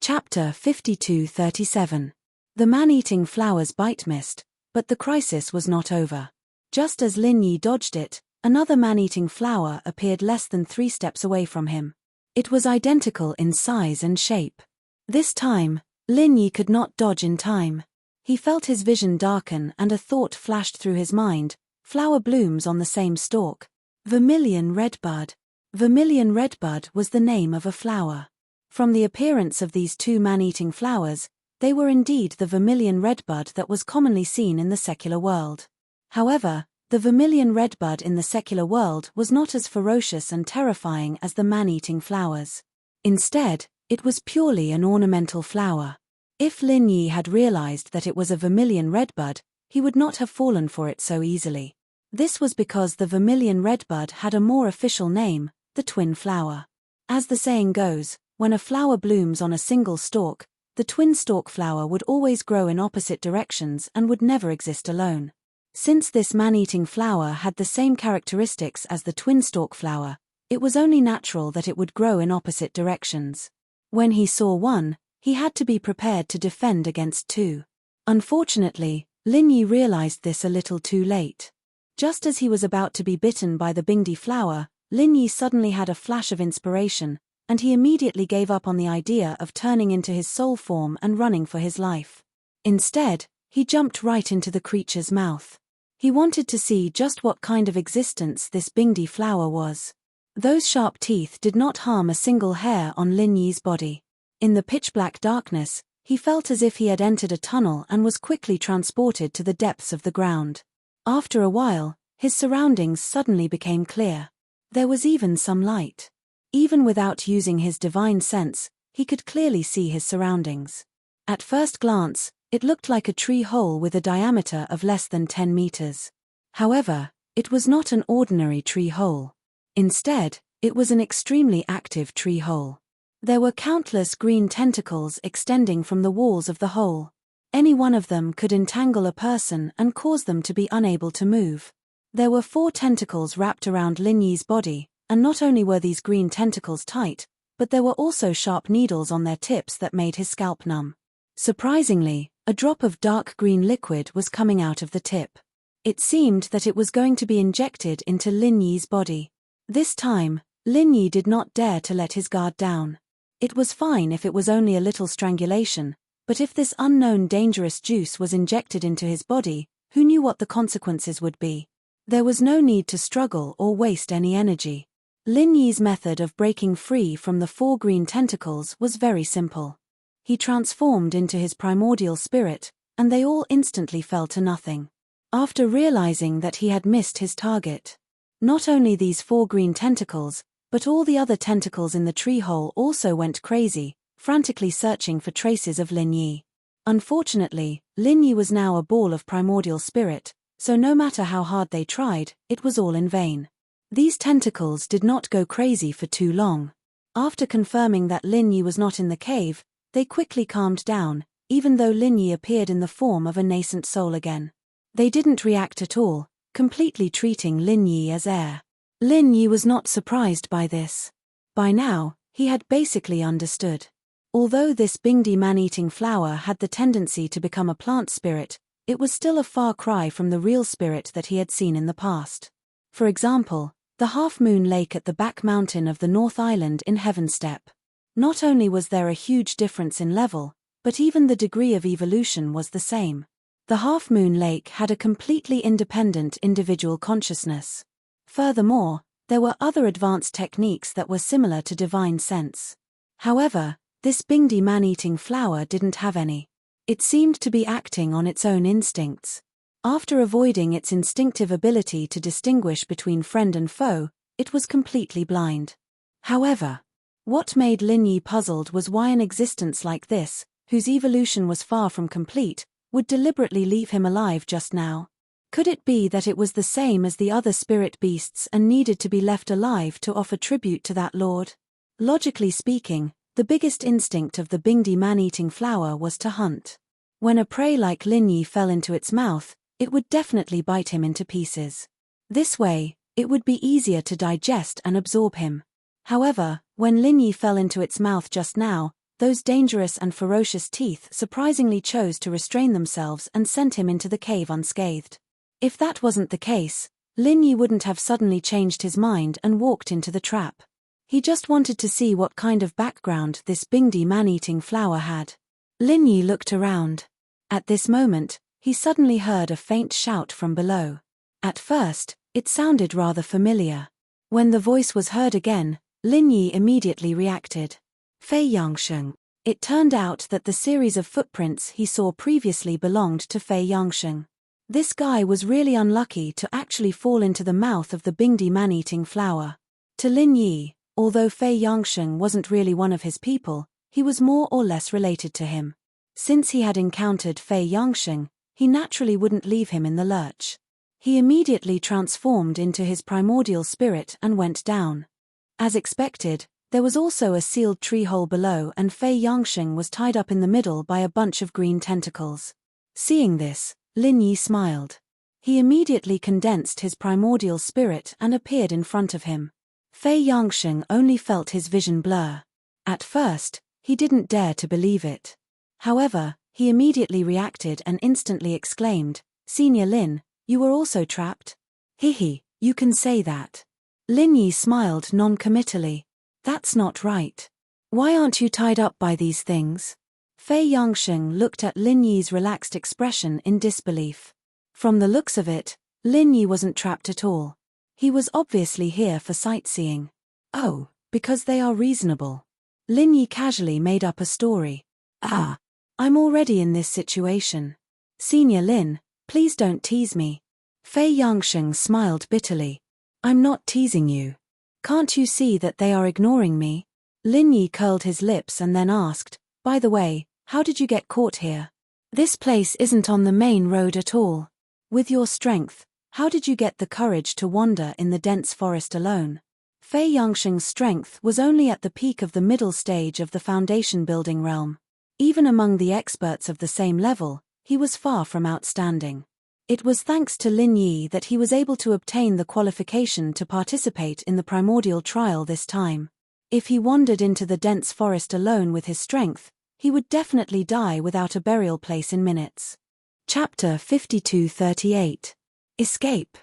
Chapter 52-37. The man-eating flowers bite missed, but the crisis was not over. Just as Lin Yi dodged it, another man-eating flower appeared less than 3 steps away from him. It was identical in size and shape. This time, Lin Yi could not dodge in time. He felt his vision darken and a thought flashed through his mind: flower blooms on the same stalk. Vermilion redbud. Vermilion redbud was the name of a flower. From the appearance of these two man-eating flowers, they were indeed the vermilion redbud that was commonly seen in the secular world. However, the vermilion redbud in the secular world was not as ferocious and terrifying as the man-eating flowers. Instead, it was purely an ornamental flower. If Lin Yi had realized that it was a vermilion redbud, he would not have fallen for it so easily. This was because the vermilion redbud had a more official name, the twin flower. As the saying goes, when a flower blooms on a single stalk, the twin stalk flower would always grow in opposite directions and would never exist alone. Since this man-eating flower had the same characteristics as the twin stalk flower, it was only natural that it would grow in opposite directions. When he saw one, he had to be prepared to defend against two. Unfortunately, Lin Yi realized this a little too late. Just as he was about to be bitten by the bingdi flower, Lin Yi suddenly had a flash of inspiration, and he immediately gave up on the idea of turning into his soul form and running for his life. Instead, he jumped right into the creature's mouth. He wanted to see just what kind of existence this bingdi flower was. Those sharp teeth did not harm a single hair on Lin Yi's body. In the pitch-black darkness, he felt as if he had entered a tunnel and was quickly transported to the depths of the ground. After a while, his surroundings suddenly became clear. There was even some light. Even without using his divine sense, he could clearly see his surroundings. At first glance, it looked like a tree hole with a diameter of less than 10 meters. However, it was not an ordinary tree hole. Instead, it was an extremely active tree hole. There were countless green tentacles extending from the walls of the hole. Any one of them could entangle a person and cause them to be unable to move. There were 4 tentacles wrapped around Lin Yi's body, and not only were these green tentacles tight, but there were also sharp needles on their tips that made his scalp numb. Surprisingly, a drop of dark green liquid was coming out of the tip. It seemed that it was going to be injected into Lin Yi's body. This time, Lin Yi did not dare to let his guard down. It was fine if it was only a little strangulation, but if this unknown dangerous juice was injected into his body, who knew what the consequences would be? There was no need to struggle or waste any energy. Lin Yi's method of breaking free from the 4 green tentacles was very simple. He transformed into his primordial spirit, and they all instantly fell to nothing. After realizing that he had missed his target, not only these 4 green tentacles, but all the other tentacles in the tree hole also went crazy, frantically searching for traces of Lin Yi. Unfortunately, Lin Yi was now a ball of primordial spirit, so no matter how hard they tried, it was all in vain. These tentacles did not go crazy for too long. After confirming that Lin Yi was not in the cave, they quickly calmed down, even though Lin Yi appeared in the form of a nascent soul again. They didn't react at all, completely treating Lin Yi as air. Lin Yi was not surprised by this. By now, he had basically understood. Although this bingdi man-eating flower had the tendency to become a plant spirit, it was still a far cry from the real spirit that he had seen in the past. For example, the half-moon lake at the back mountain of the North Island in Heavenstep. Not only was there a huge difference in level, but even the degree of evolution was the same. The half-moon lake had a completely independent individual consciousness. Furthermore, there were other advanced techniques that were similar to divine sense. However, this bingdi man-eating flower didn't have any. It seemed to be acting on its own instincts. After avoiding its instinctive ability to distinguish between friend and foe, it was completely blind. However, what made Lin Yi puzzled was why an existence like this, whose evolution was far from complete, would deliberately leave him alive just now. Could it be that it was the same as the other spirit beasts and needed to be left alive to offer tribute to that lord? Logically speaking, the biggest instinct of the bingdi man-eating flower was to hunt. When a prey like Lin Yi fell into its mouth, it would definitely bite him into pieces. This way, it would be easier to digest and absorb him. However, when Lin Yi fell into its mouth just now, those dangerous and ferocious teeth surprisingly chose to restrain themselves and sent him into the cave unscathed. If that wasn't the case, Lin Yi wouldn't have suddenly changed his mind and walked into the trap. He just wanted to see what kind of background this Bingdi man-eating flower had. Lin Yi looked around. At this moment, he suddenly heard a faint shout from below. At first, it sounded rather familiar. When the voice was heard again, Lin Yi immediately reacted. Fei Yangsheng. It turned out that the series of footprints he saw previously belonged to Fei Yangsheng. This guy was really unlucky to actually fall into the mouth of the Bingdi man-eating flower. To Lin Yi, although Fei Yangsheng wasn't really one of his people, he was more or less related to him. Since he had encountered Fei Yangsheng, he naturally wouldn't leave him in the lurch. He immediately transformed into his primordial spirit and went down. As expected, there was also a sealed tree hole below, and Fei Yangsheng was tied up in the middle by a bunch of green tentacles. Seeing this, Lin Yi smiled. He immediately condensed his primordial spirit and appeared in front of him. Fei Yangsheng only felt his vision blur. At first, he didn't dare to believe it. However, he immediately reacted and instantly exclaimed, "Senior Lin, you were also trapped?" "Hihi, you can say that." Lin Yi smiled non-committally. "That's not right. Why aren't you tied up by these things?" Fei Yangsheng looked at Lin Yi's relaxed expression in disbelief. From the looks of it, Lin Yi wasn't trapped at all. He was obviously here for sightseeing. "Oh, because they are reasonable." Lin Yi casually made up a story. "Ah, I'm already in this situation. Senior Lin, please don't tease me." Fei Yangsheng smiled bitterly. "I'm not teasing you. Can't you see that they are ignoring me?" Lin Yi curled his lips and then asked, "By the way, how did you get caught here? This place isn't on the main road at all. With your strength, how did you get the courage to wander in the dense forest alone?" Fei Yangsheng's strength was only at the peak of the middle stage of the foundation building realm. Even among the experts of the same level, he was far from outstanding. It was thanks to Lin Yi that he was able to obtain the qualification to participate in the primordial trial this time. If he wandered into the dense forest alone with his strength, he would definitely die without a burial place in minutes. Chapter 5238. Escape.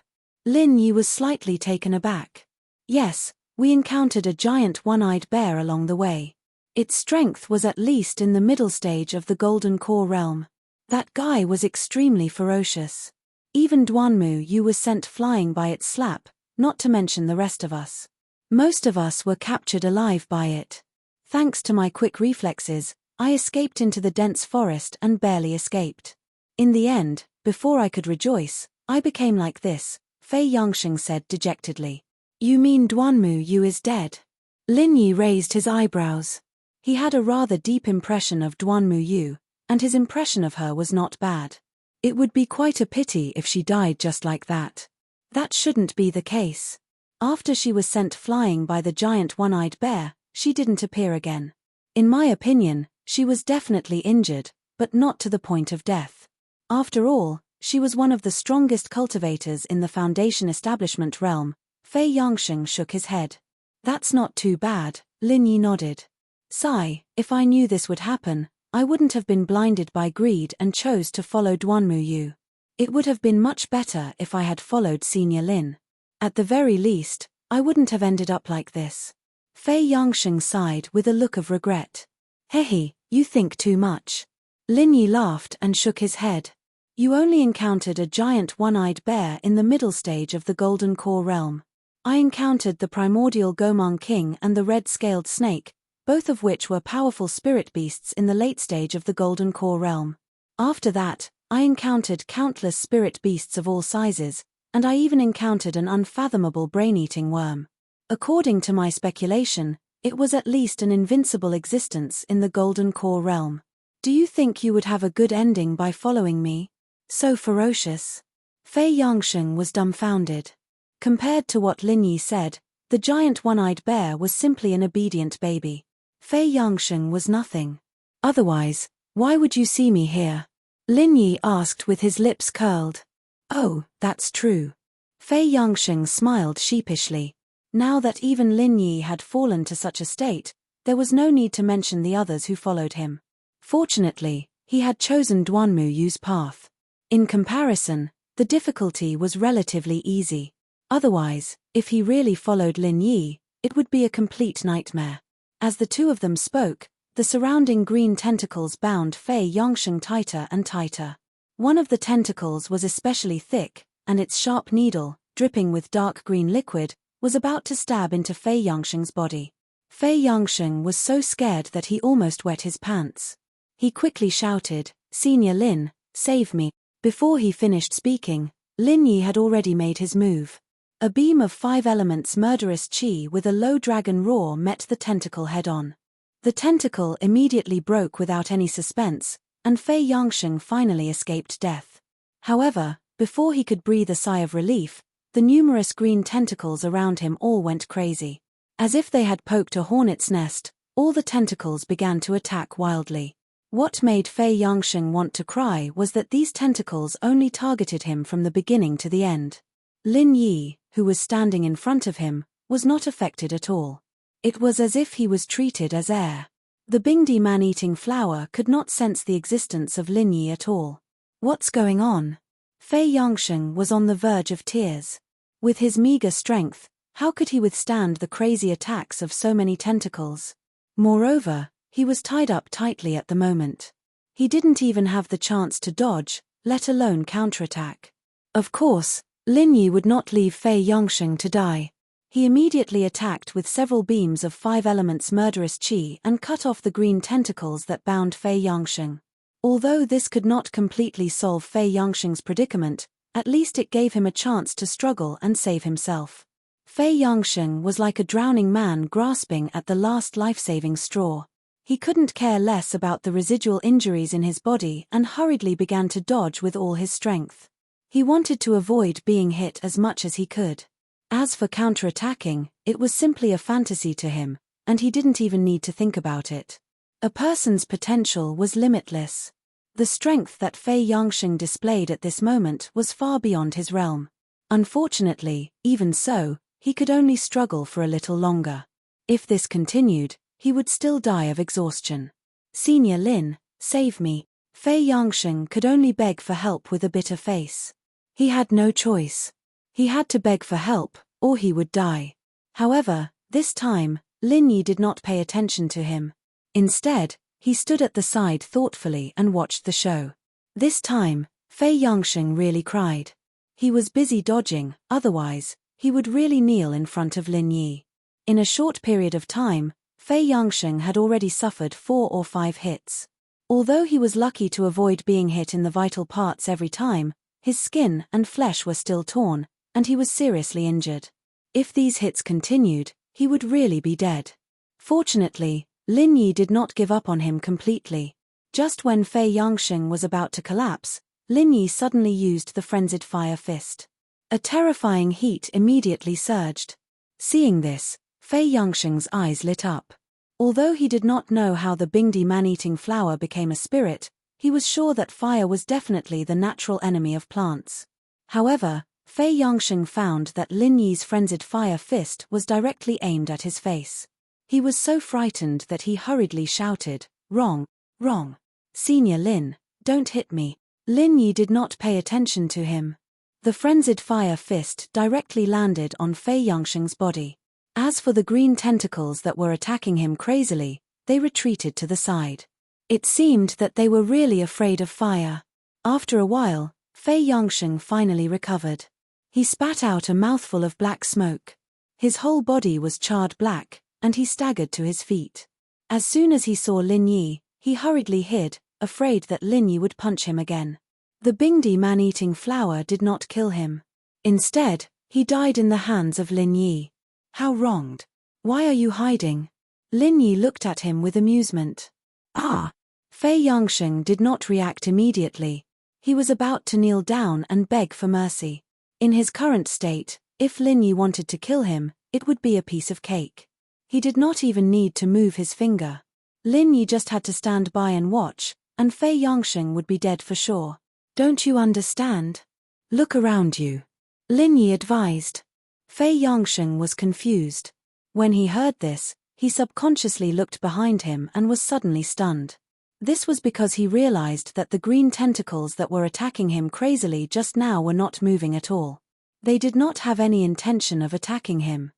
Lin Yi was slightly taken aback. "Yes, we encountered a giant one-eyed bear along the way. Its strength was at least in the middle stage of the Golden Core realm. That guy was extremely ferocious. Even Duanmu Yu was sent flying by its slap, not to mention the rest of us. Most of us were captured alive by it. Thanks to my quick reflexes, I escaped into the dense forest and barely escaped. In the end, before I could rejoice, I became like this," Fei Yangsheng said dejectedly. "You mean Duanmu Yu is dead?" Lin Yi raised his eyebrows. He had a rather deep impression of Duanmu Yu, and his impression of her was not bad. It would be quite a pity if she died just like that. That shouldn't be the case. After she was sent flying by the giant one-eyed bear, she didn't appear again. In my opinion, she was definitely injured, but not to the point of death. After all, she was one of the strongest cultivators in the Foundation establishment realm. Fei Yangsheng shook his head. "That's not too bad," Lin Yi nodded. "Sigh, if I knew this would happen, I wouldn't have been blinded by greed and chose to follow Duanmu Yu. It would have been much better if I had followed Senior Lin. At the very least, I wouldn't have ended up like this." Fei Yangsheng sighed with a look of regret. "Hehe, you think too much." Lin Yi laughed and shook his head. "You only encountered a giant one-eyed bear in the middle stage of the Golden Core realm. I encountered the primordial Gomang King and the red-scaled snake, both of which were powerful spirit beasts in the late stage of the Golden Core realm. After that, I encountered countless spirit beasts of all sizes, and I even encountered an unfathomable brain-eating worm. According to my speculation, it was at least an invincible existence in the Golden Core realm. Do you think you would have a good ending by following me? So ferocious." Fei Yangsheng was dumbfounded. Compared to what Lin Yi said, the giant one-eyed bear was simply an obedient baby. Fei Yangsheng was nothing. "Otherwise, why would you see me here?" Lin Yi asked with his lips curled. "Oh, that's true." Fei Yangsheng smiled sheepishly. Now that even Lin Yi had fallen to such a state, there was no need to mention the others who followed him. Fortunately, he had chosen Duanmu Yu's path. In comparison, the difficulty was relatively easy. Otherwise, if he really followed Lin Yi, it would be a complete nightmare. As the two of them spoke, the surrounding green tentacles bound Fei Yongsheng tighter and tighter. One of the tentacles was especially thick, and its sharp needle, dripping with dark green liquid, was about to stab into Fei Yongsheng's body. Fei Yongsheng was so scared that he almost wet his pants. He quickly shouted, "Senior Lin, save me." Before he finished speaking, Lin Yi had already made his move. A beam of 5 elements murderous qi with a low dragon roar met the tentacle head-on. The tentacle immediately broke without any suspense, and Fei Yongsheng finally escaped death. However, before he could breathe a sigh of relief, the numerous green tentacles around him all went crazy. As if they had poked a hornet's nest, all the tentacles began to attack wildly. What made Fei Yongsheng want to cry was that these tentacles only targeted him from the beginning to the end. Lin Yi, who was standing in front of him, was not affected at all. It was as if he was treated as air. The Bingdi man-eating flower could not sense the existence of Lin Yi at all. What's going on? Fei Yongsheng was on the verge of tears. With his meager strength, how could he withstand the crazy attacks of so many tentacles? Moreover, he was tied up tightly at the moment. He didn't even have the chance to dodge, let alone counterattack. Of course, Lin Yi would not leave Fei Yongsheng to die. He immediately attacked with several beams of 5 elements murderous qi and cut off the green tentacles that bound Fei Yongsheng. Although this could not completely solve Fei Yongsheng's predicament, at least it gave him a chance to struggle and save himself. Fei Yongsheng was like a drowning man grasping at the last life-saving straw. He couldn't care less about the residual injuries in his body and hurriedly began to dodge with all his strength. He wanted to avoid being hit as much as he could. As for counterattacking, it was simply a fantasy to him, and he didn't even need to think about it. A person's potential was limitless. The strength that Fei Yongsheng displayed at this moment was far beyond his realm. Unfortunately, even so, he could only struggle for a little longer. If this continued, he would still die of exhaustion. "Senior Lin, save me." Fei Yongsheng could only beg for help with a bitter face. He had no choice. He had to beg for help, or he would die. However, this time, Lin Yi did not pay attention to him. Instead, he stood at the side thoughtfully and watched the show. This time, Fei Yongsheng really cried. He was busy dodging, otherwise, he would really kneel in front of Lin Yi. In a short period of time, Fei Yongsheng had already suffered 4 or 5 hits. Although he was lucky to avoid being hit in the vital parts every time, his skin and flesh were still torn, and he was seriously injured. If these hits continued, he would really be dead. Fortunately, Lin Yi did not give up on him completely. Just when Fei Yongsheng was about to collapse, Lin Yi suddenly used the frenzied fire fist. A terrifying heat immediately surged. Seeing this, Fei Yongsheng's eyes lit up. Although he did not know how the Bingdi man-eating flower became a spirit, he was sure that fire was definitely the natural enemy of plants. However, Fei Yongsheng found that Lin Yi's frenzied fire fist was directly aimed at his face. He was so frightened that he hurriedly shouted, "Wrong, wrong. Senior Lin, don't hit me." Lin Yi did not pay attention to him. The frenzied fire fist directly landed on Fei Yongsheng's body. As for the green tentacles that were attacking him crazily, they retreated to the side. It seemed that they were really afraid of fire. After a while, Fei Yongsheng finally recovered. He spat out a mouthful of black smoke. His whole body was charred black, and he staggered to his feet. As soon as he saw Lin Yi, he hurriedly hid, afraid that Lin Yi would punch him again. The Bingdi man-eating flower did not kill him. Instead, he died in the hands of Lin Yi. How wronged. Why are you hiding? Lin Yi looked at him with amusement. Ah! Fei Yongsheng did not react immediately. He was about to kneel down and beg for mercy. In his current state, if Lin Yi wanted to kill him, it would be a piece of cake. He did not even need to move his finger. Lin Yi just had to stand by and watch, and Fei Yongsheng would be dead for sure. "Don't you understand? Look around you," Lin Yi advised. Fei Yongsheng was confused. When he heard this, He subconsciously looked behind him and was suddenly stunned. This was because he realized that the green tentacles that were attacking him crazily just now were not moving at all. They did not have any intention of attacking him.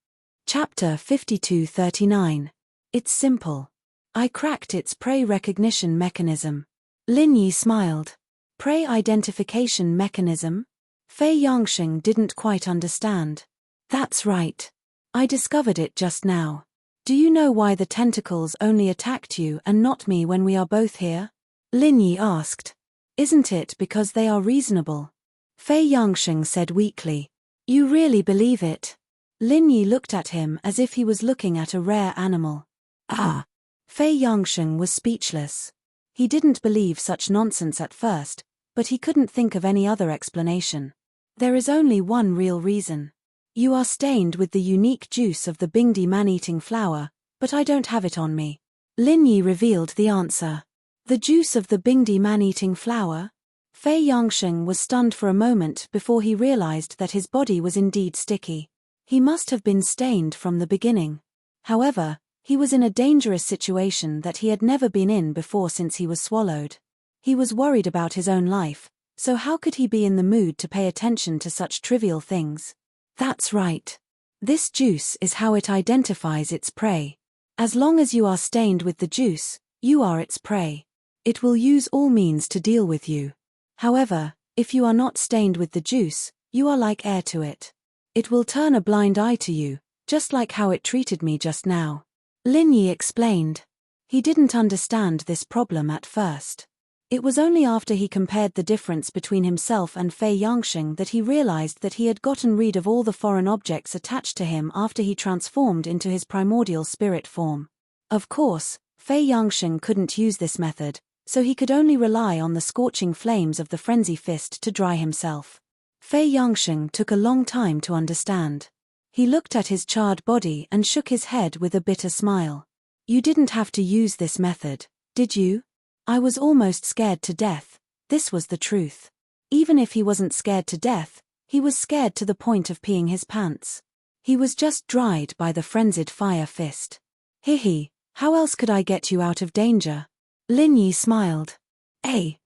Chapter 5239. It's simple. I cracked its prey recognition mechanism. Lin Yi smiled. Prey identification mechanism? Fei Yangsheng didn't quite understand. That's right. I discovered it just now. Do you know why the tentacles only attacked you and not me when we are both here? Lin Yi asked. Isn't it because they are reasonable? Fei Yangsheng said weakly. You really believe it? Lin Yi looked at him as if he was looking at a rare animal. Ah! Fei Yangsheng was speechless. He didn't believe such nonsense at first, but he couldn't think of any other explanation. There is only one real reason. You are stained with the unique juice of the Bingdi man-eating flower, but I don't have it on me. Lin Yi revealed the answer. The juice of the Bingdi man-eating flower? Fei Yangsheng was stunned for a moment before he realized that his body was indeed sticky. He must have been stained from the beginning. However, he was in a dangerous situation that he had never been in before since he was swallowed. He was worried about his own life, so how could he be in the mood to pay attention to such trivial things? That's right. This juice is how it identifies its prey. As long as you are stained with the juice, you are its prey. It will use all means to deal with you. However, if you are not stained with the juice, you are like air to it. It will turn a blind eye to you, just like how it treated me just now. Lin Yi explained. He didn't understand this problem at first. It was only after he compared the difference between himself and Fei Yangsheng that he realized that he had gotten rid of all the foreign objects attached to him after he transformed into his primordial spirit form. Of course, Fei Yangsheng couldn't use this method, so he could only rely on the scorching flames of the frenzy fist to dry himself. Fei Yangsheng took a long time to understand. He looked at his charred body and shook his head with a bitter smile. You didn't have to use this method, did you? I was almost scared to death. This was the truth. Even if he wasn't scared to death, he was scared to the point of peeing his pants. He was just dried by the frenzied fire fist. Hihi, how else could I get you out of danger? Lin Yi smiled.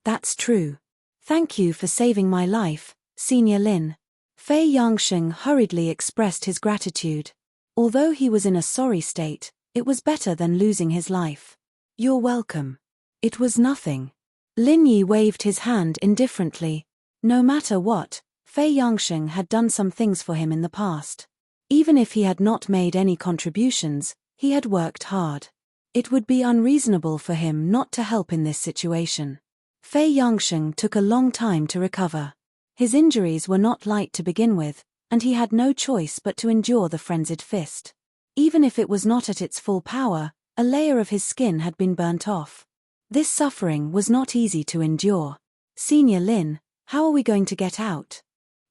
That's true. Thank you for saving my life, Senior Lin. Fei Yangsheng hurriedly expressed his gratitude. Although he was in a sorry state, it was better than losing his life. You're welcome. It was nothing. Lin Yi waved his hand indifferently. No matter what, Fei Yangsheng had done some things for him in the past. Even if he had not made any contributions, he had worked hard. It would be unreasonable for him not to help in this situation. Fei Yangsheng took a long time to recover. His injuries were not light to begin with, and he had no choice but to endure the frenzied fist. Even if it was not at its full power, a layer of his skin had been burnt off. This suffering was not easy to endure. Senior Lin, how are we going to get out?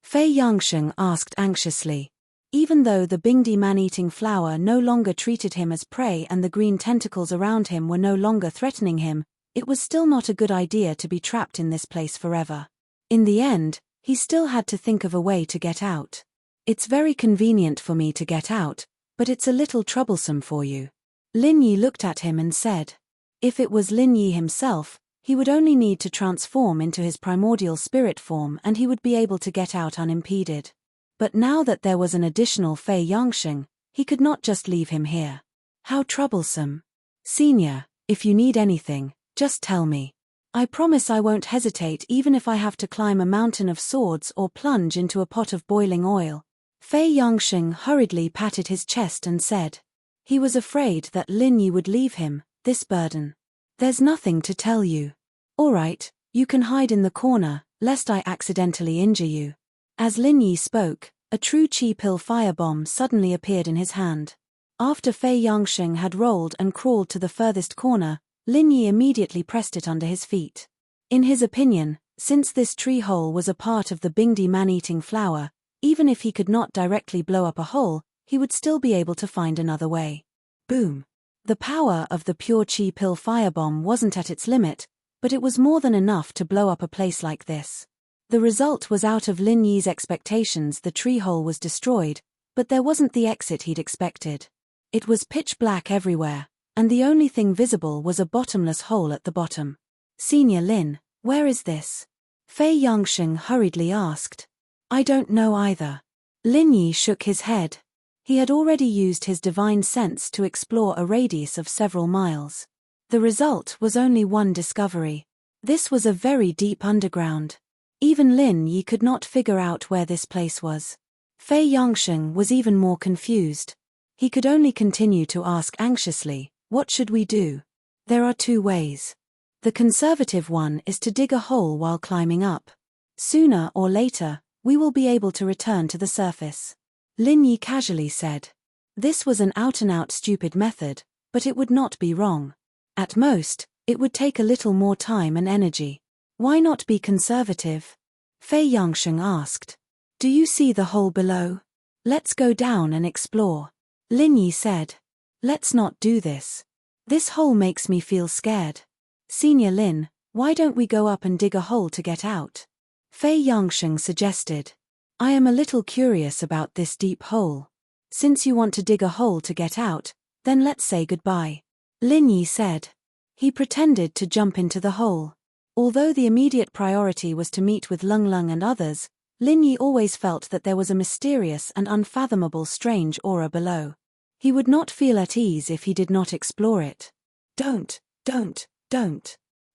Fei Yangsheng asked anxiously. Even though the Bingdi man-eating flower no longer treated him as prey and the green tentacles around him were no longer threatening him, it was still not a good idea to be trapped in this place forever. In the end, he still had to think of a way to get out. It's very convenient for me to get out, but it's a little troublesome for you. Lin Yi looked at him and said. If it was Lin Yi himself, he would only need to transform into his primordial spirit form and he would be able to get out unimpeded. But now that there was an additional Fei Yangsheng, he could not just leave him here. How troublesome. Senior, if you need anything, just tell me. I promise I won't hesitate even if I have to climb a mountain of swords or plunge into a pot of boiling oil. Fei Yangsheng hurriedly patted his chest and said. He was afraid that Lin Yi would leave him this burden. There's nothing to tell you. All right, you can hide in the corner, lest I accidentally injure you. As Lin Yi spoke, a true chi pill firebomb suddenly appeared in his hand. After Fei Yangsheng had rolled and crawled to the furthest corner, Lin Yi immediately pressed it under his feet. In his opinion, since this tree hole was a part of the Bingdi man-eating flower, even if he could not directly blow up a hole, he would still be able to find another way. Boom! The power of the pure chi pill firebomb wasn't at its limit, but it was more than enough to blow up a place like this. The result was out of Lin Yi's expectations. The tree hole was destroyed, but there wasn't the exit he'd expected. It was pitch black everywhere, and the only thing visible was a bottomless hole at the bottom. Senior Lin, where is this? Fei Yangsheng hurriedly asked. I don't know either. Lin Yi shook his head. He had already used his divine sense to explore a radius of several miles. The result was only one discovery. This was a very deep underground. Even Lin Yi could not figure out where this place was. Fei Yangsheng was even more confused. He could only continue to ask anxiously, what should we do? There are two ways. The conservative one is to dig a hole while climbing up. Sooner or later, we will be able to return to the surface. Lin Yi casually said. This was an out-and-out stupid method, but it would not be wrong. At most, it would take a little more time and energy. Why not be conservative? Fei Yangsheng asked. Do you see the hole below? Let's go down and explore. Lin Yi said. Let's not do this. This hole makes me feel scared. Senior Lin, why don't we go up and dig a hole to get out? Fei Yangsheng suggested. I am a little curious about this deep hole. Since you want to dig a hole to get out, then let's say goodbye. Lin Yi said. He pretended to jump into the hole. Although the immediate priority was to meet with Lung Lung and others, Lin Yi always felt that there was a mysterious and unfathomable strange aura below. He would not feel at ease if he did not explore it. Don't.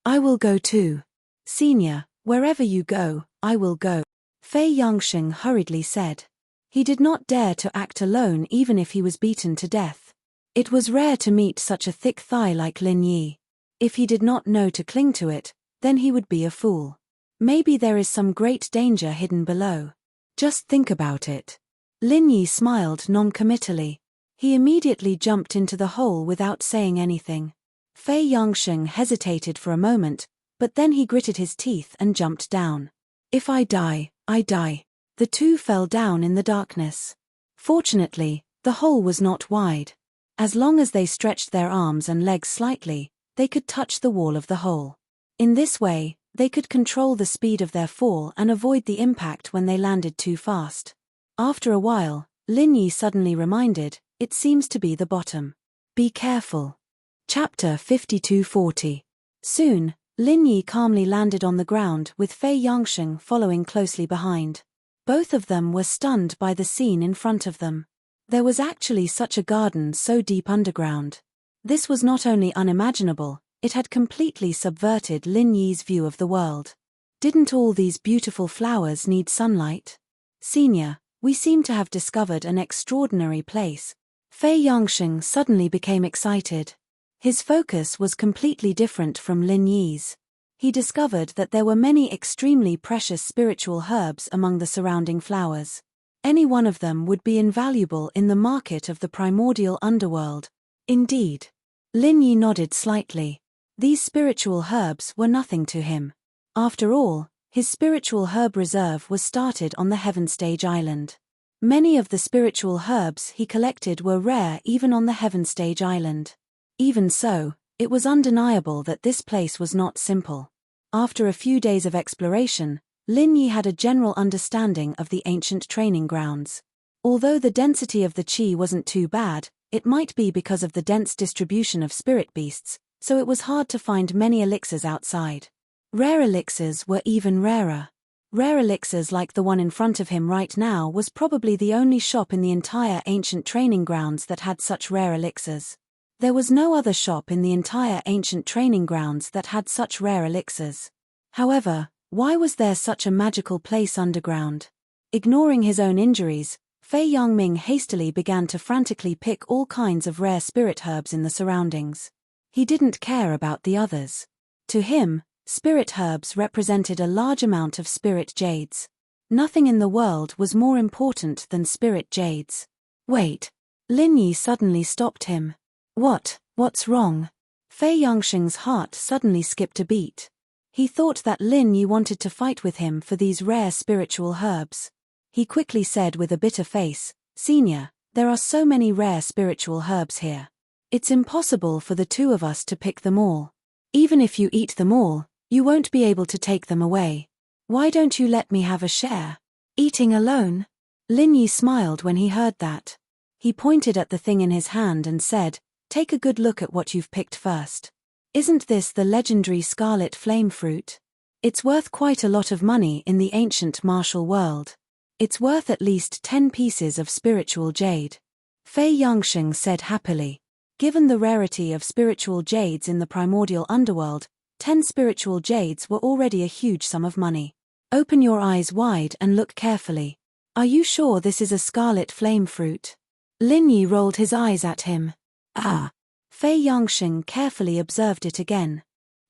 I will go too. Senior, wherever you go, I will go. Fei Yangsheng hurriedly said. He did not dare to act alone even if he was beaten to death. It was rare to meet such a thick thigh like Lin Yi. If he did not know to cling to it, then he would be a fool. Maybe there is some great danger hidden below. Just think about it. Lin Yi smiled non-committally. He immediately jumped into the hole without saying anything. Fei Yangsheng hesitated for a moment, but then he gritted his teeth and jumped down. If I die, I die. The two fell down in the darkness. Fortunately, the hole was not wide. As long as they stretched their arms and legs slightly, they could touch the wall of the hole. In this way, they could control the speed of their fall and avoid the impact when they landed too fast. After a while, Lin Yi suddenly reminded, it seems to be the bottom. Be careful. Chapter 5240. Soon, Lin Yi calmly landed on the ground with Fei Yangsheng following closely behind. Both of them were stunned by the scene in front of them. There was actually such a garden so deep underground. This was not only unimaginable, it had completely subverted Lin Yi's view of the world. Didn't all these beautiful flowers need sunlight? Senior, we seem to have discovered an extraordinary place. Fei Yangsheng suddenly became excited. His focus was completely different from Lin Yi's. He discovered that there were many extremely precious spiritual herbs among the surrounding flowers. Any one of them would be invaluable in the market of the primordial underworld. Indeed. Lin Yi nodded slightly. These spiritual herbs were nothing to him. After all, his spiritual herb reserve was started on the Heaven Stage Island. Many of the spiritual herbs he collected were rare even on the Heaven Stage Island. Even so, it was undeniable that this place was not simple. After a few days of exploration, Lin Yi had a general understanding of the ancient training grounds. Although the density of the qi wasn't too bad, it might be because of the dense distribution of spirit beasts, so it was hard to find many elixirs outside. Rare elixirs were even rarer. Rare elixirs like the one in front of him right now was probably the only shop in the entire ancient training grounds that had such rare elixirs. There was no other shop in the entire ancient training grounds that had such rare elixirs. However, why was there such a magical place underground? Ignoring his own injuries, Fei Yangming hastily began to frantically pick all kinds of rare spirit herbs in the surroundings. He didn't care about the others. To him, spirit herbs represented a large amount of spirit jades. Nothing in the world was more important than spirit jades. Wait. Lin Yi suddenly stopped him. What's wrong? Fei Yangsheng's heart suddenly skipped a beat. He thought that Lin Yi wanted to fight with him for these rare spiritual herbs. He quickly said with a bitter face, Senior, there are so many rare spiritual herbs here. It's impossible for the two of us to pick them all. Even if you eat them all, you won't be able to take them away. Why don't you let me have a share? Eating alone? Lin Yi smiled when he heard that. He pointed at the thing in his hand and said, "Take a good look at what you've picked first. Isn't this the legendary scarlet flame fruit? It's worth quite a lot of money in the ancient martial world. It's worth at least 10 pieces of spiritual jade." Fei Yangsheng said happily. Given the rarity of spiritual jades in the primordial underworld, 10 spiritual jades were already a huge sum of money. "Open your eyes wide and look carefully. Are you sure this is a scarlet flame fruit?" Lin Yi rolled his eyes at him. "Ah." Fei Yangsheng carefully observed it again.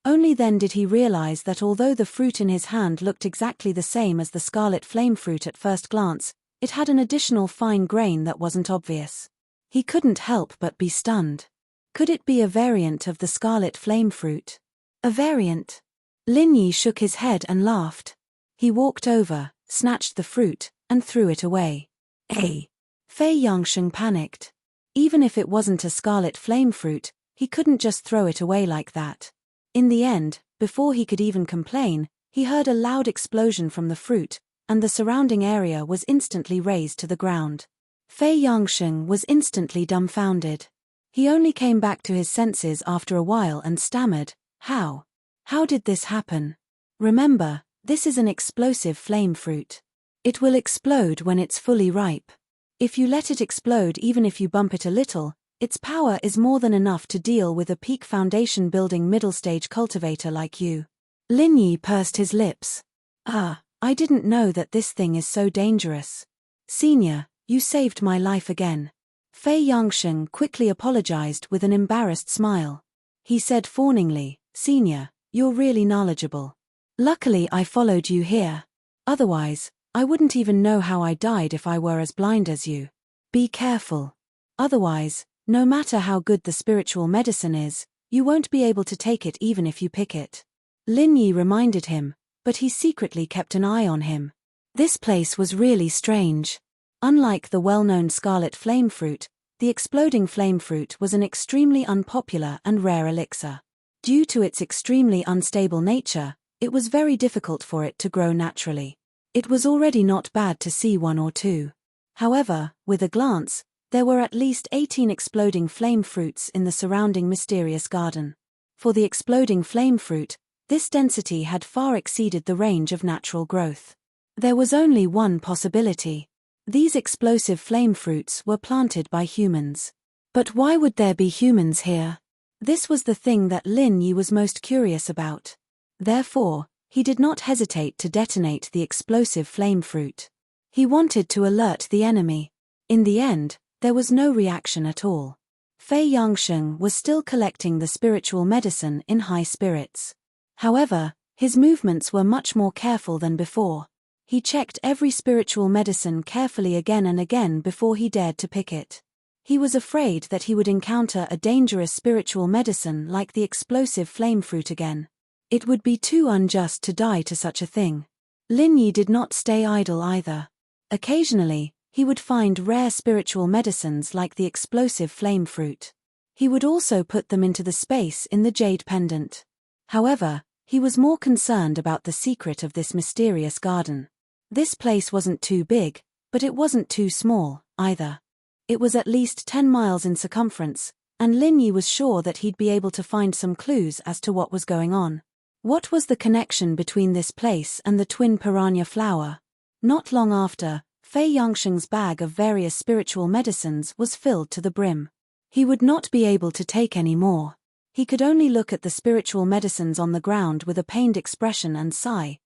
Only then did he realize that although the fruit in his hand looked exactly the same as the scarlet flame fruit at first glance, it had an additional fine grain that wasn't obvious. He couldn't help but be stunned. Could it be a variant of the scarlet flame fruit? A variant? Lin Yi shook his head and laughed. He walked over, snatched the fruit, and threw it away. "Hey!" Fei Yangsheng panicked. Even if it wasn't a scarlet flame fruit, he couldn't just throw it away like that. In the end, before he could even complain, he heard a loud explosion from the fruit, and the surrounding area was instantly razed to the ground. Fei Yangsheng was instantly dumbfounded. He only came back to his senses after a while and stammered, "How? How did this happen? Remember, this is an explosive flame fruit. It will explode when it's fully ripe. If you let it explode even if you bump it a little, its power is more than enough to deal with a peak foundation building middle-stage cultivator like you." Lin Yi pursed his lips. "Ah, I didn't know that this thing is so dangerous. Senior, you saved my life again." Fei Yangsheng quickly apologized with an embarrassed smile. He said fawningly, "Senior, you're really knowledgeable. Luckily I followed you here. Otherwise, I wouldn't even know how I died if I were as blind as you. Be careful. Otherwise, no matter how good the spiritual medicine is, you won't be able to take it even if you pick it." Lin Yi reminded him, but he secretly kept an eye on him. This place was really strange. Unlike the well-known scarlet flame fruit, the exploding flame fruit was an extremely unpopular and rare elixir. Due to its extremely unstable nature, it was very difficult for it to grow naturally. It was already not bad to see one or two. However, with a glance, there were at least 18 exploding flame fruits in the surrounding mysterious garden. For the exploding flame fruit, this density had far exceeded the range of natural growth. There was only one possibility. These explosive flame fruits were planted by humans. But why would there be humans here? This was the thing that Lin Yi was most curious about. Therefore, he did not hesitate to detonate the explosive flame fruit. He wanted to alert the enemy. In the end, there was no reaction at all. Fei Yangsheng was still collecting the spiritual medicine in high spirits. However, his movements were much more careful than before. He checked every spiritual medicine carefully again and again before he dared to pick it. He was afraid that he would encounter a dangerous spiritual medicine like the explosive flame fruit again. It would be too unjust to die to such a thing. Lin Yi did not stay idle either. Occasionally, he would find rare spiritual medicines like the explosive flame fruit. He would also put them into the space in the jade pendant. However, he was more concerned about the secret of this mysterious garden. This place wasn't too big, but it wasn't too small, either. It was at least 10 miles in circumference, and Lin Yi was sure that he'd be able to find some clues as to what was going on. What was the connection between this place and the twin piranha flower? Not long after, Fei Yangsheng's bag of various spiritual medicines was filled to the brim. He would not be able to take any more. He could only look at the spiritual medicines on the ground with a pained expression and sigh,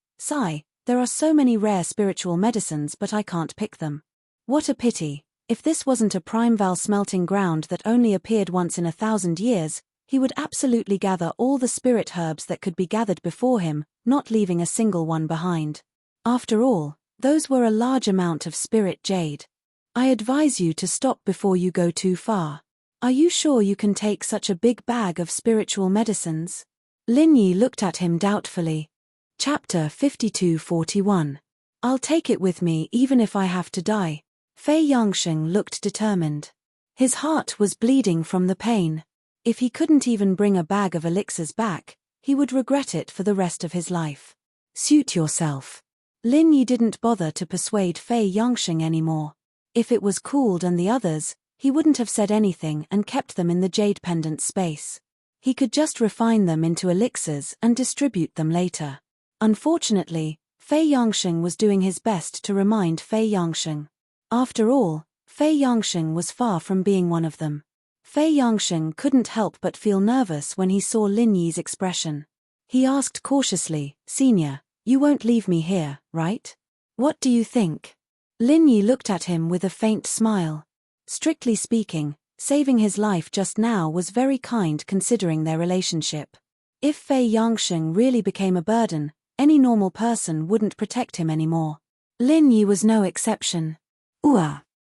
"There are so many rare spiritual medicines but I can't pick them. What a pity. If this wasn't a primeval smelting ground that only appeared once in 1,000 years, he would absolutely gather all the spirit herbs that could be gathered before him, not leaving a single one behind. After all, those were a large amount of spirit jade. I advise you to stop before you go too far. Are you sure you can take such a big bag of spiritual medicines?" Lin Yi looked at him doubtfully. Chapter 52-41. I'll take it with me even if I have to die. Fei Yangsheng looked determined. His heart was bleeding from the pain. If he couldn't even bring a bag of elixirs back, he would regret it for the rest of his life. Suit yourself. Lin Yi didn't bother to persuade Fei Yangsheng anymore. If it was Cooled and the others, he wouldn't have said anything and kept them in the jade pendant space. He could just refine them into elixirs and distribute them later. Unfortunately, Fei Yangsheng was doing his best to remind Fei Yangsheng. After all, Fei Yangsheng was far from being one of them. Fei Yangsheng couldn't help but feel nervous when he saw Lin Yi's expression. He asked cautiously, "Senior, you won't leave me here, right? What do you think?" Lin Yi looked at him with a faint smile. Strictly speaking, saving his life just now was very kind considering their relationship. If Fei Yangsheng really became a burden, any normal person wouldn't protect him anymore. Lin Yi was no exception.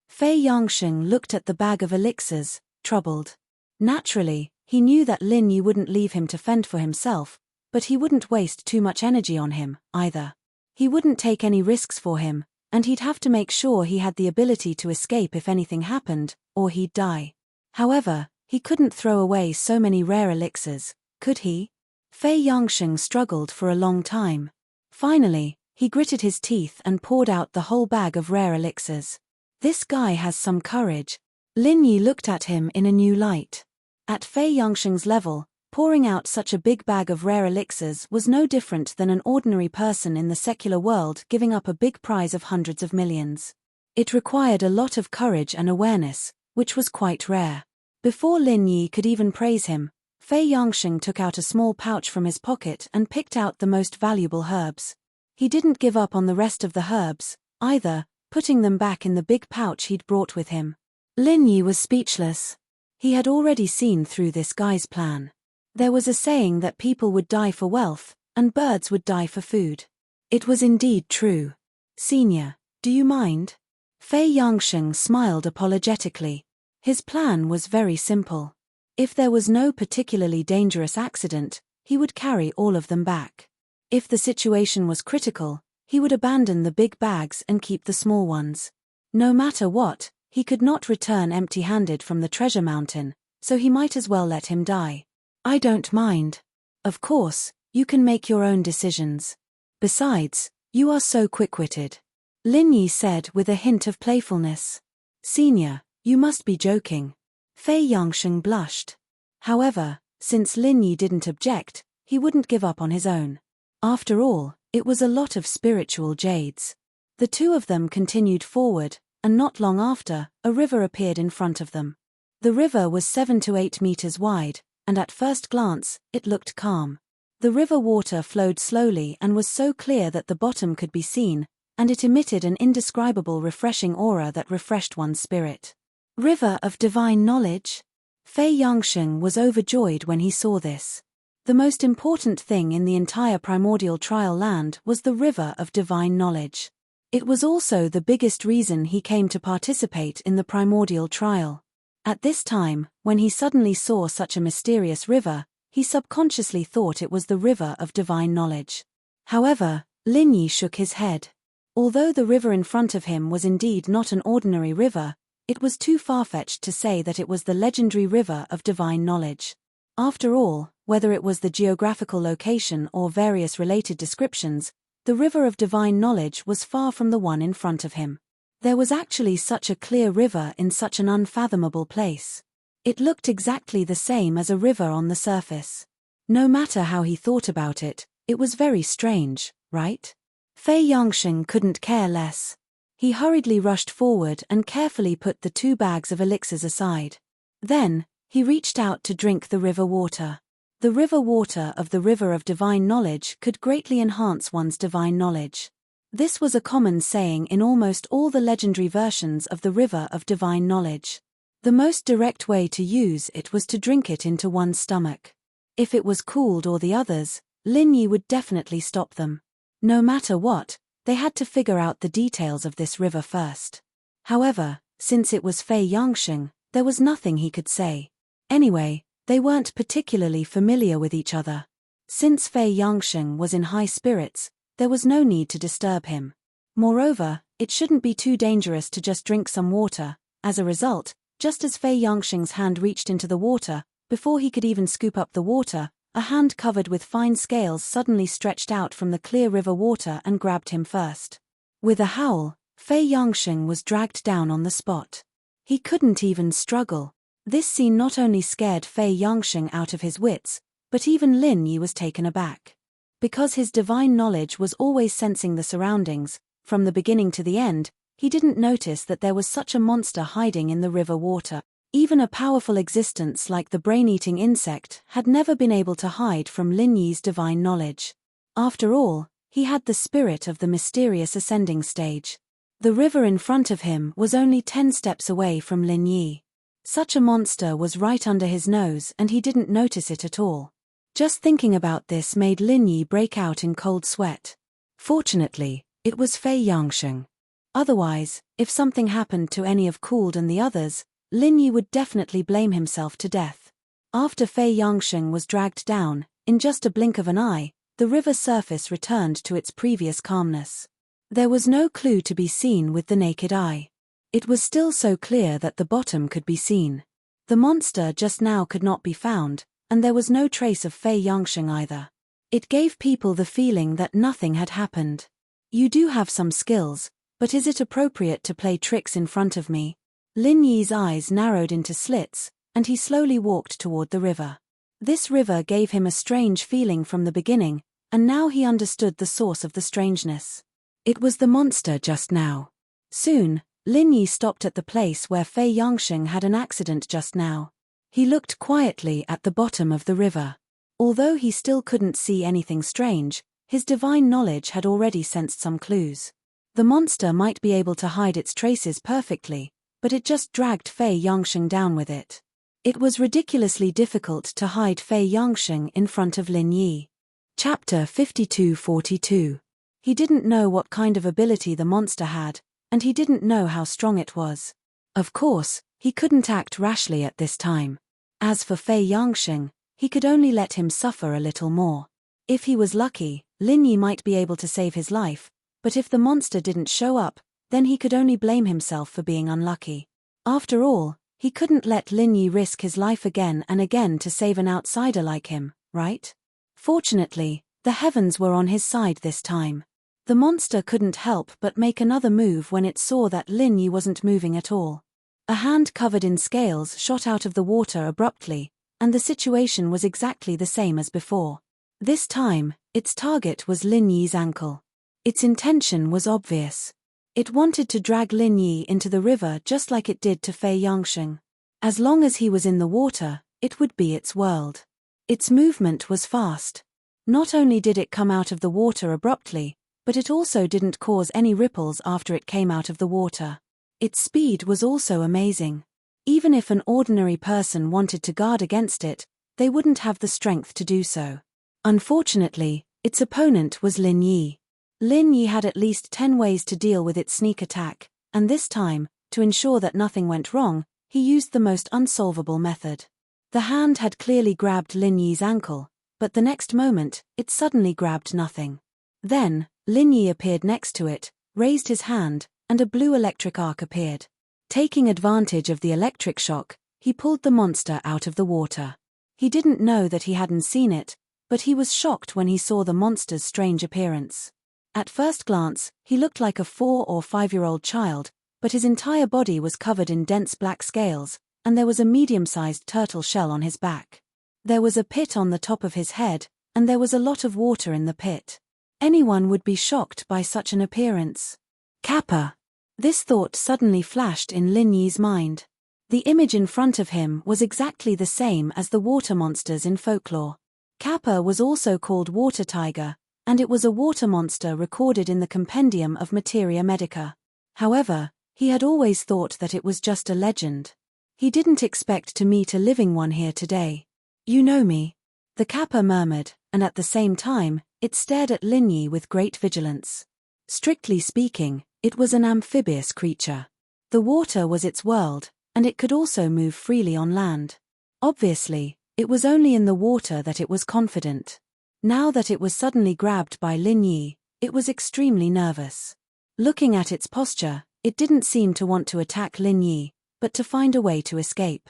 Fei Yangsheng looked at the bag of elixirs, troubled. Naturally, he knew that Lin Yi wouldn't leave him to fend for himself, but he wouldn't waste too much energy on him, either. He wouldn't take any risks for him, and he'd have to make sure he had the ability to escape if anything happened, or he'd die. However, he couldn't throw away so many rare elixirs, could he? Fei Yangsheng struggled for a long time. Finally, he gritted his teeth and poured out the whole bag of rare elixirs. This guy has some courage. Lin Yi looked at him in a new light. At Fei Yangsheng's level, pouring out such a big bag of rare elixirs was no different than an ordinary person in the secular world giving up a big prize of hundreds of millions. It required a lot of courage and awareness, which was quite rare. Before Lin Yi could even praise him, Fei Yangsheng took out a small pouch from his pocket and picked out the most valuable herbs. He didn't give up on the rest of the herbs, either, putting them back in the big pouch he'd brought with him. Lin Yi was speechless. He had already seen through this guy's plan. There was a saying that people would die for wealth, and birds would die for food. It was indeed true. "Senior, do you mind?" Fei Yangsheng smiled apologetically. His plan was very simple. If there was no particularly dangerous accident, he would carry all of them back. If the situation was critical, he would abandon the big bags and keep the small ones. No matter what, he could not return empty-handed from the treasure mountain, so he might as well let him die. "I don't mind. Of course, you can make your own decisions. Besides, you are so quick-witted," Lin Yi said with a hint of playfulness. "Senior, you must be joking." Fei Yangsheng blushed. However, since Lin Yi didn't object, he wouldn't give up on his own. After all, it was a lot of spiritual jades. The two of them continued forward, and not long after, a river appeared in front of them. The river was 7 to 8 meters wide, and at first glance, it looked calm. The river water flowed slowly and was so clear that the bottom could be seen, and it emitted an indescribable refreshing aura that refreshed one's spirit. River of divine knowledge? Fei Yangsheng was overjoyed when he saw this. The most important thing in the entire primordial trial land was the river of divine knowledge. It was also the biggest reason he came to participate in the primordial trial. At this time, when he suddenly saw such a mysterious river, he subconsciously thought it was the river of divine knowledge. However, Lin Yi shook his head. Although the river in front of him was indeed not an ordinary river, it was too far-fetched to say that it was the legendary river of divine knowledge. After all, whether it was the geographical location or various related descriptions, the river of divine knowledge was far from the one in front of him. There was actually such a clear river in such an unfathomable place. It looked exactly the same as a river on the surface. No matter how he thought about it, it was very strange, right? Fei Yangsheng couldn't care less. He hurriedly rushed forward and carefully put the 2 bags of elixirs aside. Then, he reached out to drink the river water. The river water of the river of divine knowledge could greatly enhance one's divine knowledge. This was a common saying in almost all the legendary versions of the river of divine knowledge. The most direct way to use it was to drink it into one's stomach. If it was cooled or the others, Lin Yi would definitely stop them. No matter what, they had to figure out the details of this river first. However, since it was Fei Yangsheng, there was nothing he could say. Anyway, they weren't particularly familiar with each other. Since Fei Yangsheng was in high spirits, there was no need to disturb him. Moreover, it shouldn't be too dangerous to just drink some water. As a result, just as Fei Yangsheng's hand reached into the water, before he could even scoop up the water, a hand covered with fine scales suddenly stretched out from the clear river water and grabbed him first. With a howl, Fei Yangsheng was dragged down on the spot. He couldn't even struggle. This scene not only scared Fei Yangsheng out of his wits, but even Lin Yi was taken aback. Because his divine knowledge was always sensing the surroundings, from the beginning to the end, he didn't notice that there was such a monster hiding in the river water. Even a powerful existence like the brain-eating insect had never been able to hide from Lin Yi's divine knowledge. After all, he had the spirit of the mysterious ascending stage. The river in front of him was only 10 steps away from Lin Yi. Such a monster was right under his nose and he didn't notice it at all. Just thinking about this made Lin Yi break out in cold sweat. Fortunately, it was Fei Yangsheng. Otherwise, if something happened to any of Cooled and the others, Lin Yi would definitely blame himself to death. After Fei Yangsheng was dragged down, in just a blink of an eye, the river's surface returned to its previous calmness. There was no clue to be seen with the naked eye. It was still so clear that the bottom could be seen. The monster just now could not be found, and there was no trace of Fei Yangsheng either. It gave people the feeling that nothing had happened. You do have some skills, but is it appropriate to play tricks in front of me? Lin Yi's eyes narrowed into slits, and he slowly walked toward the river. This river gave him a strange feeling from the beginning, and now he understood the source of the strangeness. It was the monster just now. Soon, Lin Yi stopped at the place where Fei Yangsheng had an accident just now. He looked quietly at the bottom of the river. Although he still couldn't see anything strange, his divine knowledge had already sensed some clues. The monster might be able to hide its traces perfectly, but it just dragged Fei Yangsheng down with it. It was ridiculously difficult to hide Fei Yangsheng in front of Lin Yi. Chapter 52-42. He didn't know what kind of ability the monster had, and he didn't know how strong it was. Of course, he couldn't act rashly at this time. As for Fei Yangsheng, he could only let him suffer a little more. If he was lucky, Lin Yi might be able to save his life, but if the monster didn't show up, then he could only blame himself for being unlucky. After all, he couldn't let Lin Yi risk his life again and again to save an outsider like him, right? Fortunately, the heavens were on his side this time. The monster couldn't help but make another move when it saw that Lin Yi wasn't moving at all. A hand covered in scales shot out of the water abruptly, and the situation was exactly the same as before. This time, its target was Lin Yi's ankle. Its intention was obvious. It wanted to drag Lin Yi into the river just like it did to Fei Yangsheng. As long as he was in the water, it would be its world. Its movement was fast. Not only did it come out of the water abruptly, but it also didn't cause any ripples after it came out of the water. Its speed was also amazing. Even if an ordinary person wanted to guard against it, they wouldn't have the strength to do so. Unfortunately, its opponent was Lin Yi. Lin Yi had at least 10 ways to deal with its sneak attack, and this time, to ensure that nothing went wrong, he used the most unsolvable method. The hand had clearly grabbed Lin Yi's ankle, but the next moment, it suddenly grabbed nothing. Then, Lin Yi appeared next to it, raised his hand, and a blue electric arc appeared. Taking advantage of the electric shock, he pulled the monster out of the water. He didn't know that he hadn't seen it, but he was shocked when he saw the monster's strange appearance. At first glance, he looked like a 4 or 5-year-old child, but his entire body was covered in dense black scales, and there was a medium-sized turtle shell on his back. There was a pit on the top of his head, and there was a lot of water in the pit. Anyone would be shocked by such an appearance. Kappa. This thought suddenly flashed in Lin Yi's mind. The image in front of him was exactly the same as the water monsters in folklore. Kappa was also called water tiger, and it was a water monster recorded in the Compendium of Materia Medica. However, he had always thought that it was just a legend. He didn't expect to meet a living one here today. "You know me," the Kappa murmured, and at the same time, it stared at Lin Yi with great vigilance. Strictly speaking, it was an amphibious creature. The water was its world, and it could also move freely on land. Obviously, it was only in the water that it was confident. Now that it was suddenly grabbed by Lin Yi, it was extremely nervous. Looking at its posture, it didn't seem to want to attack Lin Yi, but to find a way to escape.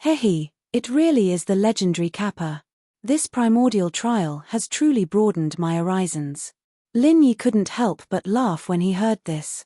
Hehe, it really is the legendary Kappa. This primordial trial has truly broadened my horizons. Lin Yi couldn't help but laugh when he heard this.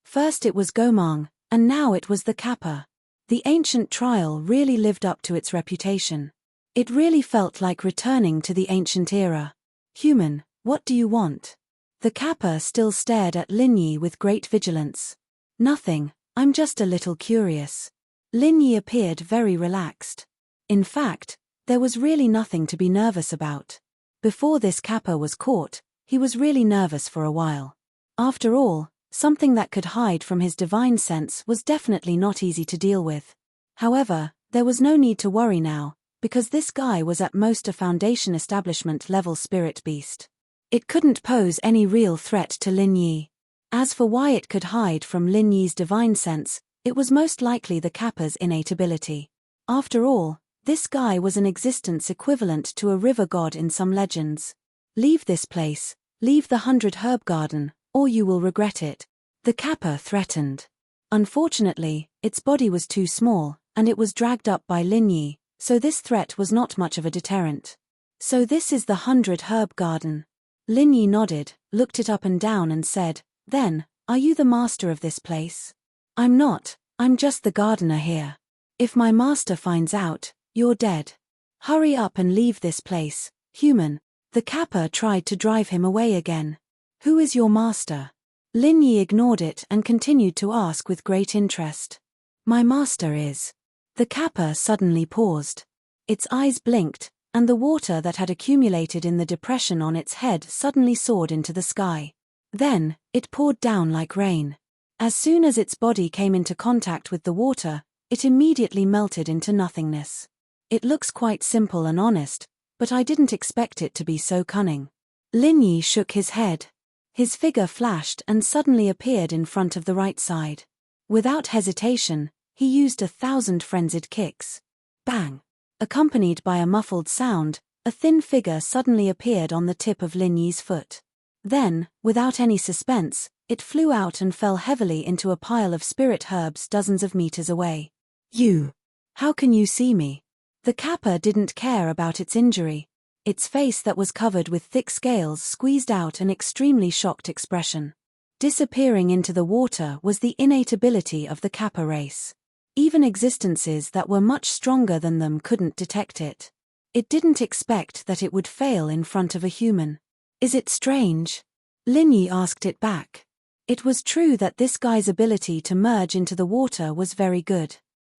First it was Gomang, and now it was the Kappa. The ancient trial really lived up to its reputation. It really felt like returning to the ancient era. Human, what do you want? The Kappa still stared at Lin Yi with great vigilance. Nothing, I'm just a little curious. Lin Yi appeared very relaxed. In fact, there was really nothing to be nervous about. Before this Kappa was caught, he was really nervous for a while. After all, something that could hide from his divine sense was definitely not easy to deal with. However, there was no need to worry now, because this guy was at most a Foundation establishment level spirit beast. It couldn't pose any real threat to Lin Yi. As for why it could hide from Lin Yi's divine sense, it was most likely the Kappa's innate ability. After all, this guy was an existence equivalent to a river god in some legends. Leave this place, leave the 100 Herb Garden, or you will regret it, the Kappa threatened. Unfortunately, its body was too small, and it was dragged up by Lin Yi, so this threat was not much of a deterrent. So this is the 100 Herb Garden. Lin Yi nodded, looked it up and down and said, then, are you the master of this place? I'm not, I'm just the gardener here. If my master finds out, you're dead. Hurry up and leave this place, human. The Kappa tried to drive him away again. Who is your master? Lin Yi ignored it and continued to ask with great interest. My master is. The Kappa suddenly paused. Its eyes blinked, and the water that had accumulated in the depression on its head suddenly soared into the sky. Then, it poured down like rain. As soon as its body came into contact with the water, it immediately melted into nothingness. It looks quite simple and honest, but I didn't expect it to be so cunning. Lin Yi shook his head. His figure flashed and suddenly appeared in front of the right side. Without hesitation, he used 1,000 frenzied kicks. Bang! Accompanied by a muffled sound, a thin figure suddenly appeared on the tip of Lin Yi's foot. Then, without any suspense, it flew out and fell heavily into a pile of spirit herbs dozens of meters away. You! How can you see me? The Kappa didn't care about its injury. Its face that was covered with thick scales squeezed out an extremely shocked expression. Disappearing into the water was the innate ability of the Kappa race. Even existences that were much stronger than them couldn't detect it. It didn't expect that it would fail in front of a human. Is it strange? Lin Yi asked it back. It was true that this guy's ability to merge into the water was very good.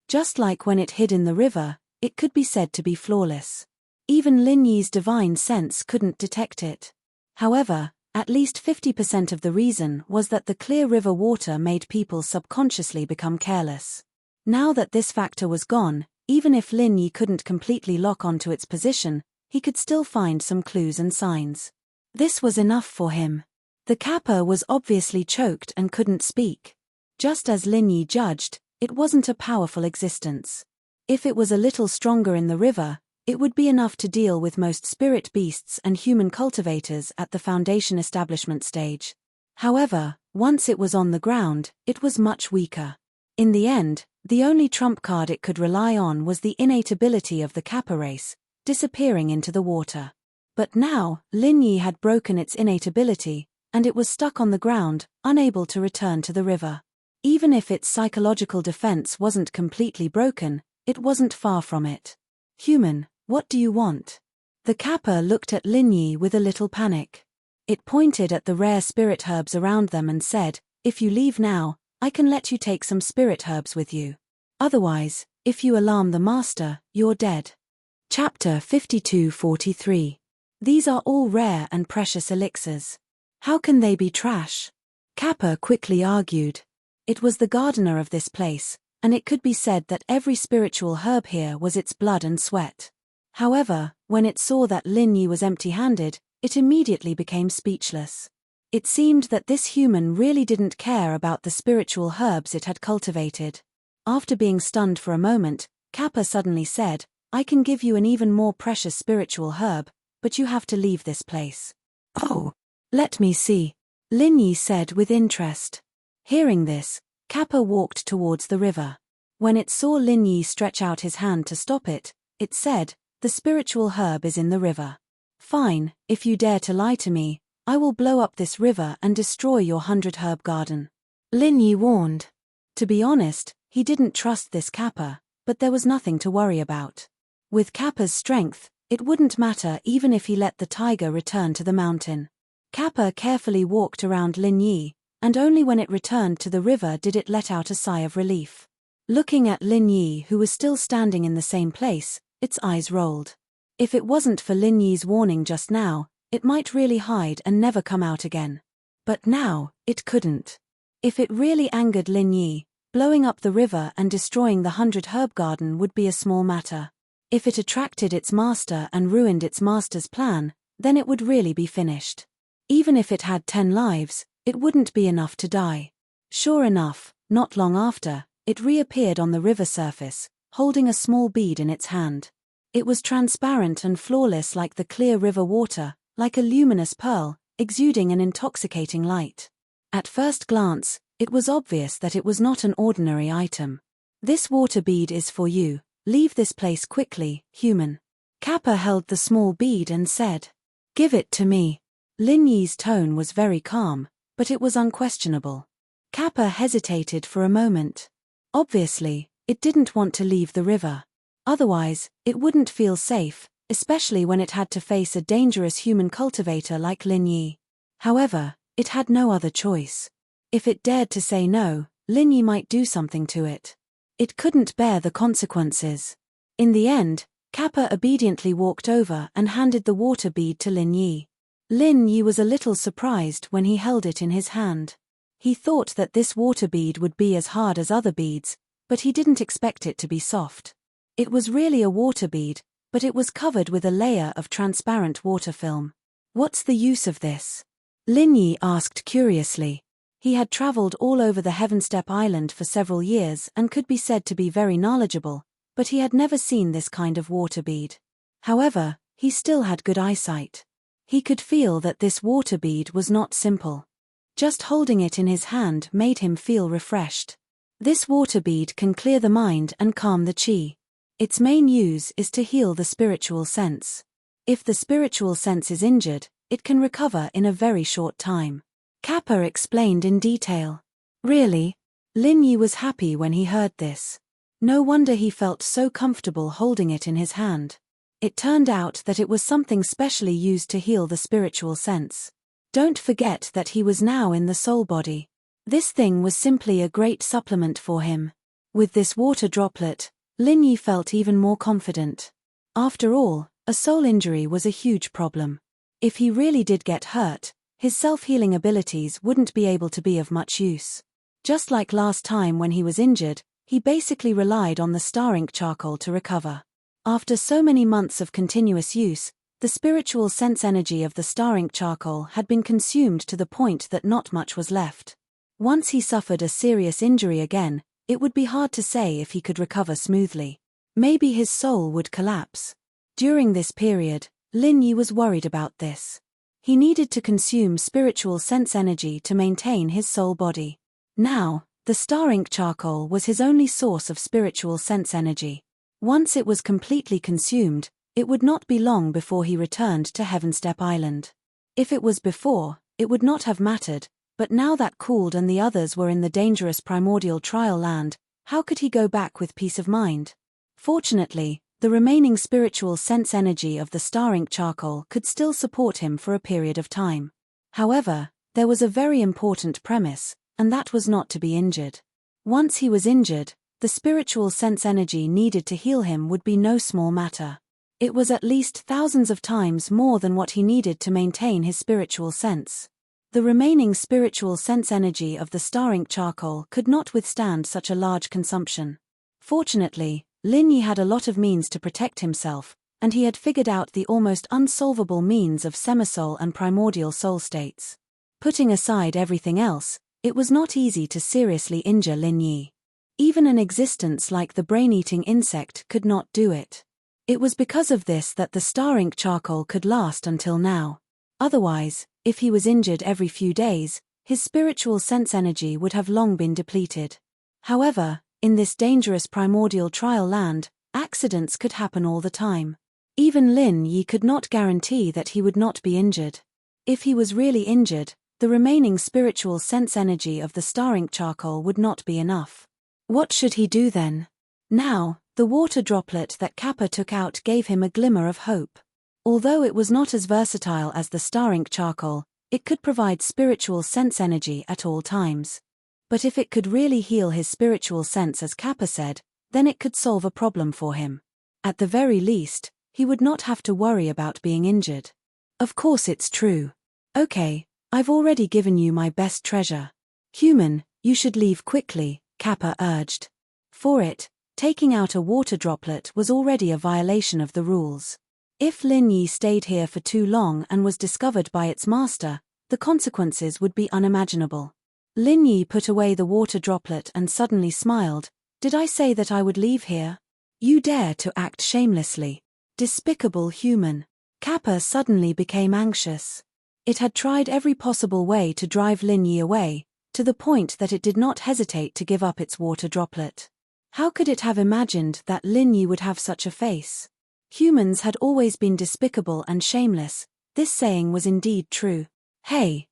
Just like when it hid in the river, it could be said to be flawless. Even Lin Yi's divine sense couldn't detect it. However, at least 50% of the reason was that the clear river water made people subconsciously become careless. Now that this factor was gone, even if Lin Yi couldn't completely lock onto its position, he could still find some clues and signs. This was enough for him. The Kappa was obviously choked and couldn't speak. Just as Lin Yi judged, it wasn't a powerful existence. If it was a little stronger in the river, it would be enough to deal with most spirit beasts and human cultivators at the Foundation establishment stage. However, once it was on the ground, it was much weaker. In the end, the only trump card it could rely on was the innate ability of the Kappa race, disappearing into the water. But now, Lin Yi had broken its innate ability, and it was stuck on the ground, unable to return to the river. Even if its psychological defense wasn't completely broken, it wasn't far from it. Human, what do you want? The Kappa looked at Lin Yi with a little panic. It pointed at the rare spirit herbs around them and said, if you leave now, I can let you take some spirit herbs with you. Otherwise, if you alarm the master, you're dead. Chapter 52-43. These are all rare and precious elixirs. How can they be trash? Kappa quickly argued. It was the gardener of this place, and it could be said that every spiritual herb here was its blood and sweat. However, when it saw that Lin Yi was empty-handed, it immediately became speechless. It seemed that this human really didn't care about the spiritual herbs it had cultivated. After being stunned for a moment, Kappa suddenly said, I can give you an even more precious spiritual herb, but you have to leave this place. Oh, let me see, Lin Yi said with interest. Hearing this, Kappa walked towards the river. When it saw Lin Yi stretch out his hand to stop it, it said, the spiritual herb is in the river. Fine, if you dare to lie to me, I will blow up this river and destroy your 100 herb garden. Lin Yi warned. To be honest, He didn't trust this Kappa, but there was nothing to worry about. With Kappa's strength, it wouldn't matter even if he let the tiger return to the mountain. Kappa carefully walked around Lin Yi, and only when it returned to the river did it let out a sigh of relief. Looking at Lin Yi, who was still standing in the same place, its eyes rolled. If it wasn't for Lin Yi's warning just now, it might really hide and never come out again. But now, it couldn't. If it really angered Lin Yi, blowing up the river and destroying the 100 herb garden would be a small matter. If it attracted its master and ruined its master's plan, then it would really be finished. Even if it had 10 lives, it wouldn't be enough to die. Sure enough, not long after, it reappeared on the river surface, holding a small bead in its hand. It was transparent and flawless like the clear river water, like a luminous pearl, exuding an intoxicating light. At first glance, it was obvious that it was not an ordinary item. This water bead is for you. Leave this place quickly, human. Kappa held the small bead and said, "Give it to me." Lin Yi's tone was very calm, but it was unquestionable. Kappa hesitated for a moment. Obviously, it didn't want to leave the river. Otherwise, it wouldn't feel safe, especially when it had to face a dangerous human cultivator like Lin Yi. However, it had no other choice. If it dared to say no, Lin Yi might do something to it. It couldn't bear the consequences. In the end, Kappa obediently walked over and handed the water bead to Lin Yi. Lin Yi was a little surprised when he held it in his hand. He thought that this water bead would be as hard as other beads, but he didn't expect it to be soft. It was really a water bead, but it was covered with a layer of transparent water film. "What's the use of this?" Lin Yi asked curiously. He had traveled all over the Heavenstep Island for several years and could be said to be very knowledgeable, but he had never seen this kind of water bead. However, he still had good eyesight. He could feel that this water bead was not simple. Just holding it in his hand made him feel refreshed. This water bead can clear the mind and calm the chi. Its main use is to heal the spiritual sense. If the spiritual sense is injured, it can recover in a very short time. Kappa explained in detail. Really? Lin Yi was happy when he heard this. No wonder he felt so comfortable holding it in his hand. It turned out that it was something specially used to heal the spiritual sense. Don't forget that he was now in the soul body. This thing was simply a great supplement for him. With this water droplet, Lin Yi felt even more confident. After all, a soul injury was a huge problem. If he really did get hurt, his self-healing abilities wouldn't be able to be of much use. Just like last time when he was injured, he basically relied on the star ink charcoal to recover. After so many months of continuous use, the spiritual sense energy of the star ink charcoal had been consumed to the point that not much was left. Once he suffered a serious injury again, it would be hard to say if he could recover smoothly. Maybe his soul would collapse. During this period, Lin Yi was worried about this. He needed to consume spiritual sense energy to maintain his soul body. Now, the star ink charcoal was his only source of spiritual sense energy. Once it was completely consumed, it would not be long before he returned to Heavenstep Island. If it was before, it would not have mattered, but now that Cooled and the others were in the dangerous primordial trial land, how could he go back with peace of mind? Fortunately, the remaining spiritual sense energy of the star ink charcoal could still support him for a period of time. However, there was a very important premise, and that was not to be injured. Once he was injured, the spiritual sense energy needed to heal him would be no small matter. It was at least thousands of times more than what he needed to maintain his spiritual sense. The remaining spiritual sense energy of the star ink charcoal could not withstand such a large consumption. Fortunately, Lin Yi had a lot of means to protect himself, and he had figured out the almost unsolvable means of semisoul and primordial soul states. Putting aside everything else, it was not easy to seriously injure Lin Yi. Even an existence like the brain-eating insect could not do it. It was because of this that the star ink charcoal could last until now. Otherwise, if he was injured every few days, his spiritual sense energy would have long been depleted. However, in this dangerous primordial trial land, accidents could happen all the time. Even Lin Yi could not guarantee that he would not be injured. If he was really injured, the remaining spiritual sense energy of the star ink charcoal would not be enough. What should he do then? Now, the water droplet that Kappa took out gave him a glimmer of hope. Although it was not as versatile as the star ink charcoal, it could provide spiritual sense energy at all times. But if it could really heal his spiritual sense, as Kappa said, then it could solve a problem for him. At the very least, he would not have to worry about being injured. Of course it's true. Okay, I've already given you my best treasure. Human, you should leave quickly, Kappa urged. For it, taking out a water droplet was already a violation of the rules. If Lin Yi stayed here for too long and was discovered by its master, the consequences would be unimaginable. Lin Yi put away the water droplet and suddenly smiled. Did I say that I would leave here? You dare to act shamelessly. Despicable human. Kappa suddenly became anxious. It had tried every possible way to drive Lin Yi away, to the point that it did not hesitate to give up its water droplet. How could it have imagined that Lin Yi would have such a face? Humans had always been despicable and shameless. This saying was indeed true. Hey,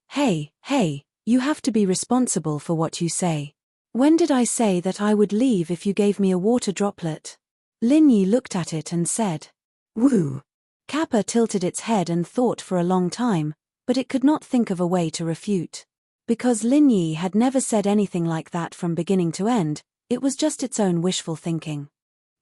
you have to be responsible for what you say. When did I say that I would leave if you gave me a water droplet? Lin Yi looked at it and said. Woo! Kappa tilted its head and thought for a long time, but it could not think of a way to refute. Because Lin Yi had never said anything like that from beginning to end, it was just its own wishful thinking.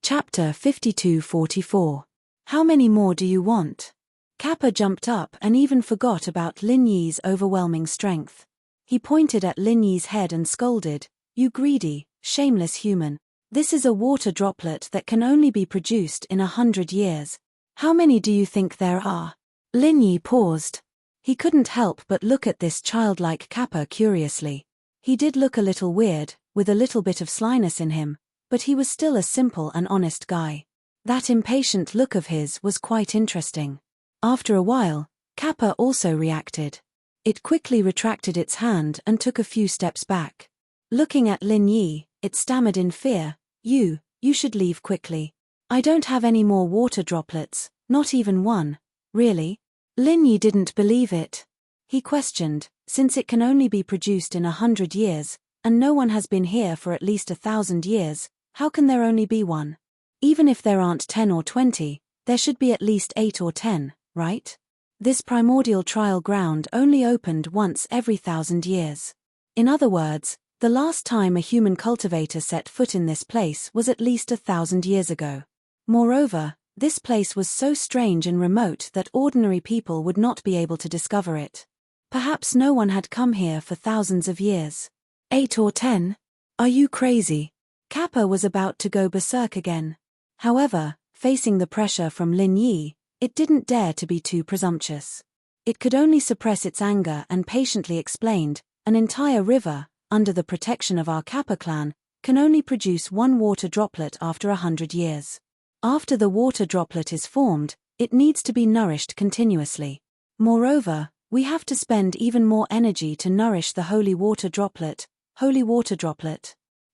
Chapter 52-44. How many more do you want? Kappa jumped up and even forgot about Lin Yi's overwhelming strength. He pointed at Lin Yi's head and scolded, You greedy, shameless human. This is a water droplet that can only be produced in 100 years. How many do you think there are? Lin Yi paused. He couldn't help but look at this childlike Kappa curiously. He did look a little weird, with a little bit of slyness in him, but he was still a simple and honest guy. That impatient look of his was quite interesting. After a while, Kappa also reacted. It quickly retracted its hand and took a few steps back. Looking at Lin Yi, it stammered in fear, You should leave quickly. I don't have any more water droplets, not even one. Really? Lin Yi didn't believe it. He questioned, since it can only be produced in 100 years, and no one has been here for at least 1,000 years, how can there only be one? Even if there aren't 10 or 20, there should be at least 8 or 10, right? This primordial trial ground only opened once every 1,000 years. In other words, the last time a human cultivator set foot in this place was at least 1,000 years ago. Moreover, this place was so strange and remote that ordinary people would not be able to discover it. Perhaps no one had come here for thousands of years. 8 or 10? Are you crazy? Kappa was about to go berserk again. However, facing the pressure from Lin Yi, it didn't dare to be too presumptuous. It could only suppress its anger and patiently explained, an entire river, under the protection of our Kappa clan, can only produce one water droplet after 100 years. After the water droplet is formed, it needs to be nourished continuously. Moreover, we have to spend even more energy to nourish the holy water droplet.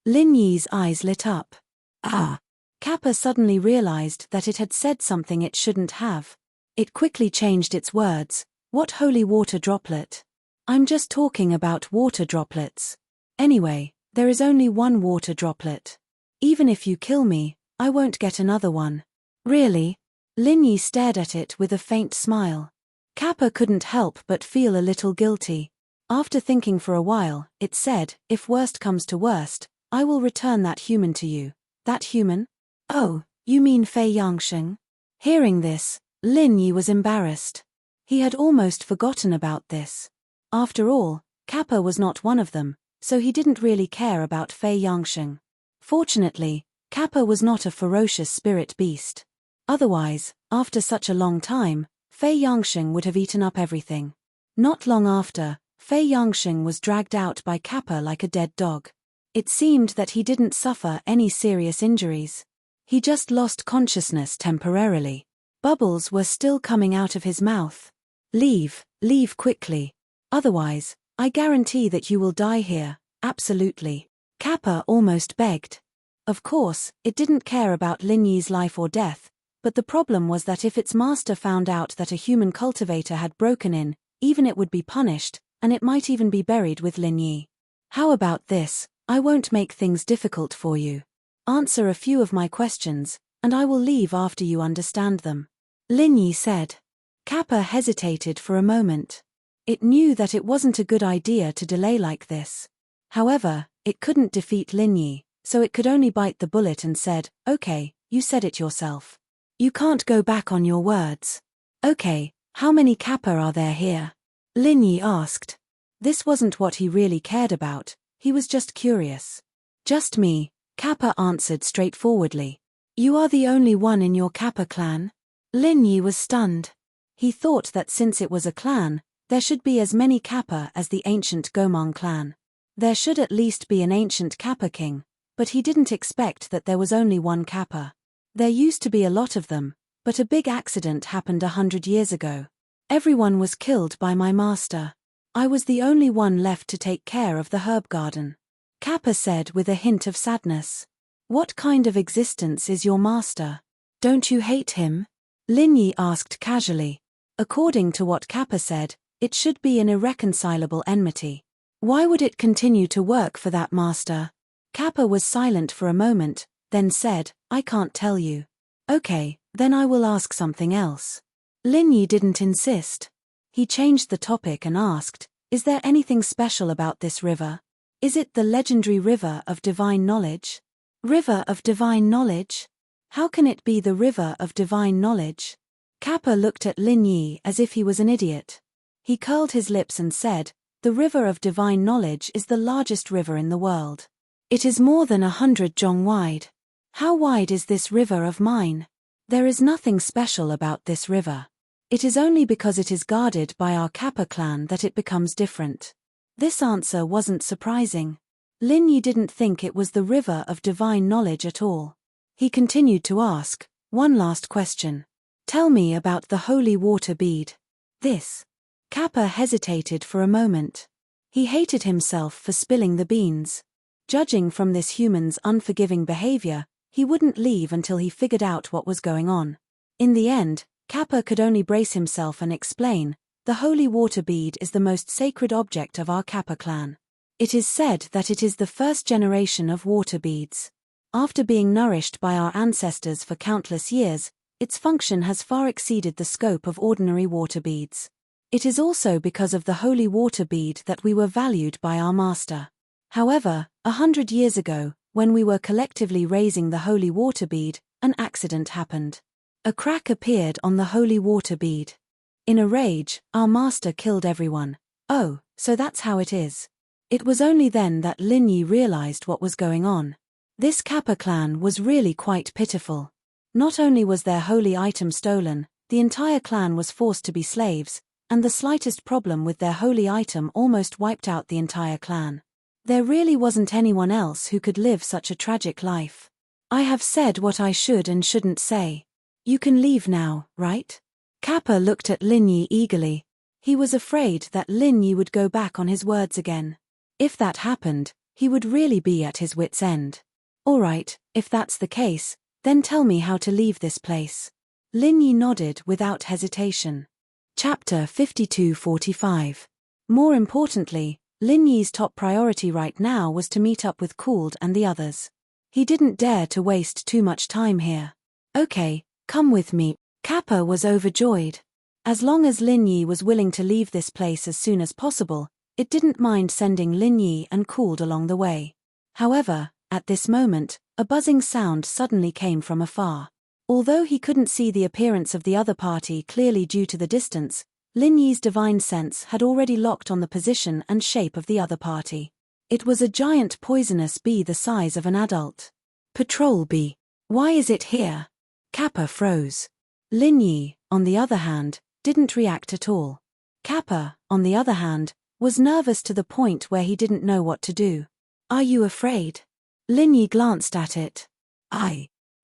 Lin Yi's eyes lit up. Ah! Kappa suddenly realized that it had said something it shouldn't have. It quickly changed its words. What holy water droplet? I'm just talking about water droplets. Anyway, there is only one water droplet. Even if you kill me, I won't get another one. Really? Lin Yi stared at it with a faint smile. Kappa couldn't help but feel a little guilty. After thinking for a while, it said, If worst comes to worst, I will return that human to you. That human? Oh, you mean Fei Yangsheng? Hearing this, Lin Yi was embarrassed. He had almost forgotten about this. After all, Kappa was not one of them, so he didn't really care about Fei Yangsheng. Fortunately, Kappa was not a ferocious spirit beast. Otherwise, after such a long time, Fei Yangsheng would have eaten up everything. Not long after, Fei Yangsheng was dragged out by Kappa like a dead dog. It seemed that he didn't suffer any serious injuries. He just lost consciousness temporarily. Bubbles were still coming out of his mouth. Leave quickly. Otherwise, I guarantee that you will die here, absolutely. Kappa almost begged. Of course, it didn't care about Lin Yi's life or death, but the problem was that if its master found out that a human cultivator had broken in, even it would be punished, and it might even be buried with Lin Yi. How about this? I won't make things difficult for you. Answer a few of my questions, and I will leave after you understand them. Lin Yi said. Kappa hesitated for a moment. It knew that it wasn't a good idea to delay like this. However, it couldn't defeat Lin Yi, so it could only bite the bullet and said, "Okay, you said it yourself. You can't go back on your words." "Okay, how many Kappa are there here?" Lin Yi asked. This wasn't what he really cared about, he was just curious. "Just me," Kappa answered straightforwardly. "You are the only one in your Kappa clan?" Lin Yi was stunned. He thought that since it was a clan, there should be as many Kappa as the ancient Gomang clan. There should at least be an ancient Kappa king, but he didn't expect that there was only one Kappa. There used to be a lot of them, but a big accident happened 100 years ago. Everyone was killed by my master. I was the only one left to take care of the herb garden. Kappa said with a hint of sadness. What kind of existence is your master? Don't you hate him? Lin Yi asked casually. According to what Kappa said, it should be an irreconcilable enmity. Why would it continue to work for that master? Kappa was silent for a moment, then said, I can't tell you. Okay, then I will ask something else. Lin Yi didn't insist. He changed the topic and asked, is there anything special about this river? Is it the legendary river of divine knowledge? River of divine knowledge? How can it be the river of divine knowledge? Kappa looked at Lin Yi as if he was an idiot. He curled his lips and said, the river of divine knowledge is the largest river in the world. It is more than 100 zhong wide. How wide is this river of mine? There is nothing special about this river. It is only because it is guarded by our Kappa clan that it becomes different. This answer wasn't surprising. Lin Yi didn't think it was the river of divine knowledge at all. He continued to ask, one last question. Tell me about the holy water bead. This. Kappa hesitated for a moment. He hated himself for spilling the beans. Judging from this human's unforgiving behavior, he wouldn't leave until he figured out what was going on. In the end, Kappa could only brace himself and explain, the holy water bead is the most sacred object of our Kappa clan. It is said that it is the first generation of water beads. After being nourished by our ancestors for countless years, its function has far exceeded the scope of ordinary water beads. It is also because of the holy water bead that we were valued by our master. However, 100 years ago, when we were collectively raising the holy water bead, an accident happened. A crack appeared on the holy water bead. In a rage, our master killed everyone. Oh, so that's how it is. It was only then that Lin Yi realized what was going on. This Kappa clan was really quite pitiful. Not only was their holy item stolen, the entire clan was forced to be slaves, and the slightest problem with their holy item almost wiped out the entire clan. There really wasn't anyone else who could live such a tragic life. I have said what I should and shouldn't say. You can leave now, right? Kappa looked at Lin Yi eagerly. He was afraid that Lin Yi would go back on his words again. If that happened, he would really be at his wit's end. All right, if that's the case, then tell me how to leave this place. Lin Yi nodded without hesitation. Chapter 52-45. More importantly, Lin Yi's top priority right now was to meet up with Cooled and the others. He didn't dare to waste too much time here. Okay, come with me. Kappa was overjoyed. As long as Lin Yi was willing to leave this place as soon as possible, it didn't mind sending Lin Yi and Cooled along the way. However, at this moment, a buzzing sound suddenly came from afar. Although he couldn't see the appearance of the other party clearly due to the distance, Lin Yi's divine sense had already locked on the position and shape of the other party. It was a giant poisonous bee the size of an adult. Patrol bee. Why is it here? Kappa froze. Lin Yi, on the other hand, didn't react at all. Kappa, on the other hand, was nervous to the point where he didn't know what to do. Are you afraid? Lin Yi glanced at it.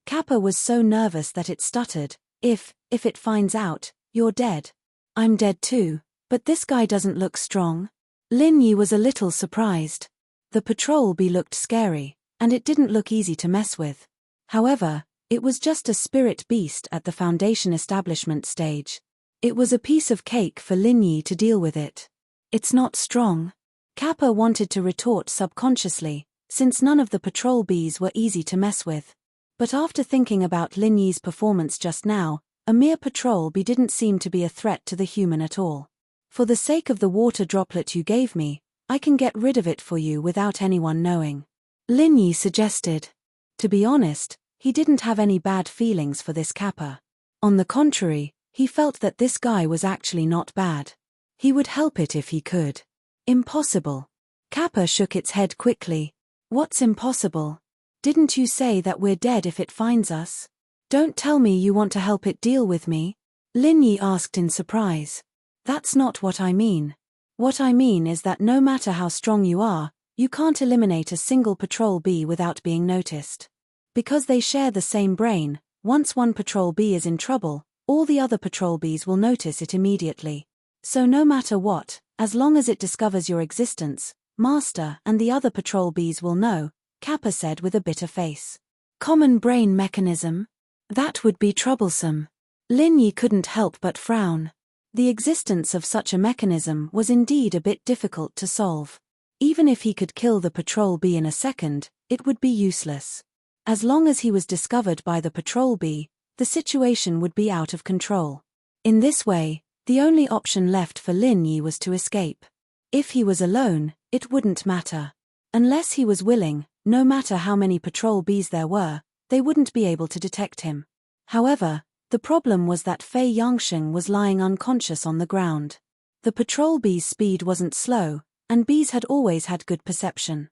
Kappa was so nervous that it stuttered. If it finds out, you're dead. I'm dead too, but this guy doesn't look strong. Lin Yi was a little surprised. The patrol bee looked scary, and it didn't look easy to mess with. However, it was just a spirit beast at the foundation establishment stage. It was a piece of cake for Lin Yi to deal with it. It's not strong. Kappa wanted to retort subconsciously, since none of the patrol bees were easy to mess with. But after thinking about Lin Yi's performance just now, a mere patrol bee didn't seem to be a threat to the human at all. For the sake of the water droplet you gave me, I can get rid of it for you without anyone knowing, Lin Yi suggested. To be honest, he didn't have any bad feelings for this Kappa. On the contrary, he felt that this guy was actually not bad. He would help it if he could. Impossible. Kappa shook its head quickly. What's impossible? Didn't you say that we're dead if it finds us? Don't tell me you want to help it deal with me? Lin Yi asked in surprise. That's not what I mean. What I mean is that no matter how strong you are, you can't eliminate a single patrol bee without being noticed. Because they share the same brain, once one patrol bee is in trouble, all the other patrol bees will notice it immediately. So no matter what, as long as it discovers your existence, Master and the other patrol bees will know, Kappa said with a bitter face. Common brain mechanism? That would be troublesome. Lin Yi couldn't help but frown. The existence of such a mechanism was indeed a bit difficult to solve. Even if he could kill the patrol bee in a second, it would be useless. As long as he was discovered by the patrol bee, the situation would be out of control. In this way, the only option left for Lin Yi was to escape. If he was alone, it wouldn't matter. Unless he was willing, no matter how many patrol bees there were, they wouldn't be able to detect him. However, the problem was that Fei Yangsheng was lying unconscious on the ground. The patrol bee's speed wasn't slow, and bees had always had good perception.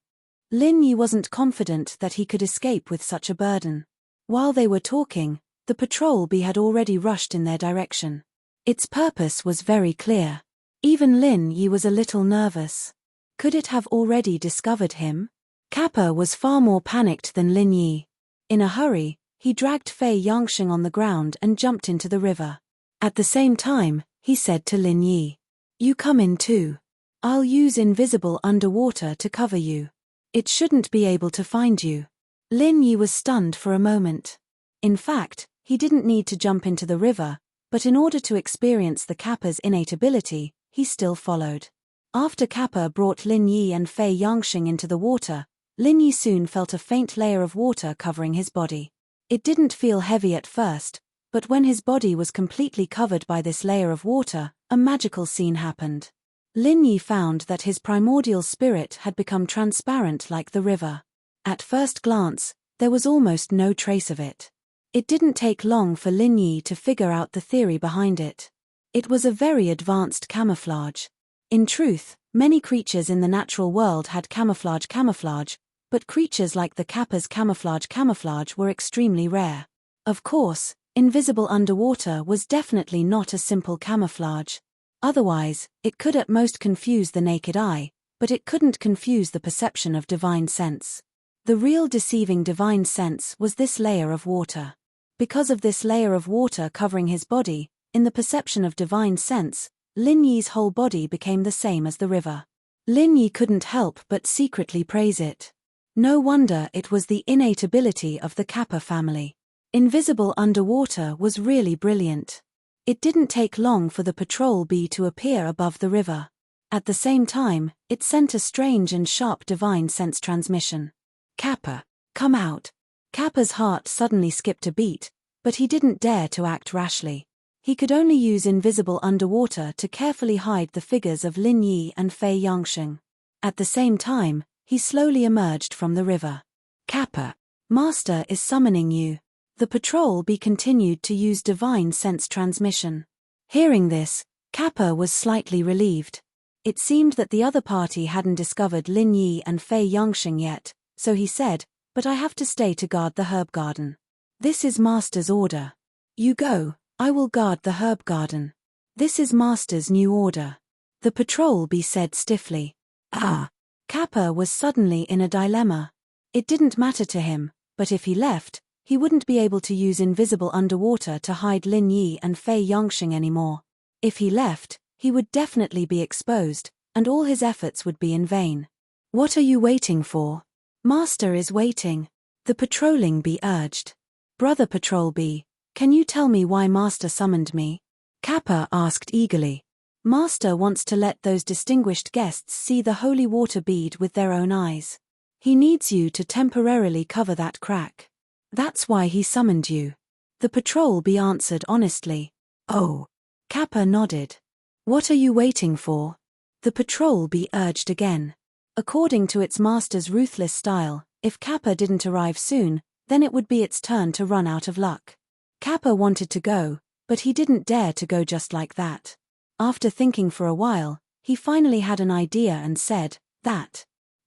Lin Yi wasn't confident that he could escape with such a burden. While they were talking, the patrol bee had already rushed in their direction. Its purpose was very clear. Even Lin Yi was a little nervous. Could it have already discovered him? Kappa was far more panicked than Lin Yi. In a hurry, he dragged Fei Yangsheng on the ground and jumped into the river. At the same time, he said to Lin Yi, "You come in too. I'll use invisible underwater to cover you. It shouldn't be able to find you." Lin Yi was stunned for a moment. In fact, he didn't need to jump into the river, but in order to experience the Kappa's innate ability, he still followed. After Kappa brought Lin Yi and Fei Yangsheng into the water, Lin Yi soon felt a faint layer of water covering his body. It didn't feel heavy at first, but when his body was completely covered by this layer of water, a magical scene happened. Lin Yi found that his primordial spirit had become transparent like the river. At first glance, there was almost no trace of it. It didn't take long for Lin Yi to figure out the theory behind it. It was a very advanced camouflage. In truth, many creatures in the natural world had camouflage, but creatures like the Kappa's camouflage were extremely rare. Of course, invisible underwater was definitely not a simple camouflage. Otherwise, it could at most confuse the naked eye, but it couldn't confuse the perception of divine sense. The real deceiving divine sense was this layer of water. Because of this layer of water covering his body, in the perception of divine sense, Lin Yi's whole body became the same as the river. Lin Yi couldn't help but secretly praise it. No wonder it was the innate ability of the Kappa family. Invisible underwater was really brilliant. It didn't take long for the patrol bee to appear above the river. At the same time, it sent a strange and sharp divine sense transmission. "Kappa, come out." Kappa's heart suddenly skipped a beat, but he didn't dare to act rashly. He could only use invisible underwater to carefully hide the figures of Lin Yi and Fei Yangsheng. At the same time, he slowly emerged from the river. "Kappa, Master is summoning you." The patrol bee continued to use divine sense transmission. Hearing this, Kappa was slightly relieved. It seemed that the other party hadn't discovered Lin Yi and Fei Yangsheng yet, so he said, "But I have to stay to guard the herb garden. This is Master's order. You go, I will guard the herb garden. This is Master's new order." The patrol bee said stiffly. "Ah." Kappa was suddenly in a dilemma. It didn't matter to him, but if he left, he wouldn't be able to use invisible underwater to hide Lin Yi and Fei Yangsheng anymore. If he left, he would definitely be exposed, and all his efforts would be in vain. "What are you waiting for?" "Master is waiting," the patrolling bee urged. "Brother patrol bee, can you tell me why Master summoned me?" Kappa asked eagerly. "Master wants to let those distinguished guests see the holy water bead with their own eyes." He needs you to temporarily cover that crack. That's why he summoned you. The patrol bee answered honestly. Oh. Kappa nodded. What are you waiting for? The patrol bee urged again. According to its master's ruthless style, if Kappa didn't arrive soon, then it would be its turn to run out of luck. Kappa wanted to go, but he didn't dare to go just like that. After thinking for a while, he finally had an idea and said,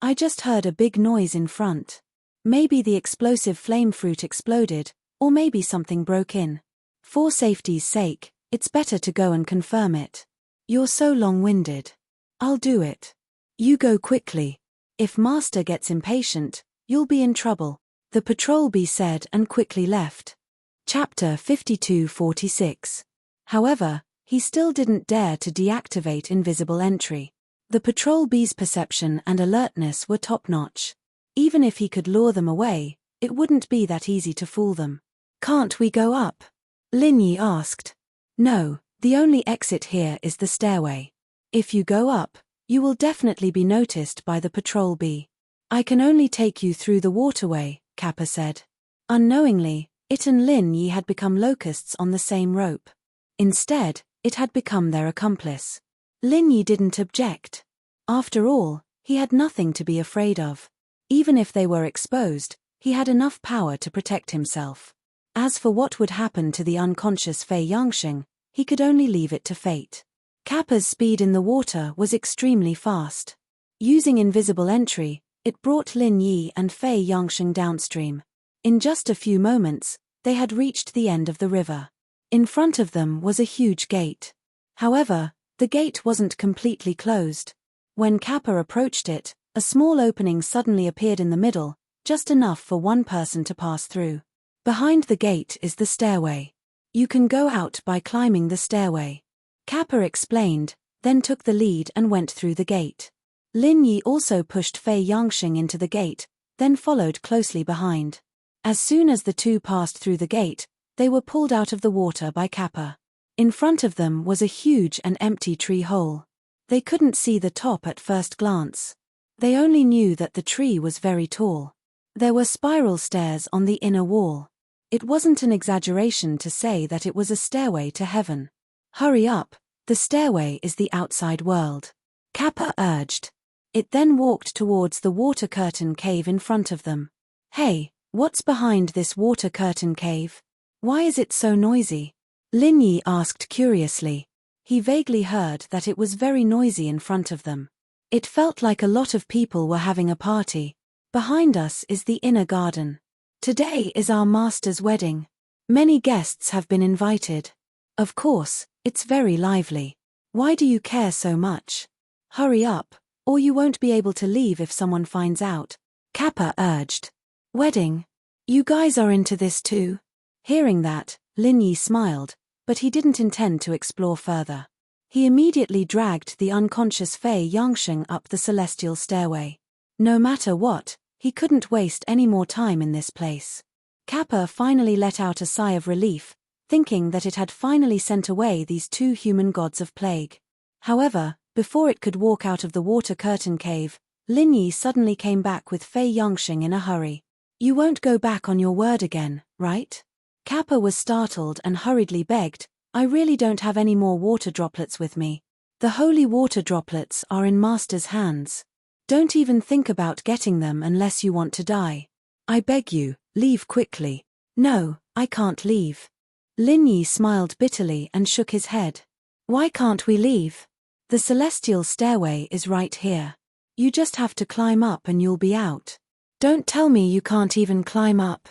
I just heard a big noise in front. Maybe the explosive flame fruit exploded, or maybe something broke in. For safety's sake, it's better to go and confirm it. You're so long-winded. I'll do it. You go quickly. If Master gets impatient, you'll be in trouble, the patrol bee said and quickly left. Chapter 52-46. However, he still didn't dare to deactivate invisible entry. The patrol bee's perception and alertness were top-notch. Even if he could lure them away, it wouldn't be that easy to fool them. Can't we go up? Lin Yi asked. No, the only exit here is the stairway. If you go up, you will definitely be noticed by the patrol bee. I can only take you through the waterway, Kappa said. Unknowingly, it and Lin Yi had become locusts on the same rope. Instead, it had become their accomplice. Lin Yi didn't object. After all, he had nothing to be afraid of. Even if they were exposed, he had enough power to protect himself. As for what would happen to the unconscious Fei Yangxing, he could only leave it to fate. Kappa's speed in the water was extremely fast. Using invisible entry, it brought Lin Yi and Fei Yangxing downstream. In just a few moments, they had reached the end of the river. In front of them was a huge gate. However, the gate wasn't completely closed. When Kappa approached it, a small opening suddenly appeared in the middle, just enough for one person to pass through. Behind the gate is the stairway. You can go out by climbing the stairway. Kappa explained, then took the lead and went through the gate. Lin Yi also pushed Fei Yangxing into the gate, then followed closely behind. As soon as the two passed through the gate, they were pulled out of the water by Kappa. In front of them was a huge and empty tree hole. They couldn't see the top at first glance. They only knew that the tree was very tall. There were spiral stairs on the inner wall. It wasn't an exaggeration to say that it was a stairway to heaven. Hurry up, the stairway is the outside world. Kappa urged. It then walked towards the water curtain cave in front of them. Hey, what's behind this water curtain cave? Why is it so noisy? Lin Yi asked curiously. He vaguely heard that it was very noisy in front of them. It felt like a lot of people were having a party. Behind us is the inner garden. Today is our master's wedding. Many guests have been invited. Of course, it's very lively. Why do you care so much? Hurry up, or you won't be able to leave if someone finds out, Kappa urged. Wedding? You guys are into this too? Hearing that, Lin Yi smiled, but he didn't intend to explore further. He immediately dragged the unconscious Fei Yangxing up the celestial stairway. No matter what, he couldn't waste any more time in this place. Kappa finally let out a sigh of relief, thinking that it had finally sent away these two human gods of plague. However, before it could walk out of the water curtain cave, Lin Yi suddenly came back with Fei Yangxing in a hurry. You won't go back on your word again, right? Kappa was startled and hurriedly begged, I really don't have any more water droplets with me. The holy water droplets are in Master's hands. Don't even think about getting them unless you want to die. I beg you, leave quickly. No, I can't leave. Lin Yi smiled bitterly and shook his head. Why can't we leave? The celestial stairway is right here. You just have to climb up and you'll be out. Don't tell me you can't even climb up.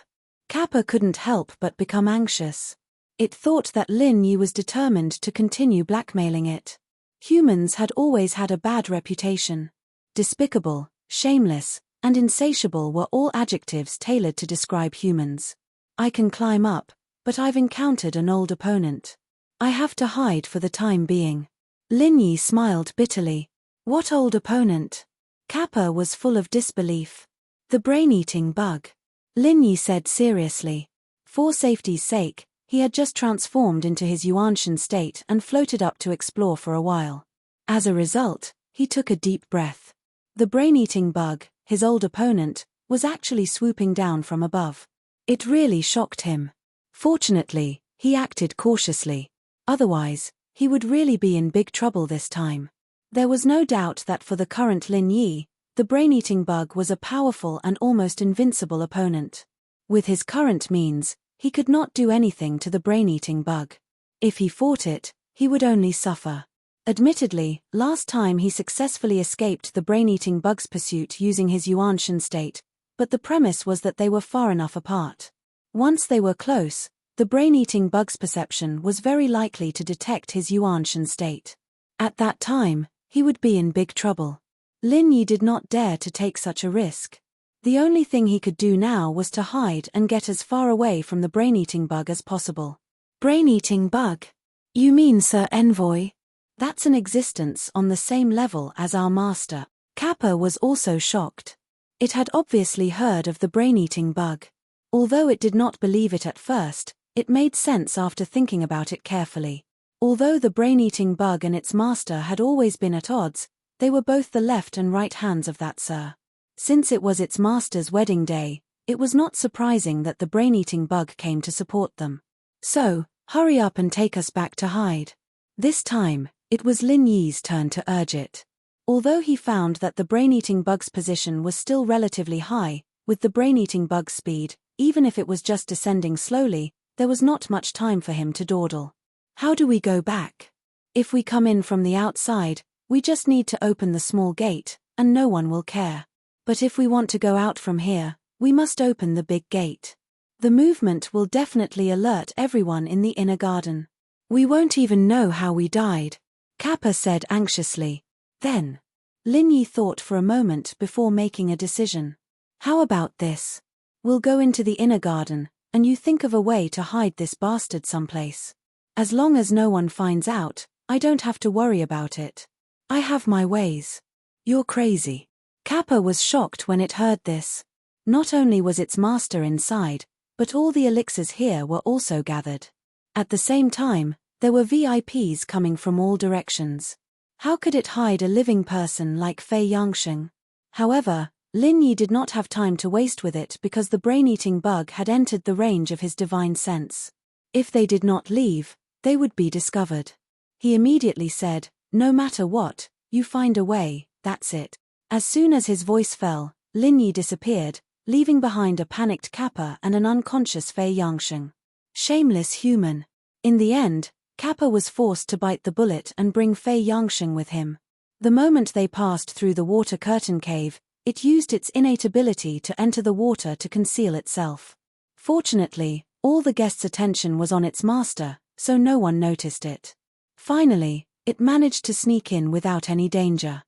Kappa couldn't help but become anxious. It thought that Lin Yi was determined to continue blackmailing it. Humans had always had a bad reputation. Despicable, shameless, and insatiable were all adjectives tailored to describe humans. I can climb up, but I've encountered an old opponent. I have to hide for the time being. Lin Yi smiled bitterly. What old opponent? Kappa was full of disbelief. The brain-eating bug. Lin Yi said seriously. For safety's sake, he had just transformed into his Yuanshan state and floated up to explore for a while. As a result, he took a deep breath. The brain-eating bug, his old opponent, was actually swooping down from above. It really shocked him. Fortunately, he acted cautiously. Otherwise, he would really be in big trouble this time. There was no doubt that for the current Lin Yi, the brain-eating bug was a powerful and almost invincible opponent. With his current means, he could not do anything to the brain-eating bug. If he fought it, he would only suffer. Admittedly, last time he successfully escaped the brain-eating bug's pursuit using his Yuanshan state, but the premise was that they were far enough apart. Once they were close, the brain-eating bug's perception was very likely to detect his Yuanshan state. At that time, he would be in big trouble. Lin Yi did not dare to take such a risk. The only thing he could do now was to hide and get as far away from the brain-eating bug as possible. Brain-eating bug? You mean Sir Envoy? That's an existence on the same level as our master. Kappa was also shocked. It had obviously heard of the brain-eating bug. Although it did not believe it at first, it made sense after thinking about it carefully. Although the brain-eating bug and its master had always been at odds, they were both the left and right hands of that Sir. Since it was its master's wedding day, it was not surprising that the brain-eating bug came to support them. So, hurry up and take us back to hide. This time, it was Lin Yi's turn to urge it. Although he found that the brain-eating bug's position was still relatively high, with the brain-eating bug's speed, even if it was just descending slowly, there was not much time for him to dawdle. How do we go back? If we come in from the outside, we just need to open the small gate, and no one will care. But if we want to go out from here, we must open the big gate. The movement will definitely alert everyone in the inner garden. We won't even know how we died, Kappa said anxiously. Then, Lin Yi thought for a moment before making a decision. How about this? We'll go into the inner garden, and you think of a way to hide this bastard someplace. As long as no one finds out, I don't have to worry about it. I have my ways. You're crazy. Kappa was shocked when it heard this. Not only was its master inside, but all the elixirs here were also gathered. At the same time, there were VIPs coming from all directions. How could it hide a living person like Fei Yangsheng? However, Lin Yi did not have time to waste with it because the brain-eating bug had entered the range of his divine sense. If they did not leave, they would be discovered. He immediately said, "No matter what, you find a way, that's it." As soon as his voice fell, Lin Yi disappeared, leaving behind a panicked Kappa and an unconscious Fei Yangsheng. Shameless human. In the end, Kappa was forced to bite the bullet and bring Fei Yangsheng with him. The moment they passed through the water curtain cave, it used its innate ability to enter the water to conceal itself. Fortunately, all the guests' attention was on its master, so no one noticed it. Finally, it managed to sneak in without any danger.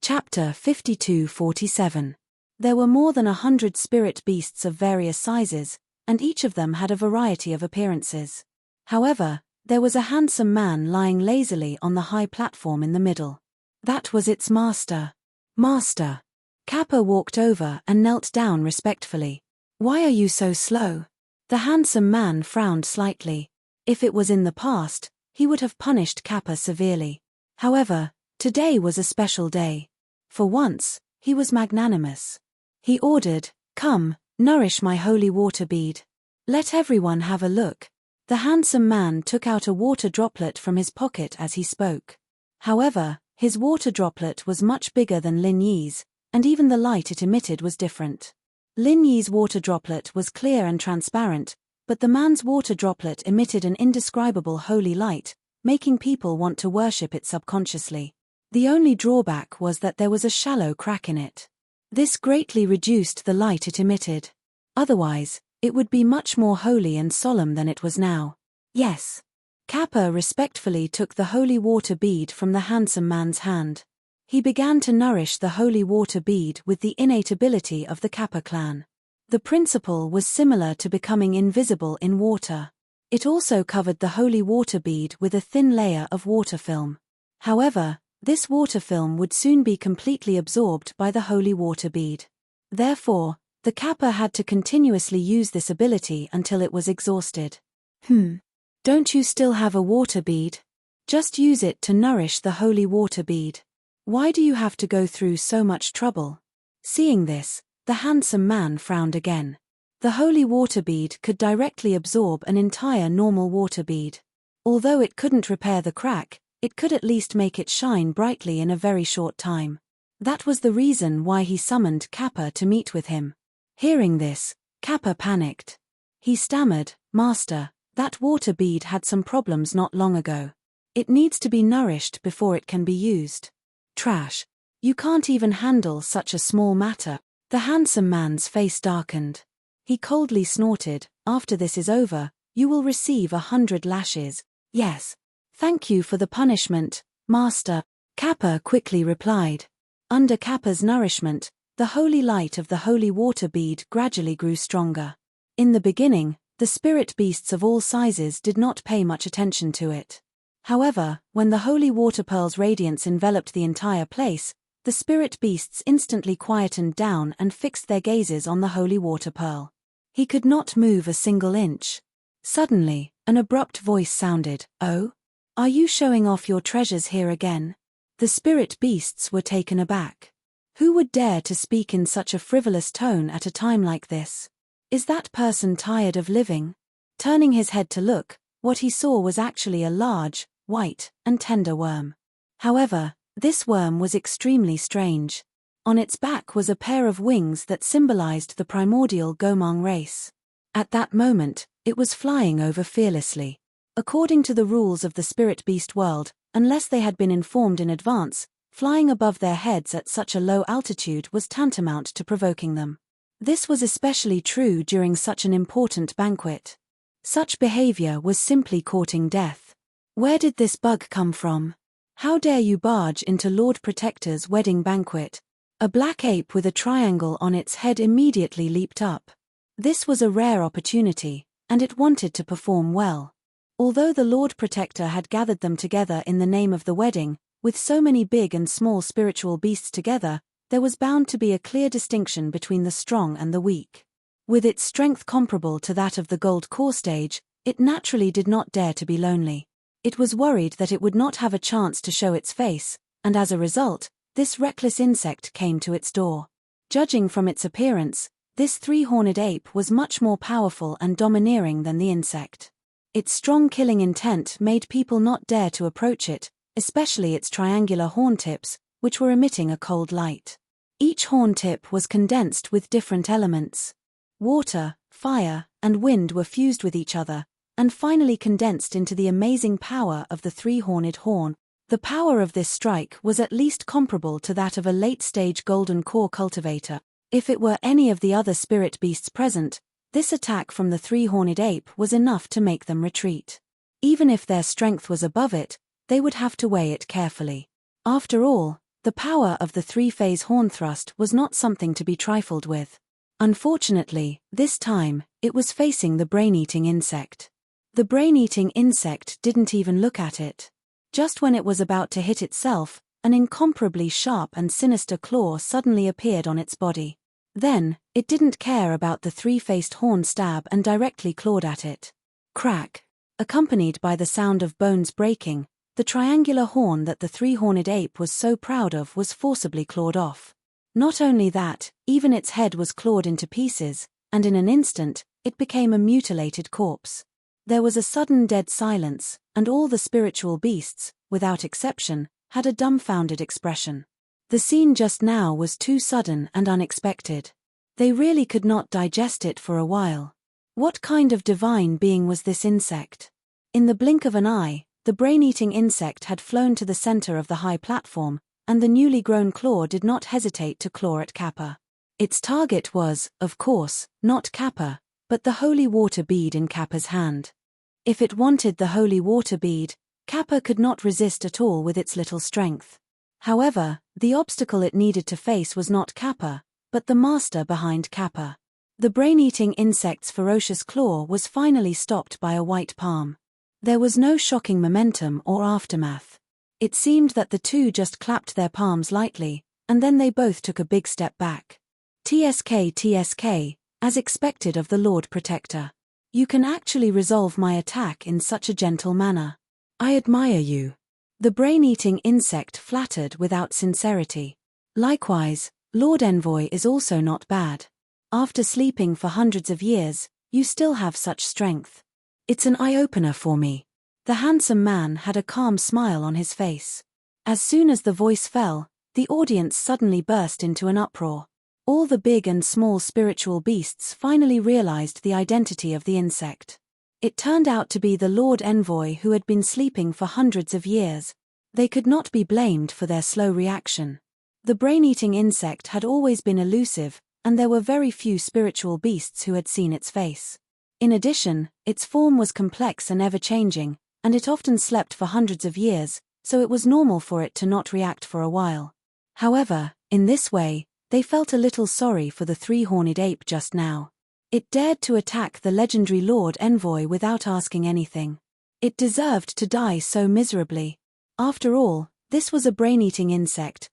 Chapter 52-47. There were more than 100 spirit beasts of various sizes, and each of them had a variety of appearances. However, there was a handsome man lying lazily on the high platform in the middle. That was its master. Master. Kappa walked over and knelt down respectfully. Why are you so slow? The handsome man frowned slightly. If it was in the past, he would have punished Kappa severely. However, today was a special day. For once, he was magnanimous. He ordered, "Come, nourish my holy water bead. Let everyone have a look." The handsome man took out a water droplet from his pocket as he spoke. However, his water droplet was much bigger than Lin Yi's, and even the light it emitted was different. Lin Yi's water droplet was clear and transparent, but the man's water droplet emitted an indescribable holy light, making people want to worship it subconsciously. The only drawback was that there was a shallow crack in it. This greatly reduced the light it emitted. Otherwise, it would be much more holy and solemn than it was now. Yes. Kappa respectfully took the holy water bead from the handsome man's hand. He began to nourish the holy water bead with the innate ability of the Kappa clan. The principle was similar to becoming invisible in water. It also covered the holy water bead with a thin layer of water film. However, this water film would soon be completely absorbed by the holy water bead. Therefore, the Kappa had to continuously use this ability until it was exhausted. Don't you still have a water bead? Just use it to nourish the holy water bead. Why do you have to go through so much trouble? Seeing this, the handsome man frowned again. The holy water bead could directly absorb an entire normal water bead. Although it couldn't repair the crack, it could at least make it shine brightly in a very short time. That was the reason why he summoned Kappa to meet with him. Hearing this, Kappa panicked. He stammered, "Master, that water bead had some problems not long ago. It needs to be nourished before it can be used." "Trash. You can't even handle such a small matter." The handsome man's face darkened. He coldly snorted, "After this is over, you will receive 100 lashes. Yes. Thank you for the punishment, Master," Kappa quickly replied. Under Kappa's nourishment, the holy light of the holy water bead gradually grew stronger. In the beginning, the spirit beasts of all sizes did not pay much attention to it. However, when the holy water pearl's radiance enveloped the entire place, the spirit beasts instantly quietened down and fixed their gazes on the holy water pearl. He could not move a single inch. Suddenly, an abrupt voice sounded, "Oh? Are you showing off your treasures here again?" The spirit beasts were taken aback. Who would dare to speak in such a frivolous tone at a time like this? Is that person tired of living? Turning his head to look, what he saw was actually a large, white, and tender worm. However, this worm was extremely strange. On its back was a pair of wings that symbolized the primordial Gomang race. At that moment, it was flying over fearlessly. According to the rules of the spirit beast world, unless they had been informed in advance, flying above their heads at such a low altitude was tantamount to provoking them. This was especially true during such an important banquet. Such behavior was simply courting death. Where did this bug come from? How dare you barge into Lord Protector's wedding banquet? A black ape with a triangle on its head immediately leaped up. This was a rare opportunity, and it wanted to perform well. Although the Lord Protector had gathered them together in the name of the wedding, with so many big and small spiritual beasts together, there was bound to be a clear distinction between the strong and the weak. With its strength comparable to that of the gold core stage, it naturally did not dare to be lonely. It was worried that it would not have a chance to show its face, and as a result, this reckless insect came to its door. Judging from its appearance, this three-horned ape was much more powerful and domineering than the insect. Its strong killing intent made people not dare to approach it, especially its triangular horn tips, which were emitting a cold light. Each horn tip was condensed with different elements. Water, fire, and wind were fused with each other, and finally condensed into the amazing power of the three-horned horn. The power of this strike was at least comparable to that of a late-stage golden core cultivator. If it were any of the other spirit beasts present, this attack from the three-horned ape was enough to make them retreat. Even if their strength was above it, they would have to weigh it carefully. After all, the power of the three-phase horn thrust was not something to be trifled with. Unfortunately, this time, it was facing the brain-eating insect. The brain-eating insect didn't even look at it. Just when it was about to hit itself, an incomparably sharp and sinister claw suddenly appeared on its body. Then, it didn't care about the three-faced horn stab and directly clawed at it. Crack! Accompanied by the sound of bones breaking, the triangular horn that the three-horned ape was so proud of was forcibly clawed off. Not only that, even its head was clawed into pieces, and in an instant, it became a mutilated corpse. There was a sudden dead silence, and all the spiritual beasts, without exception, had a dumbfounded expression. The scene just now was too sudden and unexpected. They really could not digest it for a while. What kind of divine being was this insect? In the blink of an eye, the brain-eating insect had flown to the center of the high platform, and the newly grown claw did not hesitate to claw at Kappa. Its target was, of course, not Kappa, but the holy water bead in Kappa's hand. If it wanted the holy water bead, Kappa could not resist at all with its little strength. However, the obstacle it needed to face was not Kappa, but the master behind Kappa. The brain-eating insect's ferocious claw was finally stopped by a white palm. There was no shocking momentum or aftermath. It seemed that the two just clapped their palms lightly, and then they both took a big step back. TSK, as expected of the Lord Protector. You can actually resolve my attack in such a gentle manner. I admire you. The brain-eating insect flattered without sincerity. Likewise, Lord Envoy is also not bad. After sleeping for hundreds of years, you still have such strength. It's an eye-opener for me. The handsome man had a calm smile on his face. As soon as the voice fell, the audience suddenly burst into an uproar. All the big and small spiritual beasts finally realized the identity of the insect. It turned out to be the Lord Envoy who had been sleeping for hundreds of years. They could not be blamed for their slow reaction. The brain-eating insect had always been elusive, and there were very few spiritual beasts who had seen its face. In addition, its form was complex and ever-changing, and it often slept for hundreds of years, so it was normal for it to not react for a while. However, in this way, they felt a little sorry for the three-horned ape just now. It dared to attack the legendary Lord Envoy without asking anything. It deserved to die so miserably. After all, this was a brain-eating insect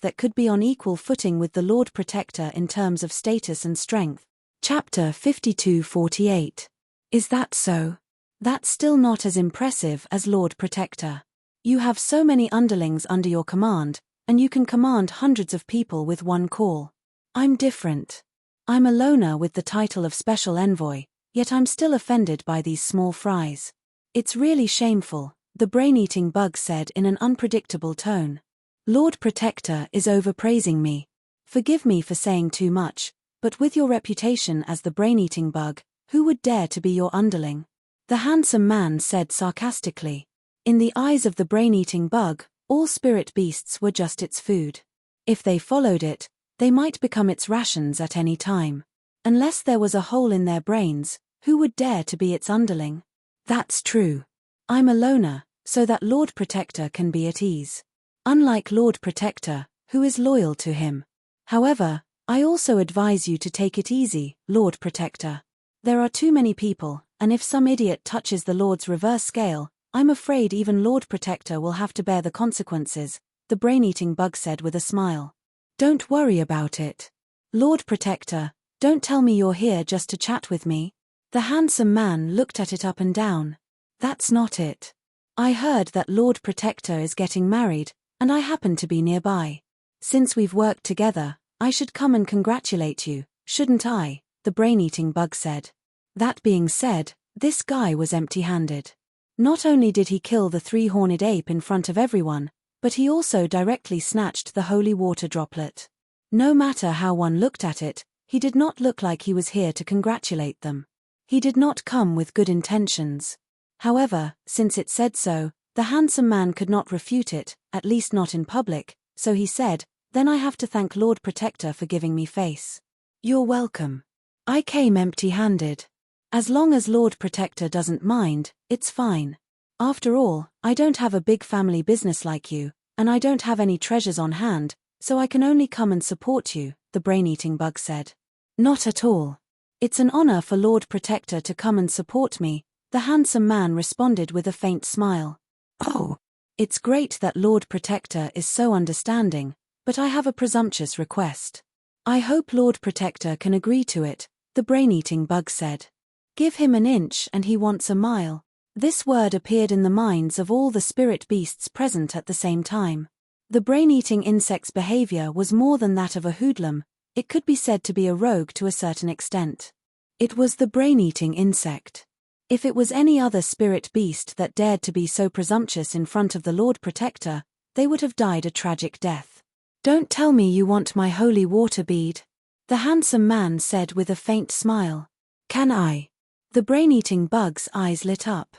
that could be on equal footing with the Lord Protector in terms of status and strength. Chapter 52-48. Is that so? That's still not as impressive as Lord Protector. You have so many underlings under your command, and you can command hundreds of people with one call. I'm different. I'm a loner with the title of Special Envoy, yet I'm still offended by these small fries. It's really shameful, the brain-eating bug said in an unpredictable tone. Lord Protector is overpraising me. Forgive me for saying too much, but with your reputation as the brain-eating bug, who would dare to be your underling? The handsome man said sarcastically. In the eyes of the brain-eating bug, all spirit beasts were just its food. If they followed it, they might become its rations at any time. Unless there was a hole in their brains, who would dare to be its underling? That's true. I'm a loner, so that Lord Protector can be at ease. Unlike Lord Protector, who is loyal to him. However, I also advise you to take it easy, Lord Protector. There are too many people, and if some idiot touches the Lord's reverse scale, I'm afraid even Lord Protector will have to bear the consequences, the brain-eating bug said with a smile. Don't worry about it. Lord Protector, don't tell me you're here just to chat with me. The handsome man looked at it up and down. That's not it. I heard that Lord Protector is getting married, and I happen to be nearby. Since we've worked together, I should come and congratulate you, shouldn't I? The brain-eating bug said. That being said, this guy was empty-handed. Not only did he kill the three-horned ape in front of everyone, but he also directly snatched the holy water droplet. No matter how one looked at it, he did not look like he was here to congratulate them. He did not come with good intentions. However, since it said so, the handsome man could not refute it, at least not in public, so he said, Then I have to thank Lord Protector for giving me face. You're welcome. I came empty-handed. As long as Lord Protector doesn't mind, it's fine. After all, I don't have a big family business like you, and I don't have any treasures on hand, so I can only come and support you, the brain-eating bug said. Not at all. It's an honor for Lord Protector to come and support me, the handsome man responded with a faint smile. Oh, it's great that Lord Protector is so understanding, but I have a presumptuous request. I hope Lord Protector can agree to it, the brain-eating bug said. Give him an inch and he wants a mile. This word appeared in the minds of all the spirit beasts present at the same time. The brain-eating insect's behavior was more than that of a hoodlum, it could be said to be a rogue to a certain extent. It was the brain-eating insect. If it was any other spirit beast that dared to be so presumptuous in front of the Lord Protector, they would have died a tragic death. Don't tell me you want my holy water bead, the handsome man said with a faint smile. Can I? The brain-eating bug's eyes lit up.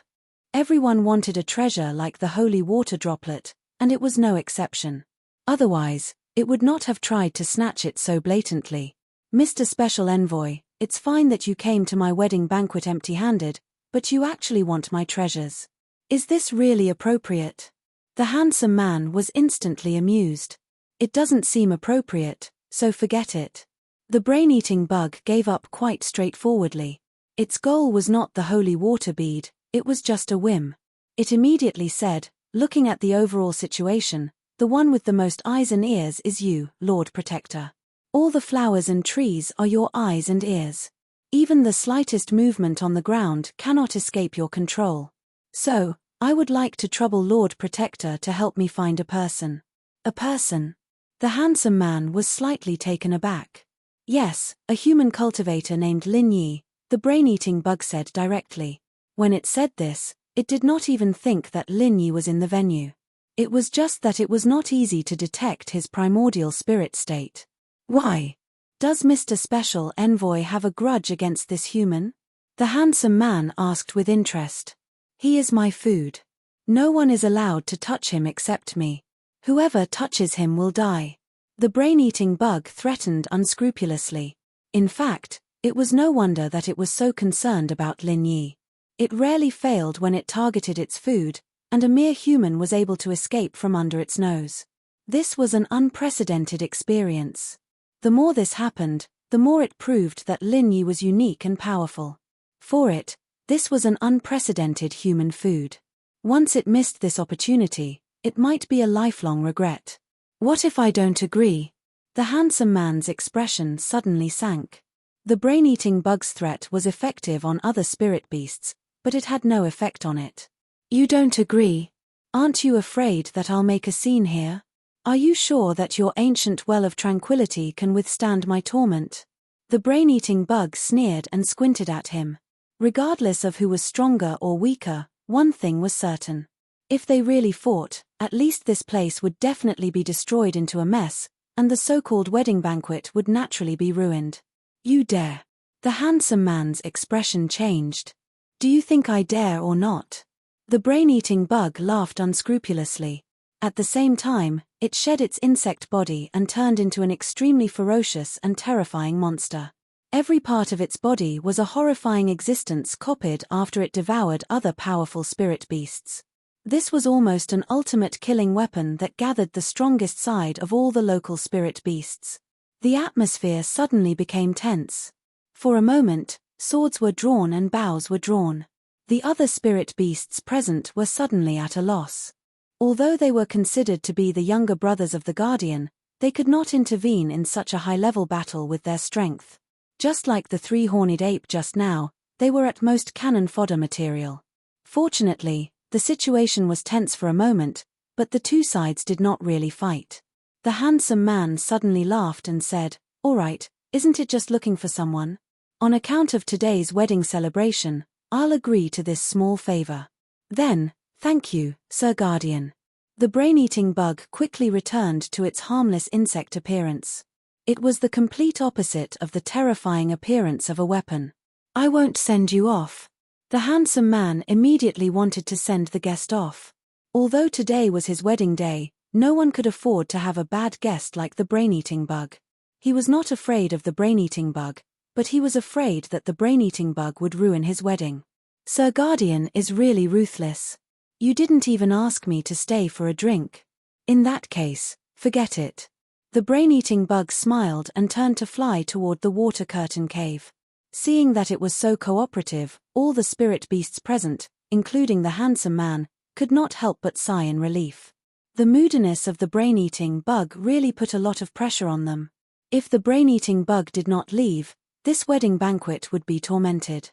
Everyone wanted a treasure like the holy water droplet, and it was no exception. Otherwise, it would not have tried to snatch it so blatantly. Mr. Special Envoy, it's fine that you came to my wedding banquet empty-handed, but you actually want my treasures. Is this really appropriate? The handsome man was instantly amused. It doesn't seem appropriate, so forget it. The brain-eating bug gave up quite straightforwardly. Its goal was not the holy water bead, it was just a whim. It immediately said, looking at the overall situation, the one with the most eyes and ears is you, Lord Protector. All the flowers and trees are your eyes and ears. Even the slightest movement on the ground cannot escape your control. So, I would like to trouble Lord Protector to help me find a person. A person? The handsome man was slightly taken aback. Yes, a human cultivator named Lin Yi, the brain-eating bug said directly. When it said this, it did not even think that Lin Yi was in the venue. It was just that it was not easy to detect his primordial spirit state. Why? Does Mr. Special Envoy have a grudge against this human? The handsome man asked with interest. He is my food. No one is allowed to touch him except me. Whoever touches him will die. The brain-eating bug threatened unscrupulously. In fact, it was no wonder that it was so concerned about Lin Yi. It rarely failed when it targeted its food, and a mere human was able to escape from under its nose. This was an unprecedented experience. The more this happened, the more it proved that Lin Yi was unique and powerful. For it, this was an unprecedented human food. Once it missed this opportunity, it might be a lifelong regret. What if I don't agree? The handsome man's expression suddenly sank. The brain-eating bug's threat was effective on other spirit beasts, but it had no effect on it. You don't agree? Aren't you afraid that I'll make a scene here? Are you sure that your ancient well of tranquility can withstand my torment? The brain-eating bug sneered and squinted at him. Regardless of who was stronger or weaker, one thing was certain. If they really fought, at least this place would definitely be destroyed into a mess, and the so-called wedding banquet would naturally be ruined. You dare? The handsome man's expression changed. Do you think I dare or not? The brain-eating bug laughed unscrupulously. At the same time, it shed its insect body and turned into an extremely ferocious and terrifying monster. Every part of its body was a horrifying existence copied after it devoured other powerful spirit beasts. This was almost an ultimate killing weapon that gathered the strongest side of all the local spirit beasts. The atmosphere suddenly became tense. For a moment, swords were drawn and bows were drawn. The other spirit beasts present were suddenly at a loss. Although they were considered to be the younger brothers of the Guardian, they could not intervene in such a high-level battle with their strength. Just like the three-horned ape just now, they were at most cannon fodder material. Fortunately, the situation was tense for a moment, but the two sides did not really fight. The handsome man suddenly laughed and said, "All right, isn't it just looking for someone? On account of today's wedding celebration, I'll agree to this small favor." Then, "Thank you, Sir Guardian." The brain-eating bug quickly returned to its harmless insect appearance. It was the complete opposite of the terrifying appearance of a weapon. "I won't send you off." The handsome man immediately wanted to send the guest off. Although today was his wedding day, no one could afford to have a bad guest like the brain-eating bug. He was not afraid of the brain-eating bug, but he was afraid that the brain-eating bug would ruin his wedding. Sir Guardian is really ruthless. You didn't even ask me to stay for a drink. In that case, forget it. The brain-eating bug smiled and turned to fly toward the water curtain cave. Seeing that it was so cooperative, all the spirit beasts present, including the handsome man, could not help but sigh in relief. The moodiness of the brain-eating bug really put a lot of pressure on them. If the brain-eating bug did not leave, this wedding banquet would be tormented.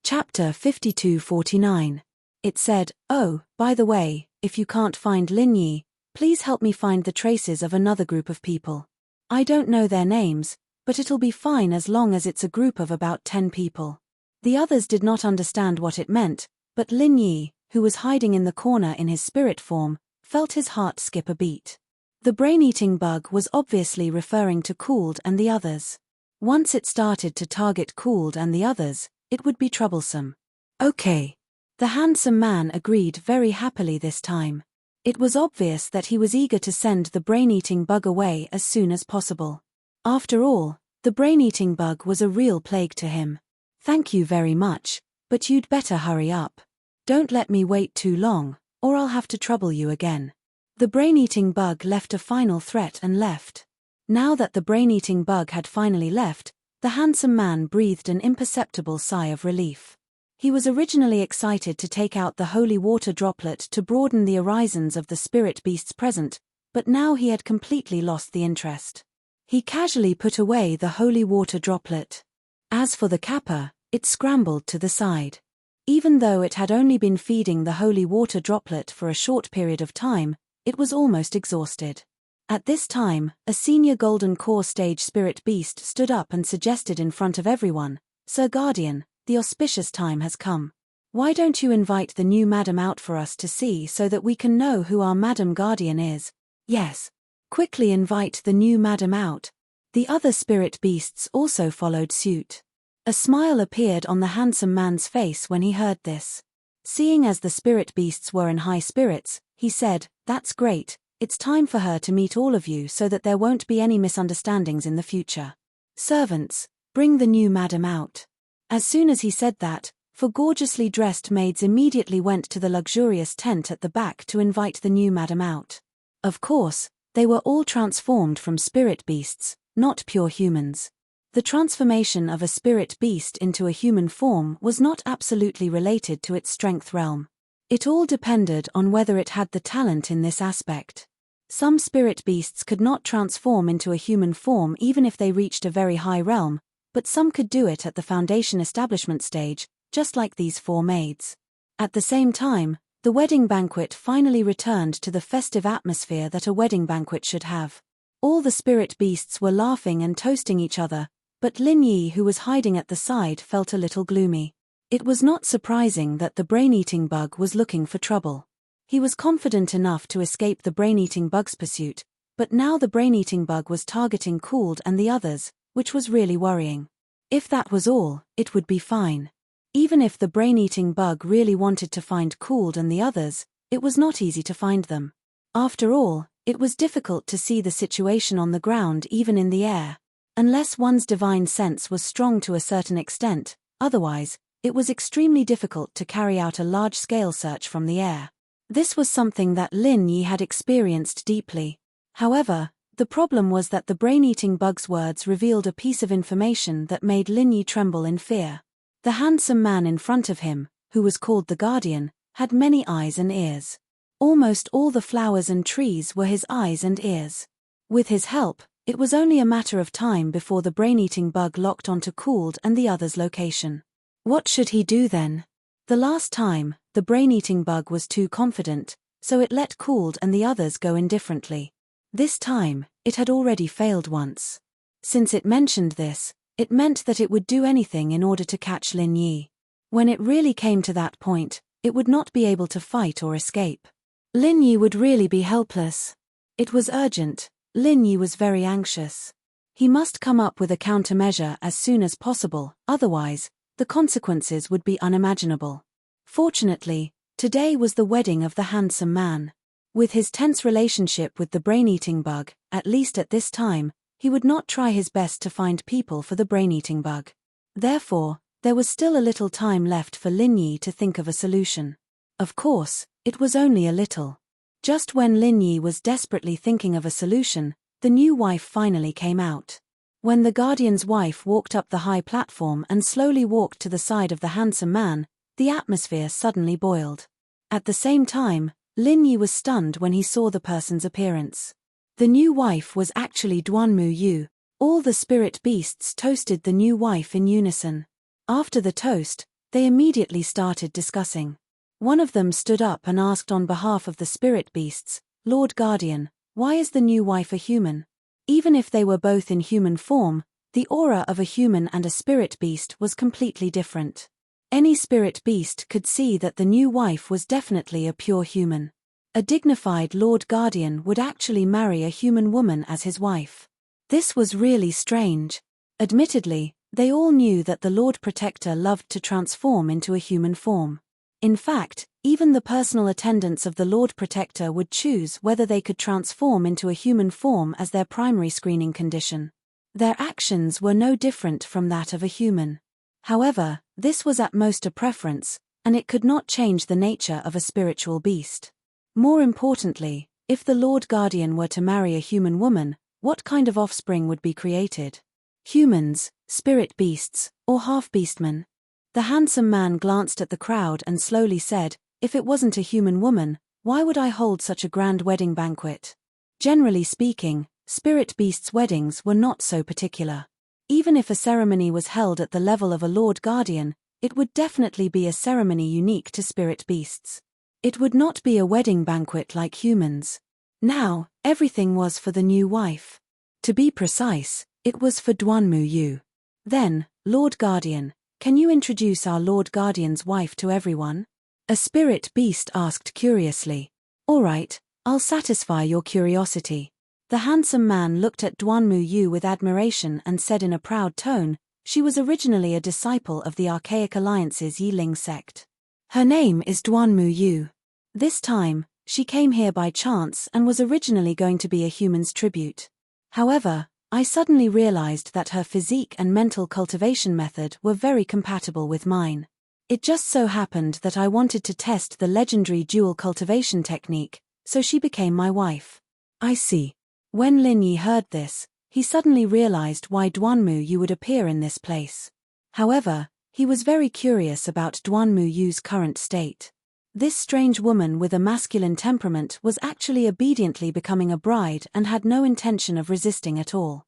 Chapter 52-49. It said, "Oh, by the way, if you can't find Lin Yi, please help me find the traces of another group of people. I don't know their names, but it'll be fine as long as it's a group of about 10 people." The others did not understand what it meant, but Lin Yi, who was hiding in the corner in his spirit form, felt his heart skip a beat. The brain-eating bug was obviously referring to Cooled and the others. Once it started to target Cooled and the others, it would be troublesome. Okay. The handsome man agreed very happily this time. It was obvious that he was eager to send the brain-eating bug away as soon as possible. After all, the brain-eating bug was a real plague to him. "Thank you very much, but you'd better hurry up. Don't let me wait too long, or I'll have to trouble you again." The brain-eating bug left a final threat and left. Now that the brain-eating bug had finally left, the handsome man breathed an imperceptible sigh of relief. He was originally excited to take out the holy water droplet to broaden the horizons of the spirit beasts present, but now he had completely lost the interest. He casually put away the holy water droplet. As for the kappa, it scrambled to the side. Even though it had only been feeding the holy water droplet for a short period of time, it was almost exhausted. At this time, a senior Golden Core stage spirit beast stood up and suggested in front of everyone, "Sir Guardian, the auspicious time has come. Why don't you invite the new Madam out for us to see so that we can know who our Madam Guardian is?" "Yes. Quickly invite the new Madam out." The other spirit beasts also followed suit. A smile appeared on the handsome man's face when he heard this. Seeing as the spirit beasts were in high spirits, he said, "That's great, it's time for her to meet all of you so that there won't be any misunderstandings in the future. Servants, bring the new Madam out." As soon as he said that, 4 gorgeously dressed maids immediately went to the luxurious tent at the back to invite the new Madam out. Of course, they were all transformed from spirit beasts, not pure humans. The transformation of a spirit beast into a human form was not absolutely related to its strength realm. It all depended on whether it had the talent in this aspect. Some spirit beasts could not transform into a human form even if they reached a very high realm, but some could do it at the foundation establishment stage, just like these 4 maids. At the same time, the wedding banquet finally returned to the festive atmosphere that a wedding banquet should have. All the spirit beasts were laughing and toasting each other, but Lin Yi, who was hiding at the side, felt a little gloomy. It was not surprising that the brain-eating bug was looking for trouble. He was confident enough to escape the brain-eating bug's pursuit, but now the brain-eating bug was targeting Cooled and the others, which was really worrying. If that was all, it would be fine. Even if the brain-eating bug really wanted to find Cooled and the others, it was not easy to find them. After all, it was difficult to see the situation on the ground even in the air. Unless one's divine sense was strong to a certain extent, otherwise, it was extremely difficult to carry out a large-scale search from the air. This was something that Lin Yi had experienced deeply. However, the problem was that the brain-eating bug's words revealed a piece of information that made Lin Yi tremble in fear. The handsome man in front of him, who was called the Guardian, had many eyes and ears. Almost all the flowers and trees were his eyes and ears. With his help, it was only a matter of time before the brain-eating bug locked onto Cooled and the others' location. What should he do then? The last time, the brain-eating bug was too confident, so it let Cooled and the others go indifferently. This time, it had already failed once. Since it mentioned this, it meant that it would do anything in order to catch Lin Yi. When it really came to that point, it would not be able to fight or escape. Lin Yi would really be helpless. It was urgent. Lin Yi was very anxious. He must come up with a countermeasure as soon as possible, otherwise, the consequences would be unimaginable. Fortunately, today was the wedding of the handsome man. With his tense relationship with the brain-eating bug, at least at this time, he would not try his best to find people for the brain-eating bug. Therefore, there was still a little time left for Lin Yi to think of a solution. Of course, it was only a little. Just when Lin Yi was desperately thinking of a solution, the new wife finally came out. When the Guardian's wife walked up the high platform and slowly walked to the side of the handsome man, the atmosphere suddenly boiled. At the same time, Lin Yi was stunned when he saw the person's appearance. The new wife was actually Duanmu Yu. All the spirit beasts toasted the new wife in unison. After the toast, they immediately started discussing. One of them stood up and asked on behalf of the spirit beasts, "Lord Guardian, why is the new wife a human?" Even if they were both in human form, the aura of a human and a spirit beast was completely different. Any spirit beast could see that the new wife was definitely a pure human. A dignified Lord Guardian would actually marry a human woman as his wife. This was really strange. Admittedly, they all knew that the Lord Protector loved to transform into a human form. In fact, even the personal attendants of the Lord Protector would choose whether they could transform into a human form as their primary screening condition. Their actions were no different from that of a human. However, this was at most a preference, and it could not change the nature of a spiritual beast. More importantly, if the Lord Guardian were to marry a human woman, what kind of offspring would be created? Humans, spirit beasts, or half-beastmen? The handsome man glanced at the crowd and slowly said, "If it wasn't a human woman, why would I hold such a grand wedding banquet?" Generally speaking, spirit beasts' weddings were not so particular. Even if a ceremony was held at the level of a Lord Guardian, it would definitely be a ceremony unique to spirit beasts. It would not be a wedding banquet like humans. Now, everything was for the new wife. To be precise, it was for Duanmu Yu. Then, Lord Guardian, can you introduce our Lord Guardian's wife to everyone? A spirit beast asked curiously. All right, I'll satisfy your curiosity. The handsome man looked at Duanmu Yu with admiration and said in a proud tone, she was originally a disciple of the Archaic Alliance's Yiling sect. Her name is Duanmu Yu. This time, she came here by chance and was originally going to be a human's tribute. However, I suddenly realized that her physique and mental cultivation method were very compatible with mine. It just so happened that I wanted to test the legendary dual cultivation technique, so she became my wife. I see. When Lin Yi heard this, he suddenly realized why Duanmu Yu would appear in this place. However, he was very curious about Duanmu Yu's current state. This strange woman with a masculine temperament was actually obediently becoming a bride and had no intention of resisting at all.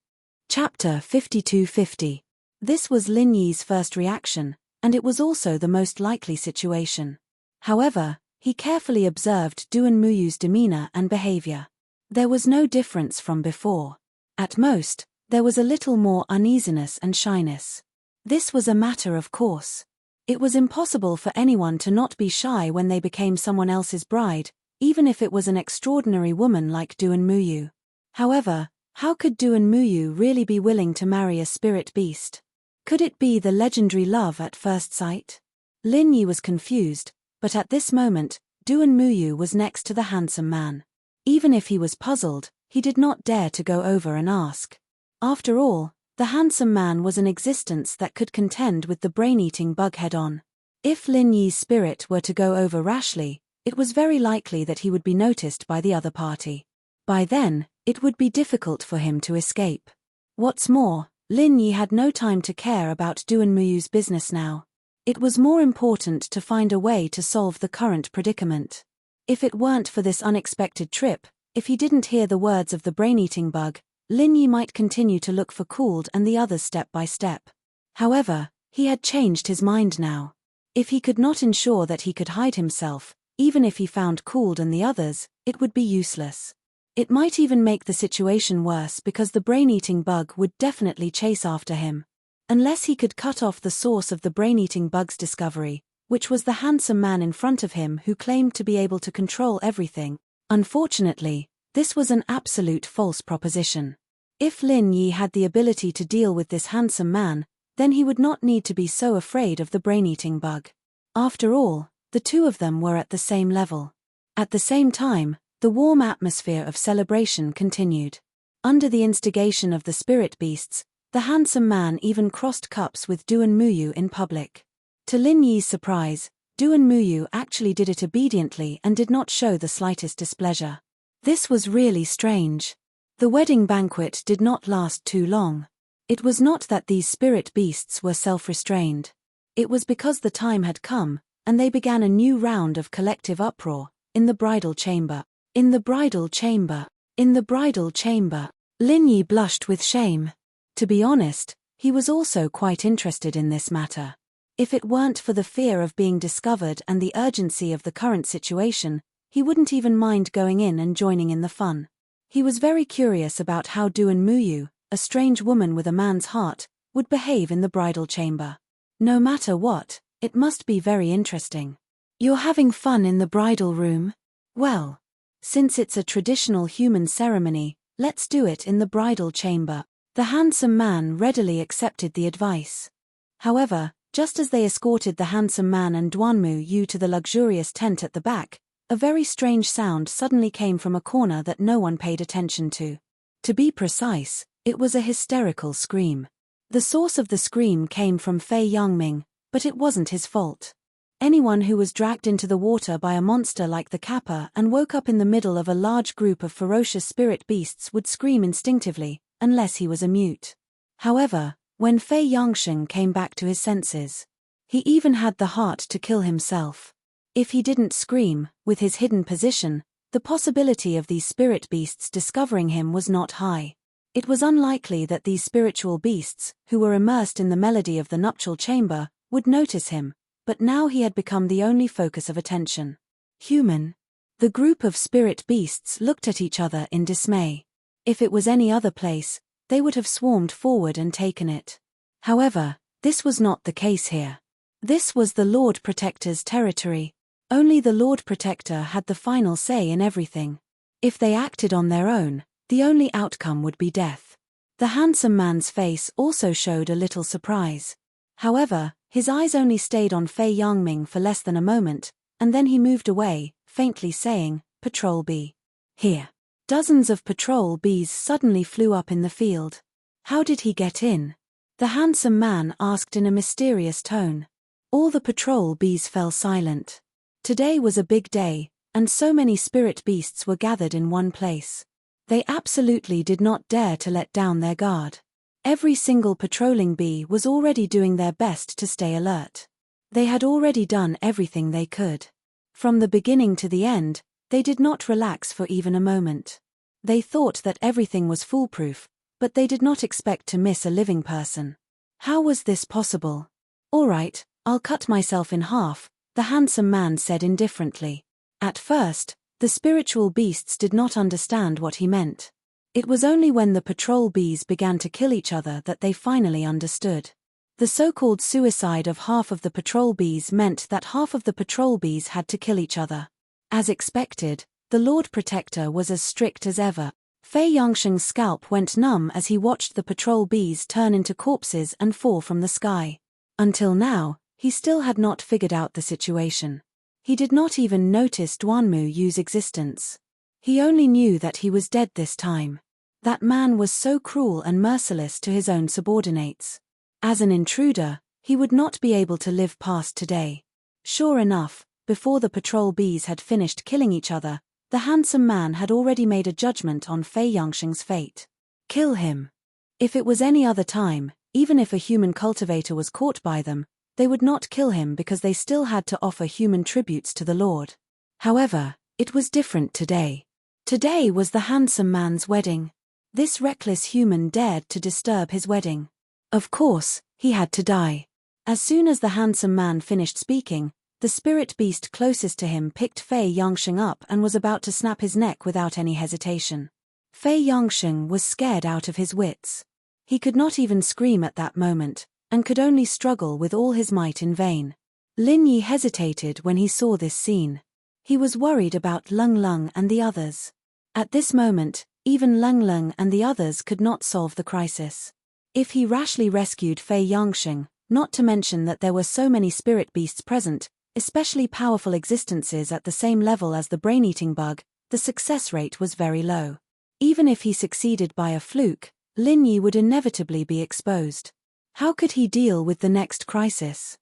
Chapter 5250. This was Lin Yi's first reaction, and it was also the most likely situation. However, he carefully observed Duanmu Yu's demeanor and behavior. There was no difference from before. At most, there was a little more uneasiness and shyness. This was a matter of course. It was impossible for anyone to not be shy when they became someone else's bride, even if it was an extraordinary woman like Duanmu Yu. However, how could Duanmu Yu really be willing to marry a spirit beast? Could it be the legendary love at first sight? Lin Yi was confused, but at this moment, Duanmu Yu was next to the handsome man. Even if he was puzzled, he did not dare to go over and ask. After all, the handsome man was an existence that could contend with the brain-eating bug head-on. If Lin Yi's spirit were to go over rashly, it was very likely that he would be noticed by the other party. By then, it would be difficult for him to escape. What's more, Lin Yi had no time to care about Duanmu Yu's business now. It was more important to find a way to solve the current predicament. If it weren't for this unexpected trip, if he didn't hear the words of the brain-eating bug, Lin Yi might continue to look for Cooled and the others step by step. However, he had changed his mind now. If he could not ensure that he could hide himself, even if he found Cooled and the others, it would be useless. It might even make the situation worse because the brain-eating bug would definitely chase after him. Unless he could cut off the source of the brain-eating bug's discovery, which was the handsome man in front of him who claimed to be able to control everything. Unfortunately, this was an absolute false proposition. If Lin Yi had the ability to deal with this handsome man, then he would not need to be so afraid of the brain-eating bug. After all, the two of them were at the same level. At the same time, the warm atmosphere of celebration continued. Under the instigation of the spirit beasts, the handsome man even crossed cups with Duanmu Yu in public. To Lin Yi's surprise, Duanmu Yu actually did it obediently and did not show the slightest displeasure. This was really strange. The wedding banquet did not last too long. It was not that these spirit beasts were self-restrained. It was because the time had come, and they began a new round of collective uproar, in the bridal chamber. In the bridal chamber. In the bridal chamber. Lin Yi blushed with shame. To be honest, he was also quite interested in this matter. If it weren't for the fear of being discovered and the urgency of the current situation, he wouldn't even mind going in and joining in the fun. He was very curious about how Duanmu Yu, a strange woman with a man's heart, would behave in the bridal chamber. No matter what, it must be very interesting. You're having fun in the bridal room? Well, since it's a traditional human ceremony, let's do it in the bridal chamber. The handsome man readily accepted the advice. However, just as they escorted the handsome man and Duanmu Yu to the luxurious tent at the back, a very strange sound suddenly came from a corner that no one paid attention to. To be precise, it was a hysterical scream. The source of the scream came from Fei Yangming, but it wasn't his fault. Anyone who was dragged into the water by a monster like the Kappa and woke up in the middle of a large group of ferocious spirit beasts would scream instinctively, unless he was a mute. However, when Fei Yangsheng came back to his senses, he even had the heart to kill himself. If he didn't scream, with his hidden position, the possibility of these spirit beasts discovering him was not high. It was unlikely that these spiritual beasts, who were immersed in the melody of the nuptial chamber, would notice him, but now he had become the only focus of attention. Human. The group of spirit beasts looked at each other in dismay. If it was any other place, they would have swarmed forward and taken it. However, this was not the case here. This was the Lord Protector's territory. Only the Lord Protector had the final say in everything. If they acted on their own, the only outcome would be death. The handsome man's face also showed a little surprise. However, his eyes only stayed on Fei Yangming for less than a moment, and then he moved away, faintly saying, "Patrol bee. Here." Dozens of patrol bees suddenly flew up in the field. How did he get in? The handsome man asked in a mysterious tone. All the patrol bees fell silent. Today was a big day, and so many spirit beasts were gathered in one place. They absolutely did not dare to let down their guard. Every single patrolling bee was already doing their best to stay alert. They had already done everything they could. From the beginning to the end, they did not relax for even a moment. They thought that everything was foolproof, but they did not expect to miss a living person. How was this possible? "All right, I'll cut myself in half," the handsome man said indifferently. At first, the spiritual beasts did not understand what he meant. It was only when the patrol bees began to kill each other that they finally understood. The so-called suicide of half of the patrol bees meant that half of the patrol bees had to kill each other. As expected, the Lord Protector was as strict as ever. Fei Yangsheng's scalp went numb as he watched the patrol bees turn into corpses and fall from the sky. Until now, he still had not figured out the situation. He did not even notice Duanmu Yu's existence. He only knew that he was dead this time. That man was so cruel and merciless to his own subordinates. As an intruder, he would not be able to live past today. Sure enough, before the patrol bees had finished killing each other, the handsome man had already made a judgment on Fei Yangsheng's fate. Kill him. If it was any other time, even if a human cultivator was caught by them, they would not kill him because they still had to offer human tributes to the Lord. However, it was different today. Today was the handsome man's wedding. This reckless human dared to disturb his wedding. Of course, he had to die. As soon as the handsome man finished speaking, the spirit beast closest to him picked Fei Yangsheng up and was about to snap his neck without any hesitation. Fei Yangsheng was scared out of his wits. He could not even scream at that moment, and could only struggle with all his might in vain. Lin Yi hesitated when he saw this scene. He was worried about Lung Lung and the others. At this moment, even Lung Lung and the others could not solve the crisis. If he rashly rescued Fei Yangsheng, not to mention that there were so many spirit beasts present, especially powerful existences at the same level as the brain-eating bug, the success rate was very low. Even if he succeeded by a fluke, Lin Yi would inevitably be exposed. How could he deal with the next crisis?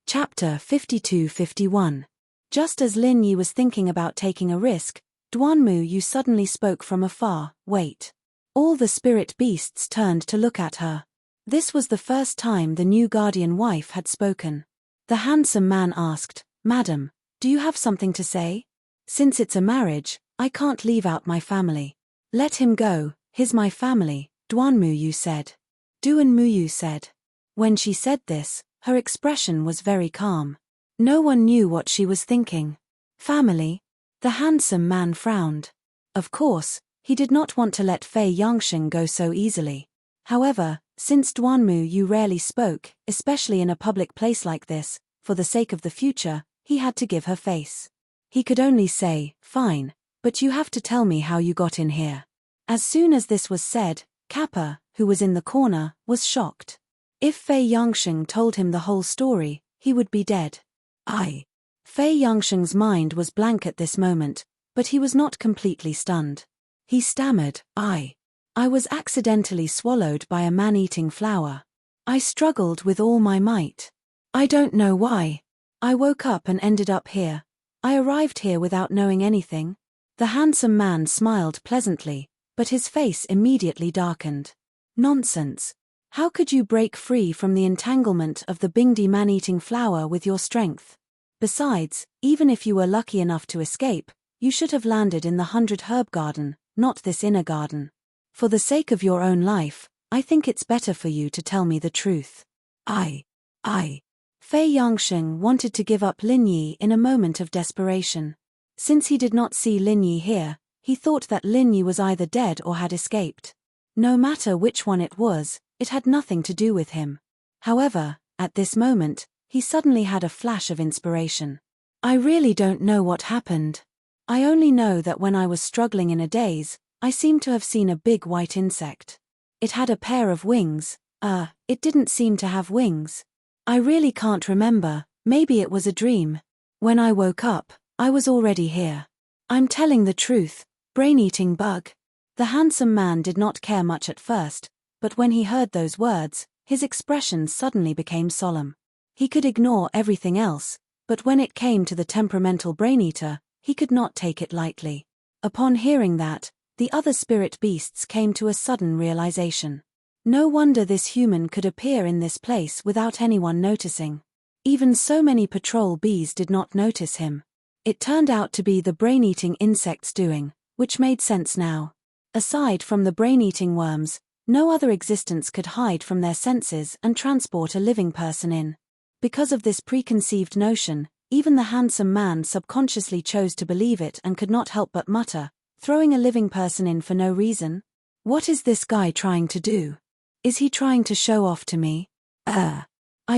Chapter 52-51. Just as Lin Yi was thinking about taking a risk, Duanmu Yu suddenly spoke from afar, "Wait." All the spirit beasts turned to look at her. This was the first time the new guardian wife had spoken. The handsome man asked, "Madam, do you have something to say? Since it's a marriage, I can't leave out my family." "Let him go, he's my family," Duanmu Yu said. Duanmu Yu said. When she said this, her expression was very calm. No one knew what she was thinking. Family? The handsome man frowned. Of course, he did not want to let Fei Yangsheng go so easily. However, since Duanmu Yu rarely spoke, especially in a public place like this, for the sake of the future, he had to give her face. He could only say, "Fine, but you have to tell me how you got in here." As soon as this was said, Kappa, who was in the corner, was shocked. If Fei Yangsheng told him the whole story, he would be dead. Fei Yangsheng's mind was blank at this moment, but he was not completely stunned. He stammered, I was accidentally swallowed by a man-eating flower. I struggled with all my might. I don't know why. I woke up and ended up here. I arrived here without knowing anything." The handsome man smiled pleasantly, but his face immediately darkened. "Nonsense. How could you break free from the entanglement of the Bingdi man-eating flower with your strength? Besides, even if you were lucky enough to escape, you should have landed in the 100 Herb Garden, not this inner garden. For the sake of your own life, I think it's better for you to tell me the truth." Fei Yangsheng wanted to give up Lin Yi in a moment of desperation. Since he did not see Lin Yi here, he thought that Lin Yi was either dead or had escaped. No matter which one it was, it had nothing to do with him. However, at this moment, he suddenly had a flash of inspiration. I really don't know what happened. I only know that when I was struggling in a daze, I seemed to have seen a big white insect. It had a pair of wings. It didn't seem to have wings. I really can't remember, maybe it was a dream. When I woke up, I was already here. I'm telling the truth, brain-eating bug. The handsome man did not care much at first, but when he heard those words, his expression suddenly became solemn. He could ignore everything else, but when it came to the temperamental brain-eater, he could not take it lightly. Upon hearing that, the other spirit beasts came to a sudden realization. No wonder this human could appear in this place without anyone noticing. Even so many patrol bees did not notice him. It turned out to be the brain-eating insect's doing, which made sense now. Aside from the brain-eating worms, no other existence could hide from their senses and transport a living person in. Because of this preconceived notion, even the handsome man subconsciously chose to believe it and could not help but mutter, throwing a living person in for no reason? What is this guy trying to do? Is he trying to show off to me? I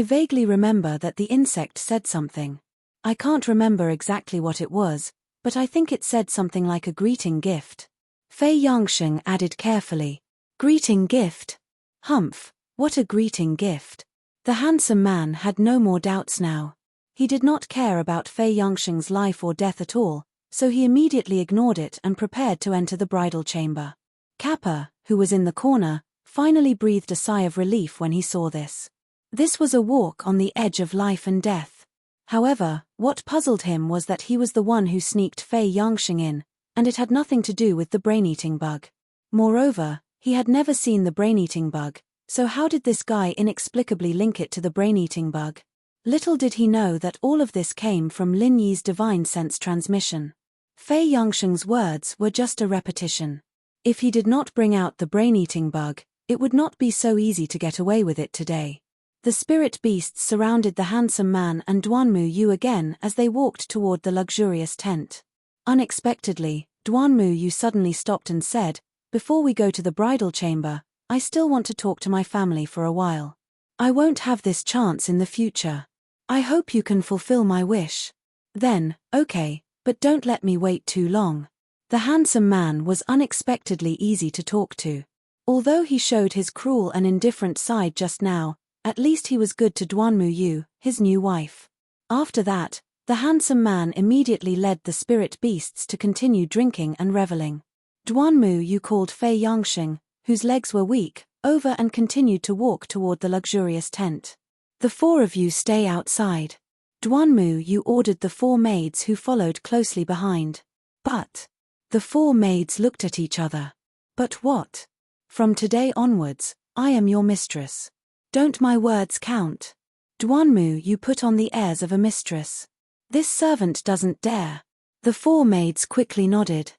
vaguely remember that the insect said something. I can't remember exactly what it was, but I think it said something like a greeting gift. Fei Yangsheng added carefully. Greeting gift? Humph, what a greeting gift. The handsome man had no more doubts now. He did not care about Fei Yangsheng's life or death at all, so he immediately ignored it and prepared to enter the bridal chamber. Kappa, who was in the corner, finally breathed a sigh of relief when he saw this. This was a walk on the edge of life and death. However, what puzzled him was that he was the one who sneaked Fei Yangsheng in, and it had nothing to do with the brain-eating bug. Moreover, he had never seen the brain-eating bug, so how did this guy inexplicably link it to the brain-eating bug? Little did he know that all of this came from Lin Yi's divine sense transmission. Fei Yangsheng's words were just a repetition. If he did not bring out the brain-eating bug, it would not be so easy to get away with it today. The spirit beasts surrounded the handsome man and Duanmu Yu again as they walked toward the luxurious tent. Unexpectedly, Duanmu Yu suddenly stopped and said, "Before we go to the bridal chamber, I still want to talk to my family for a while. I won't have this chance in the future. I hope you can fulfill my wish." Then, okay, but don't let me wait too long. The handsome man was unexpectedly easy to talk to. Although he showed his cruel and indifferent side just now, at least he was good to Duanmu Yu, his new wife. After that, the handsome man immediately led the spirit beasts to continue drinking and reveling. Duanmu Yu called Fei Yangsheng, whose legs were weak, over and continued to walk toward the luxurious tent. "The four of you stay outside." Duanmu Yu ordered the four maids who followed closely behind. But the four maids looked at each other. "But what? From today onwards, I am your mistress. Don't my words count?" Duanmu Yu put on the airs of a mistress. "This servant doesn't dare." The four maids quickly nodded.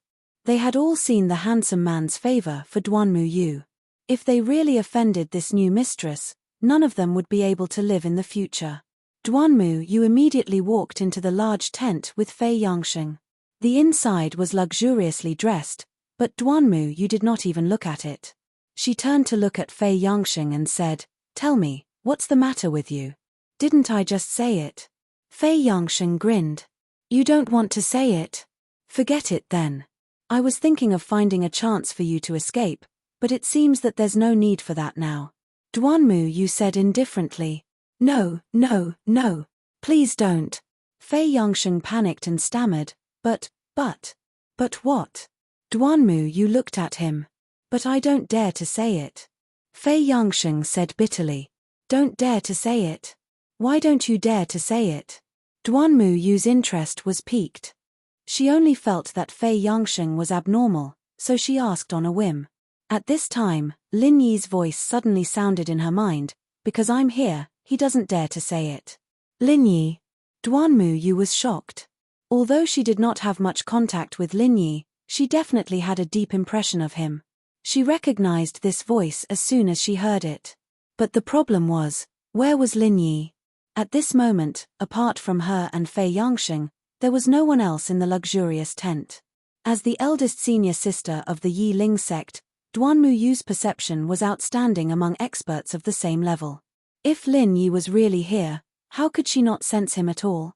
They had all seen the handsome man's favor for Duanmu Yu. If they really offended this new mistress, none of them would be able to live in the future. Duanmu Yu immediately walked into the large tent with Fei Yangsheng. The inside was luxuriously dressed, but Duanmu Yu did not even look at it. She turned to look at Fei Yangsheng and said, "Tell me, what's the matter with you? Didn't I just say it?" Fei Yangsheng grinned. "You don't want to say it? Forget it then. I was thinking of finding a chance for you to escape, but it seems that there's no need for that now." Duanmu Yu said indifferently, No, please don't." Fei Yangsheng panicked and stammered, but what? Duanmu Yu looked at him. "But I don't dare to say it." Fei Yangsheng said bitterly. "Don't dare to say it? Why don't you dare to say it?" Duanmu Yu's interest was piqued. She only felt that Fei Yangsheng was abnormal, so she asked on a whim. At this time, Lin Yi's voice suddenly sounded in her mind, "Because I'm here, he doesn't dare to say it." Lin Yi. Duanmu Yu was shocked. Although she did not have much contact with Lin Yi, she definitely had a deep impression of him. She recognized this voice as soon as she heard it. But the problem was, where was Lin Yi? At this moment, apart from her and Fei Yangsheng, There was no one else in the luxurious tent. As the eldest senior sister of the Yi Ling sect, Duanmu Yu's perception was outstanding among experts of the same level. If Lin Yi was really here, how could she not sense him at all?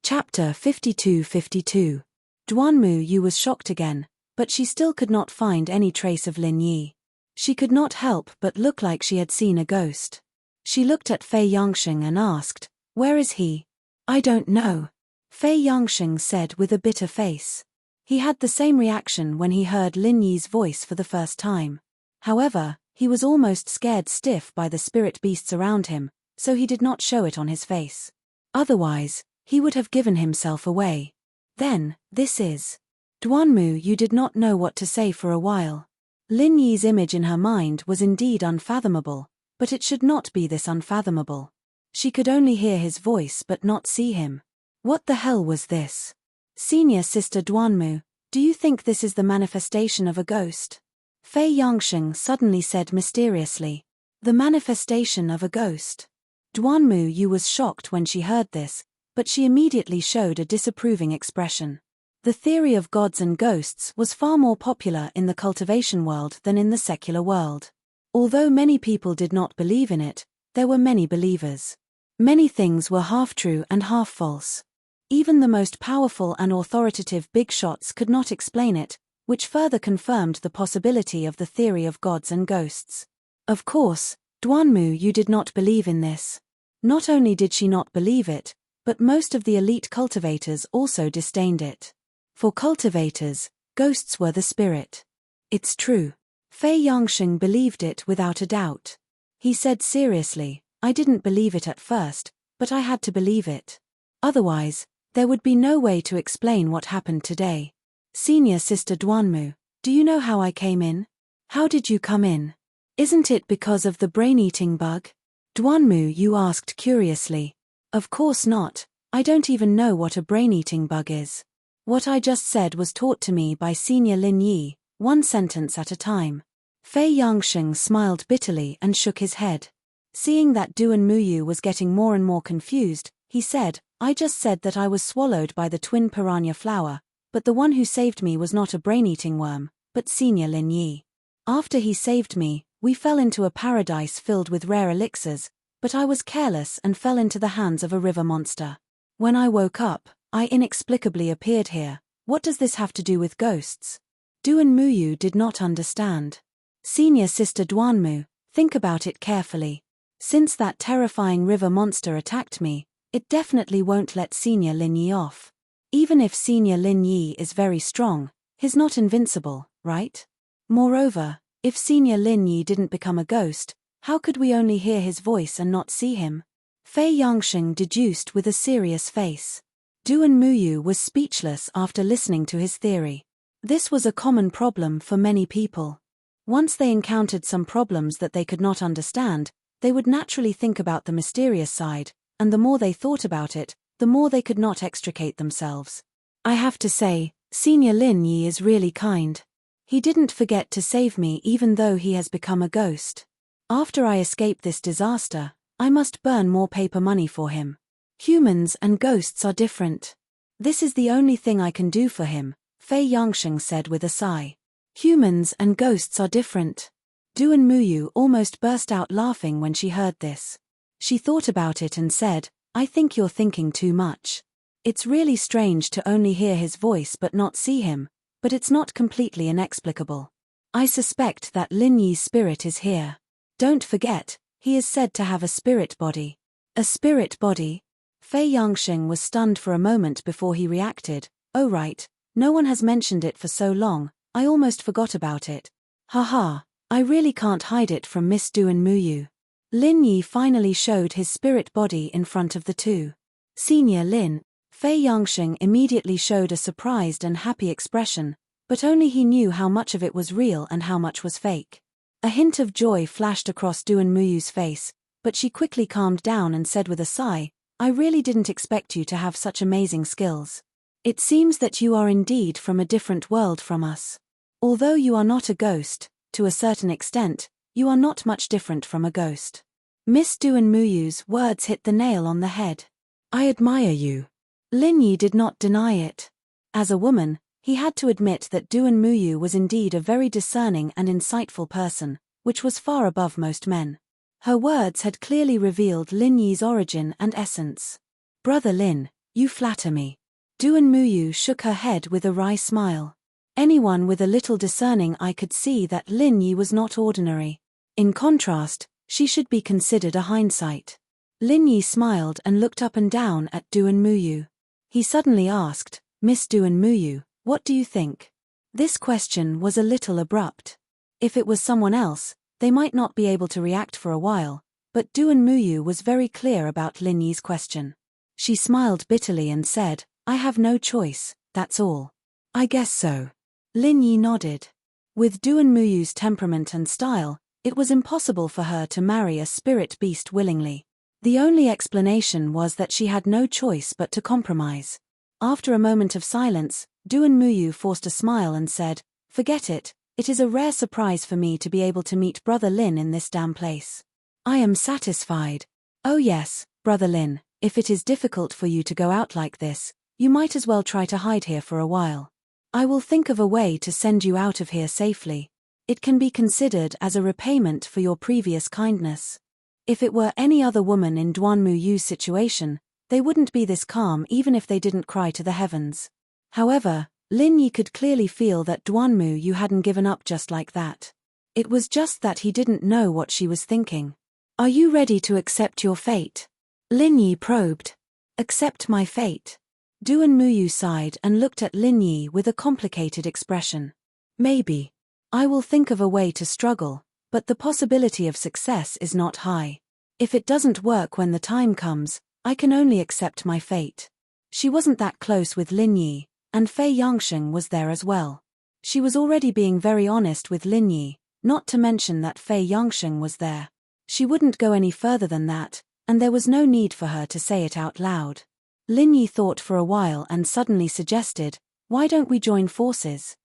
Chapter 52-52. Duanmu Yu was shocked again, but she still could not find any trace of Lin Yi. She could not help but look like she had seen a ghost. She looked at Fei Yangsheng and asked, "Where is he?" "I don't know," Fei Yangsheng said with a bitter face. He had the same reaction when he heard Lin Yi's voice for the first time. However, he was almost scared stiff by the spirit beasts around him, so he did not show it on his face. Otherwise, he would have given himself away. Then, this is. Duanmu Yu did not know what to say for a while. Lin Yi's image in her mind was indeed unfathomable, but it should not be this unfathomable. She could only hear his voice but not see him. What the hell was this? Senior sister Duanmu, do you think this is the manifestation of a ghost? Fei Yangsheng suddenly said mysteriously. The manifestation of a ghost. Duanmu Yu was shocked when she heard this, but she immediately showed a disapproving expression. The theory of gods and ghosts was far more popular in the cultivation world than in the secular world. Although many people did not believe in it, there were many believers. Many things were half true and half false. Even the most powerful and authoritative big shots could not explain it, which further confirmed the possibility of the theory of gods and ghosts. Of course, Duanmu Yu did not believe in this. Not only did she not believe it, but most of the elite cultivators also disdained it. For cultivators, ghosts were the spirit. It's true. Fei Yangsheng believed it without a doubt. He said seriously, "I didn't believe it at first, but I had to believe it. Otherwise, there would be no way to explain what happened today." Senior sister Duanmu, do you know how I came in? How did you come in? Isn't it because of the brain-eating bug? Duanmu Yu asked curiously. Of course not, I don't even know what a brain-eating bug is. What I just said was taught to me by Senior Lin Yi, one sentence at a time. Fei Yangsheng smiled bitterly and shook his head. Seeing that Duanmu Yu was getting more and more confused, he said, "I just said that I was swallowed by the twin piranha flower, but the one who saved me was not a brain-eating worm, but Senior Lin Yi. After he saved me, we fell into a paradise filled with rare elixirs, but I was careless and fell into the hands of a river monster. When I woke up, I inexplicably appeared here. What does this have to do with ghosts?" Duanmu Yu did not understand. Senior sister Duanmu, think about it carefully. Since that terrifying river monster attacked me, it definitely won't let Senior Lin Yi off. Even if Senior Lin Yi is very strong, he's not invincible, right? Moreover, if Senior Lin Yi didn't become a ghost, how could we only hear his voice and not see him? Fei Yangsheng deduced with a serious face. Duanmu Yu was speechless after listening to his theory. This was a common problem for many people. Once they encountered some problems that they could not understand, they would naturally think about the mysterious side, and the more they thought about it, the more they could not extricate themselves. I have to say, Senior Lin Yi is really kind. He didn't forget to save me even though he has become a ghost. After I escape this disaster, I must burn more paper money for him. Humans and ghosts are different. This is the only thing I can do for him, Fei Yangsheng said with a sigh. Humans and ghosts are different. Duanmu Yu almost burst out laughing when she heard this. She thought about it and said, "I think you're thinking too much. It's really strange to only hear his voice but not see him, but it's not completely inexplicable. I suspect that Lin Yi's spirit is here. Don't forget, he is said to have a spirit body." A spirit body? Fei Yangsheng was stunned for a moment before he reacted. "Oh right, no one has mentioned it for so long, I almost forgot about it. Haha, I really can't hide it from Miss Duanmu Yu." Lin Yi finally showed his spirit body in front of the two. Senior Lin. Fei Yangsheng immediately showed a surprised and happy expression, but only he knew how much of it was real and how much was fake. A hint of joy flashed across Duanmu Yu's face, but she quickly calmed down and said with a sigh, "I really didn't expect you to have such amazing skills. It seems that you are indeed from a different world from us. Although you are not a ghost, to a certain extent, you are not much different from a ghost." Miss Duanmu Yu's words hit the nail on the head. "I admire you." Lin Yi did not deny it. As a woman, he had to admit that Duan Muyu was indeed a very discerning and insightful person, which was far above most men. Her words had clearly revealed Lin Yi's origin and essence. "Brother Lin, you flatter me." Duan Muyu shook her head with a wry smile. Anyone with a little discerning eye could see that Lin Yi was not ordinary. In contrast, she should be considered a hindsight. Lin Yi smiled and looked up and down at Duan Muyu. He suddenly asked, "Miss Duan Muyu, what do you think?" This question was a little abrupt. If it was someone else, they might not be able to react for a while, but Duan Muyu was very clear about Lin Yi's question. She smiled bitterly and said, "I have no choice, that's all." "I guess so." Lin Yi nodded. With Duan Muyu's temperament and style, it was impossible for her to marry a spirit beast willingly. The only explanation was that she had no choice but to compromise. After a moment of silence, Duan Muyu forced a smile and said, "Forget it, it is a rare surprise for me to be able to meet Brother Lin in this damn place. I am satisfied." "Oh yes, Brother Lin, if it is difficult for you to go out like this, you might as well try to hide here for a while. I will think of a way to send you out of here safely. It can be considered as a repayment for your previous kindness." If it were any other woman in Duan Muyu's situation, they wouldn't be this calm even if they didn't cry to the heavens. However, Lin Yi could clearly feel that Duan Muyu hadn't given up just like that. It was just that he didn't know what she was thinking. "Are you ready to accept your fate?" Lin Yi probed. "Accept my fate?" Duan Muyu sighed and looked at Lin Yi with a complicated expression. "Maybe. I will think of a way to struggle, but the possibility of success is not high. If it doesn't work when the time comes, I can only accept my fate." She wasn't that close with Lin Yi, and Fei Yangsheng was there as well. She was already being very honest with Lin Yi, not to mention that Fei Yangsheng was there. She wouldn't go any further than that, and there was no need for her to say it out loud. Lin Yi thought for a while and suddenly suggested, "Why don't we join forces?"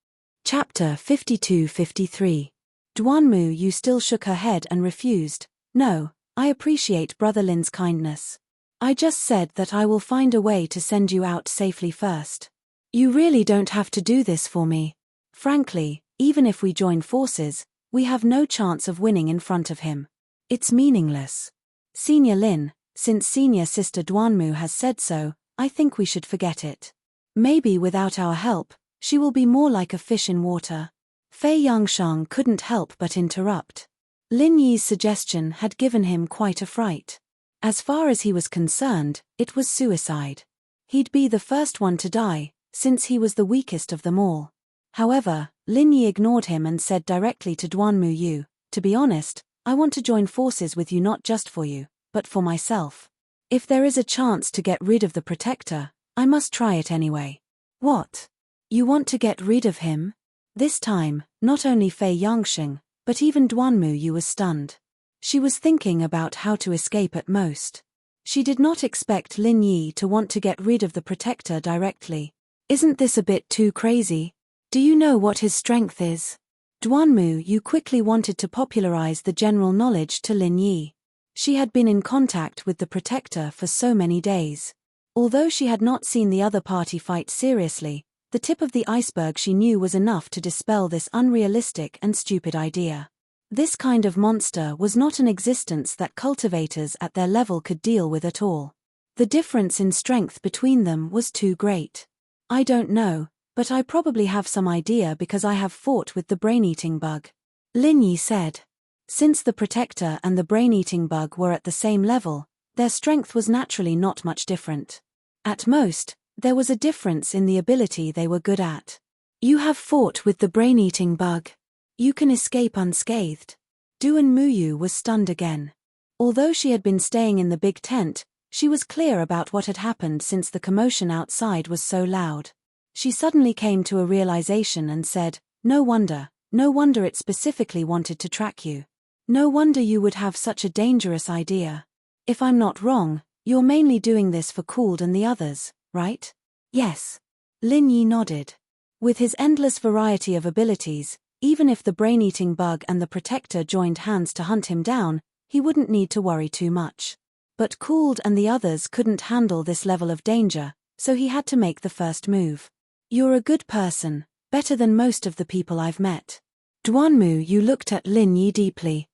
Chapter 52-53. Duan Muyu still shook her head and refused. "No, I appreciate Brother Lin's kindness. I just said that I will find a way to send you out safely first. You really don't have to do this for me. Frankly, even if we join forces, we have no chance of winning in front of him. It's meaningless. Senior Lin, since senior sister Duanmu has said so, I think we should forget it. Maybe without our help, she will be more like a fish in water." Fei Yangshang couldn't help but interrupt. Lin Yi's suggestion had given him quite a fright. As far as he was concerned, it was suicide. He'd be the first one to die, since he was the weakest of them all. However, Lin Yi ignored him and said directly to Duan Muyu, "To be honest, I want to join forces with you not just for you, but for myself. If there is a chance to get rid of the Protector, I must try it anyway." "What? You want to get rid of him?" This time, not only Fei Yangsheng, but even Duan Muyu was stunned. She was thinking about how to escape at most. She did not expect Lin Yi to want to get rid of the Protector directly. "Isn't this a bit too crazy? Do you know what his strength is?" Duan Muyu quickly wanted to popularize the general knowledge to Lin Yi. She had been in contact with the Protector for so many days. Although she had not seen the other party fight seriously, the tip of the iceberg she knew was enough to dispel this unrealistic and stupid idea. This kind of monster was not an existence that cultivators at their level could deal with at all. The difference in strength between them was too great. "I don't know, but I probably have some idea because I have fought with the brain-eating bug," Lin Yi said. Since the Protector and the brain-eating bug were at the same level, their strength was naturally not much different. At most, there was a difference in the ability they were good at. "You have fought with the brain-eating bug. You can escape unscathed." Duan Muyu was stunned again. Although she had been staying in the big tent, she was clear about what had happened since the commotion outside was so loud. She suddenly came to a realization and said, no wonder it specifically wanted to track you. No wonder you would have such a dangerous idea. If I'm not wrong, you're mainly doing this for Cooled and the others, right?" "Yes." Lin Yi nodded. With his endless variety of abilities, even if the brain-eating bug and the Protector joined hands to hunt him down, he wouldn't need to worry too much. But Cooled and the others couldn't handle this level of danger, so he had to make the first move. "You're a good person, better than most of the people I've met." Duanmu Yu looked at Lin Yi deeply.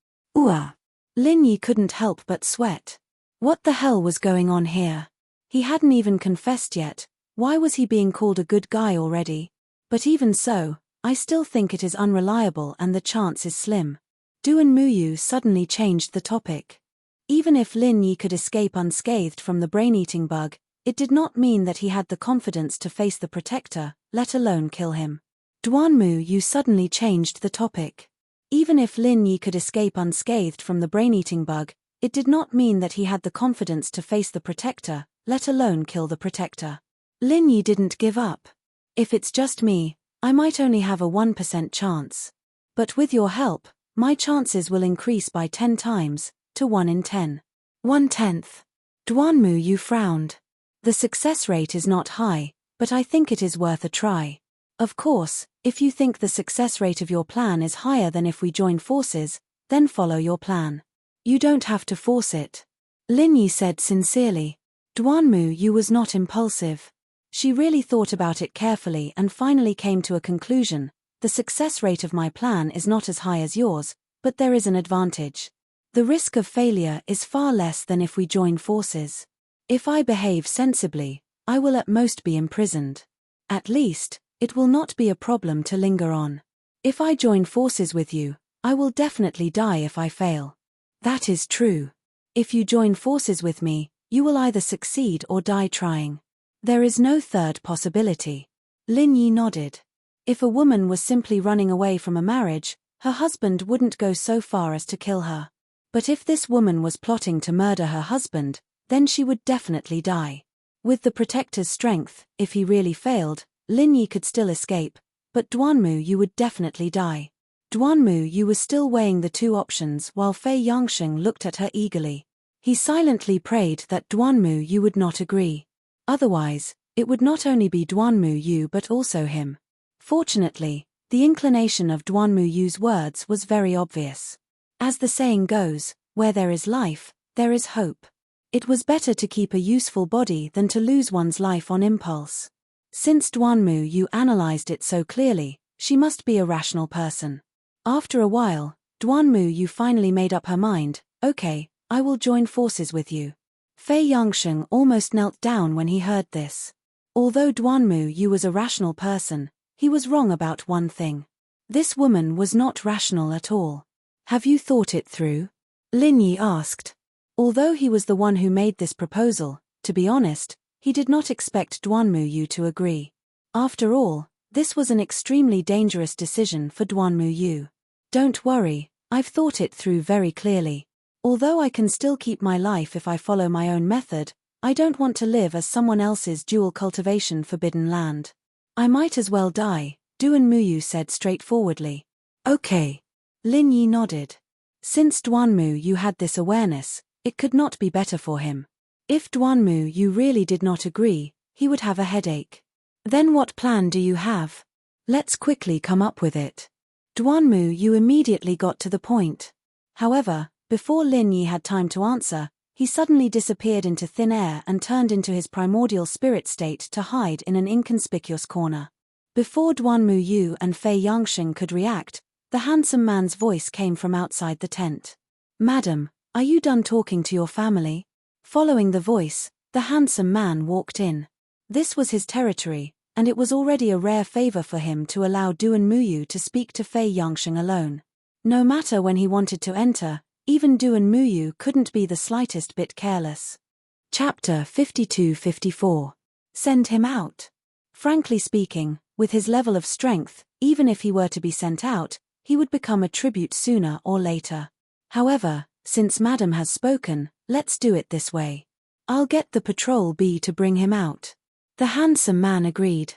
Lin Yi couldn't help but sweat. What the hell was going on here? He hadn't even confessed yet. Why was he being called a good guy already? But even so, I still think it is unreliable and the chance is slim. Duanmu Yu suddenly changed the topic. Even if Lin Yi could escape unscathed from the brain-eating bug, it did not mean that he had the confidence to face the protector, let alone kill him. Duanmu Yu suddenly changed the topic. Even if Lin Yi could escape unscathed from the brain-eating bug, it did not mean that he had the confidence to face the protector, let alone kill the protector. Lin Yi didn't give up. "If it's just me, I might only have a 1% chance. But with your help, my chances will increase by 10 times, to 1 in 10. 1/10. Duanmu Yu frowned. "The success rate is not high, but I think it is worth a try. Of course, if you think the success rate of your plan is higher than if we join forces, then follow your plan. You don't have to force it," Lin Yi said sincerely. Duanmu Yu was not impulsive. She really thought about it carefully and finally came to a conclusion. "The success rate of my plan is not as high as yours, but there is an advantage. The risk of failure is far less than if we join forces. If I behave sensibly, I will at most be imprisoned. At least, it will not be a problem to linger on. If I join forces with you, I will definitely die if I fail." "That is true. If you join forces with me, you will either succeed or die trying. There is no third possibility." Lin Yi nodded. If a woman was simply running away from a marriage, her husband wouldn't go so far as to kill her. But if this woman was plotting to murder her husband, then she would definitely die. With the protector's strength, if he really failed, Lin Yi could still escape, but Duanmu Yu would definitely die. Duanmu Yu was still weighing the two options while Fei Yangsheng looked at her eagerly. He silently prayed that Duanmu Yu would not agree. Otherwise, it would not only be Duanmu Yu but also him. Fortunately, the inclination of Duanmu Yu's words was very obvious. As the saying goes, where there is life, there is hope. It was better to keep a useful body than to lose one's life on impulse. Since Duanmu Yu analyzed it so clearly, she must be a rational person. After a while, Duanmu Yu finally made up her mind. "Okay, I will join forces with you." Fei Yangsheng almost knelt down when he heard this. Although Duanmu Yu was a rational person, he was wrong about one thing. This woman was not rational at all. "Have you thought it through?" Lin Yi asked. Although he was the one who made this proposal, to be honest, he did not expect Duanmu Yu to agree. After all, this was an extremely dangerous decision for Duanmu Yu. "Don't worry, I've thought it through very clearly. Although I can still keep my life if I follow my own method, I don't want to live as someone else's dual cultivation forbidden land. I might as well die," Duanmu Yu said straightforwardly. "Okay." Lin Yi nodded. Since Duanmu Yu had this awareness, it could not be better for him. If Duanmu Yu really did not agree, he would have a headache. "Then what plan do you have? Let's quickly come up with it." Duanmu Yu immediately got to the point. However, before Lin Yi had time to answer, he suddenly disappeared into thin air and turned into his primordial spirit state to hide in an inconspicuous corner. Before Duanmu Yu and Fei Yangsheng could react, the handsome man's voice came from outside the tent. "Madam, are you done talking to your family?" Following the voice, the handsome man walked in. This was his territory, and it was already a rare favor for him to allow Duanmu Yu to speak to Fei Yangsheng alone. No matter when he wanted to enter, even Duanmu Yu couldn't be the slightest bit careless. Chapter 52-54. Send him out. Frankly speaking, with his level of strength, even if he were to be sent out, he would become a tribute sooner or later. However, since Madam has spoken, let's do it this way. I'll get the patrol bee to bring him out. The handsome man agreed.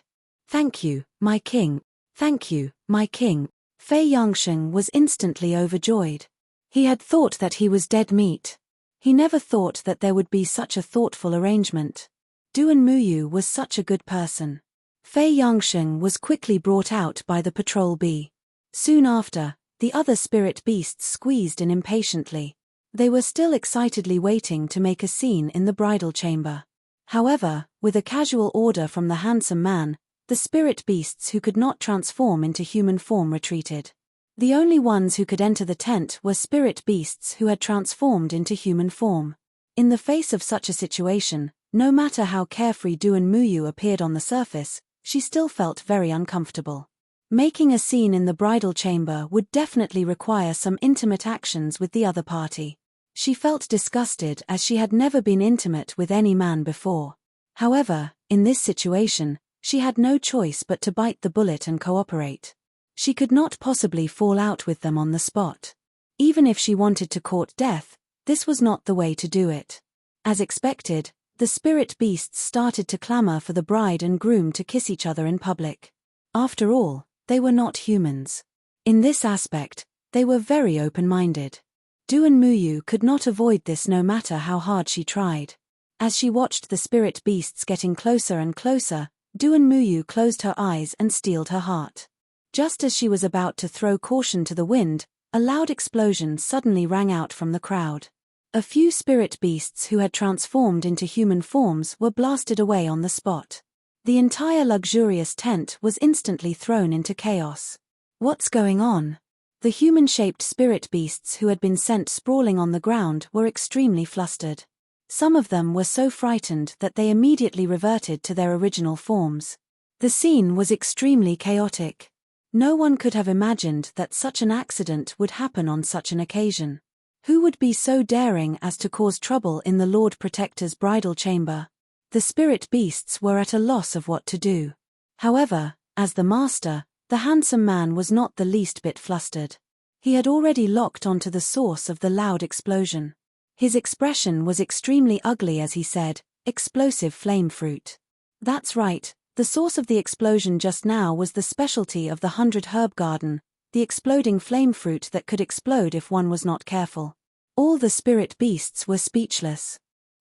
"Thank you, my king. Thank you, my king." Fei Yangsheng was instantly overjoyed. He had thought that he was dead meat. He never thought that there would be such a thoughtful arrangement. Duanmu Yu was such a good person. Fei Yangsheng was quickly brought out by the patrol bee. Soon after, the other spirit beasts squeezed in impatiently. They were still excitedly waiting to make a scene in the bridal chamber. However, with a casual order from the handsome man, the spirit beasts who could not transform into human form retreated. The only ones who could enter the tent were spirit beasts who had transformed into human form. In the face of such a situation, no matter how carefree Duan Muyu appeared on the surface, she still felt very uncomfortable. Making a scene in the bridal chamber would definitely require some intimate actions with the other party. She felt disgusted as she had never been intimate with any man before. However, in this situation, she had no choice but to bite the bullet and cooperate. She could not possibly fall out with them on the spot. Even if she wanted to court death, this was not the way to do it. As expected, the spirit beasts started to clamor for the bride and groom to kiss each other in public. After all, they were not humans. In this aspect, they were very open-minded. Duan Muyu could not avoid this no matter how hard she tried. As she watched the spirit beasts getting closer and closer, Duan Muyu closed her eyes and steeled her heart. Just as she was about to throw caution to the wind, a loud explosion suddenly rang out from the crowd. A few spirit beasts who had transformed into human forms were blasted away on the spot. The entire luxurious tent was instantly thrown into chaos. What's going on? The human-shaped spirit beasts who had been sent sprawling on the ground were extremely flustered. Some of them were so frightened that they immediately reverted to their original forms. The scene was extremely chaotic. No one could have imagined that such an accident would happen on such an occasion. Who would be so daring as to cause trouble in the Lord Protector's bridal chamber? The spirit beasts were at a loss of what to do. However, as the master, the handsome man was not the least bit flustered. He had already locked onto the source of the loud explosion. His expression was extremely ugly as he said, "Explosive flame fruit." That's right, the source of the explosion just now was the specialty of the 100 Herb Garden, the exploding flame fruit that could explode if one was not careful. All the spirit beasts were speechless.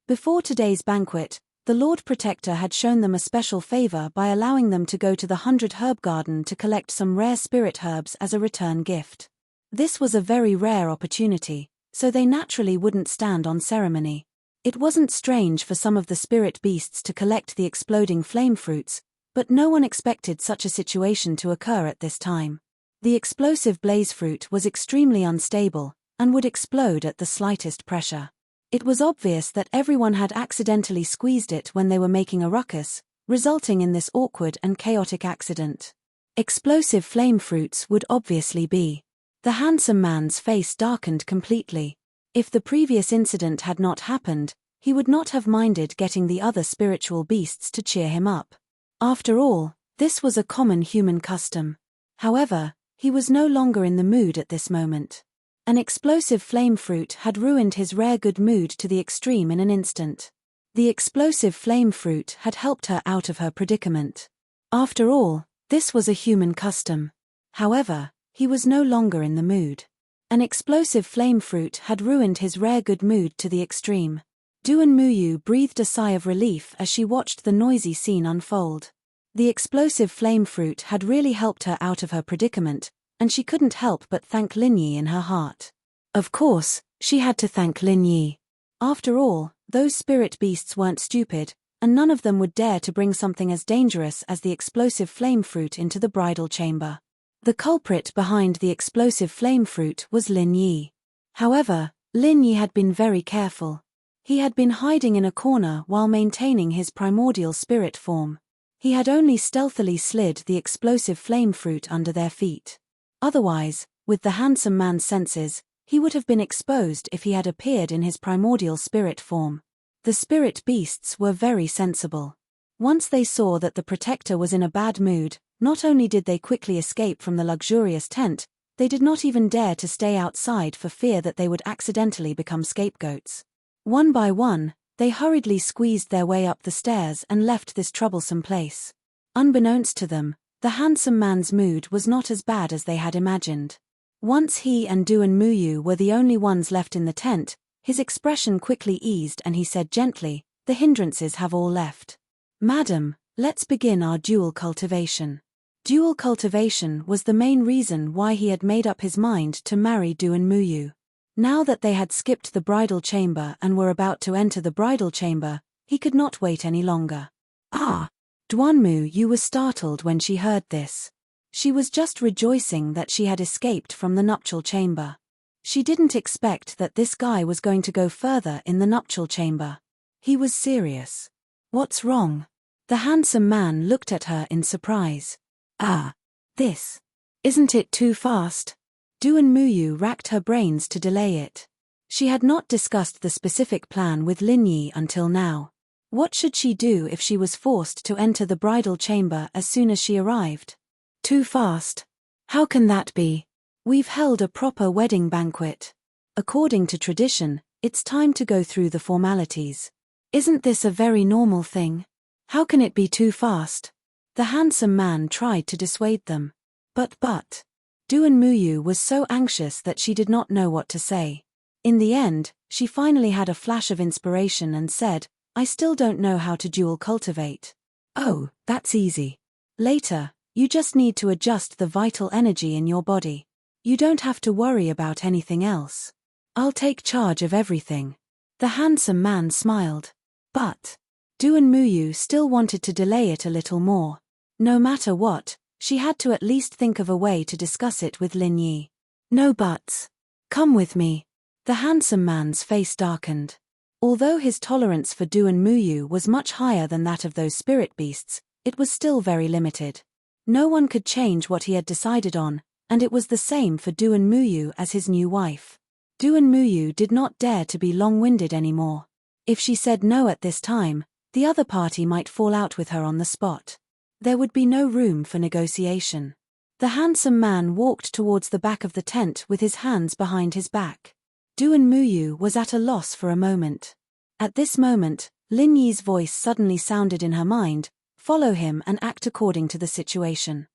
Before today's banquet, the Lord Protector had shown them a special favor by allowing them to go to the 100 Herb Garden to collect some rare spirit herbs as a return gift. This was a very rare opportunity, so they naturally wouldn't stand on ceremony. It wasn't strange for some of the spirit beasts to collect the exploding flame fruits, but no one expected such a situation to occur at this time. The explosive blaze fruit was extremely unstable, and would explode at the slightest pressure. It was obvious that everyone had accidentally squeezed it when they were making a ruckus, resulting in this awkward and chaotic accident. Explosive flame fruits would obviously be. The handsome man's face darkened completely. If the previous incident had not happened, he would not have minded getting the other spiritual beasts to cheer him up. After all, this was a common human custom. However, he was no longer in the mood at this moment. An explosive flame fruit had ruined his rare good mood to the extreme in an instant. The explosive flame fruit had helped her out of her predicament. After all, this was a human custom. However, he was no longer in the mood. An explosive flame fruit had ruined his rare good mood to the extreme. Duan Muyu breathed a sigh of relief as she watched the noisy scene unfold. The explosive flame fruit had really helped her out of her predicament, and she couldn't help but thank Lin Yi in her heart. Of course, she had to thank Lin Yi. After all, those spirit beasts weren't stupid, and none of them would dare to bring something as dangerous as the explosive flame fruit into the bridal chamber. The culprit behind the explosive flame fruit was Lin Yi. However, Lin Yi had been very careful. He had been hiding in a corner while maintaining his primordial spirit form. He had only stealthily slid the explosive flame fruit under their feet. Otherwise, with the handsome man's senses, he would have been exposed if he had appeared in his primordial spirit form. The spirit beasts were very sensible. Once they saw that the protector was in a bad mood, not only did they quickly escape from the luxurious tent, they did not even dare to stay outside for fear that they would accidentally become scapegoats. One by one, they hurriedly squeezed their way up the stairs and left this troublesome place. Unbeknownst to them, the handsome man's mood was not as bad as they had imagined. Once he and Duan Muyu were the only ones left in the tent, his expression quickly eased and he said gently, "The hindrances have all left. Madam, let's begin our dual cultivation." Dual cultivation was the main reason why he had made up his mind to marry Duan Muyu. Now that they had skipped the bridal chamber and were about to enter the bridal chamber, He could not wait any longer. Ah! Duanmu was startled when she heard this. She was just rejoicing that she had escaped from the nuptial chamber. She didn't expect that this guy was going to go further in the nuptial chamber. He was serious. What's wrong? The handsome man looked at her in surprise. Ah! This. Isn't it too fast? Duanmu racked her brains to delay it. She had not discussed the specific plan with Linyi until now. What should she do if she was forced to enter the bridal chamber as soon as she arrived? Too fast? How can that be? We've held a proper wedding banquet. According to tradition, it's time to go through the formalities. Isn't this a very normal thing? How can it be too fast? The handsome man tried to dissuade them. But. Duanmu was so anxious that she did not know what to say. In the end, she finally had a flash of inspiration and said, I still don't know how to dual cultivate. Oh, that's easy. Later, you just need to adjust the vital energy in your body. You don't have to worry about anything else. I'll take charge of everything. The handsome man smiled. But Duanmu still wanted to delay it a little more. No matter what, she had to at least think of a way to discuss it with Linyi. No buts. Come with me. The handsome man's face darkened. Although his tolerance for Duanmu was much higher than that of those spirit beasts, it was still very limited. No one could change what he had decided on, and it was the same for Duanmu as his new wife. Duanmu did not dare to be long-winded anymore. If she said no at this time, the other party might fall out with her on the spot. There would be no room for negotiation. The handsome man walked towards the back of the tent with his hands behind his back. Duanmu was at a loss for a moment. At this moment, Linyi's voice suddenly sounded in her mind, follow him and act according to the situation.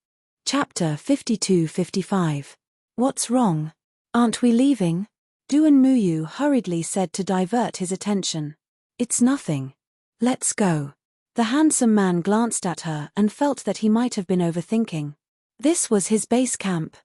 Chapter 52-55. What's wrong? Aren't we leaving? Duanmu hurriedly said to divert his attention. It's nothing. Let's go. The handsome man glanced at her and felt that he might have been overthinking. This was his base camp.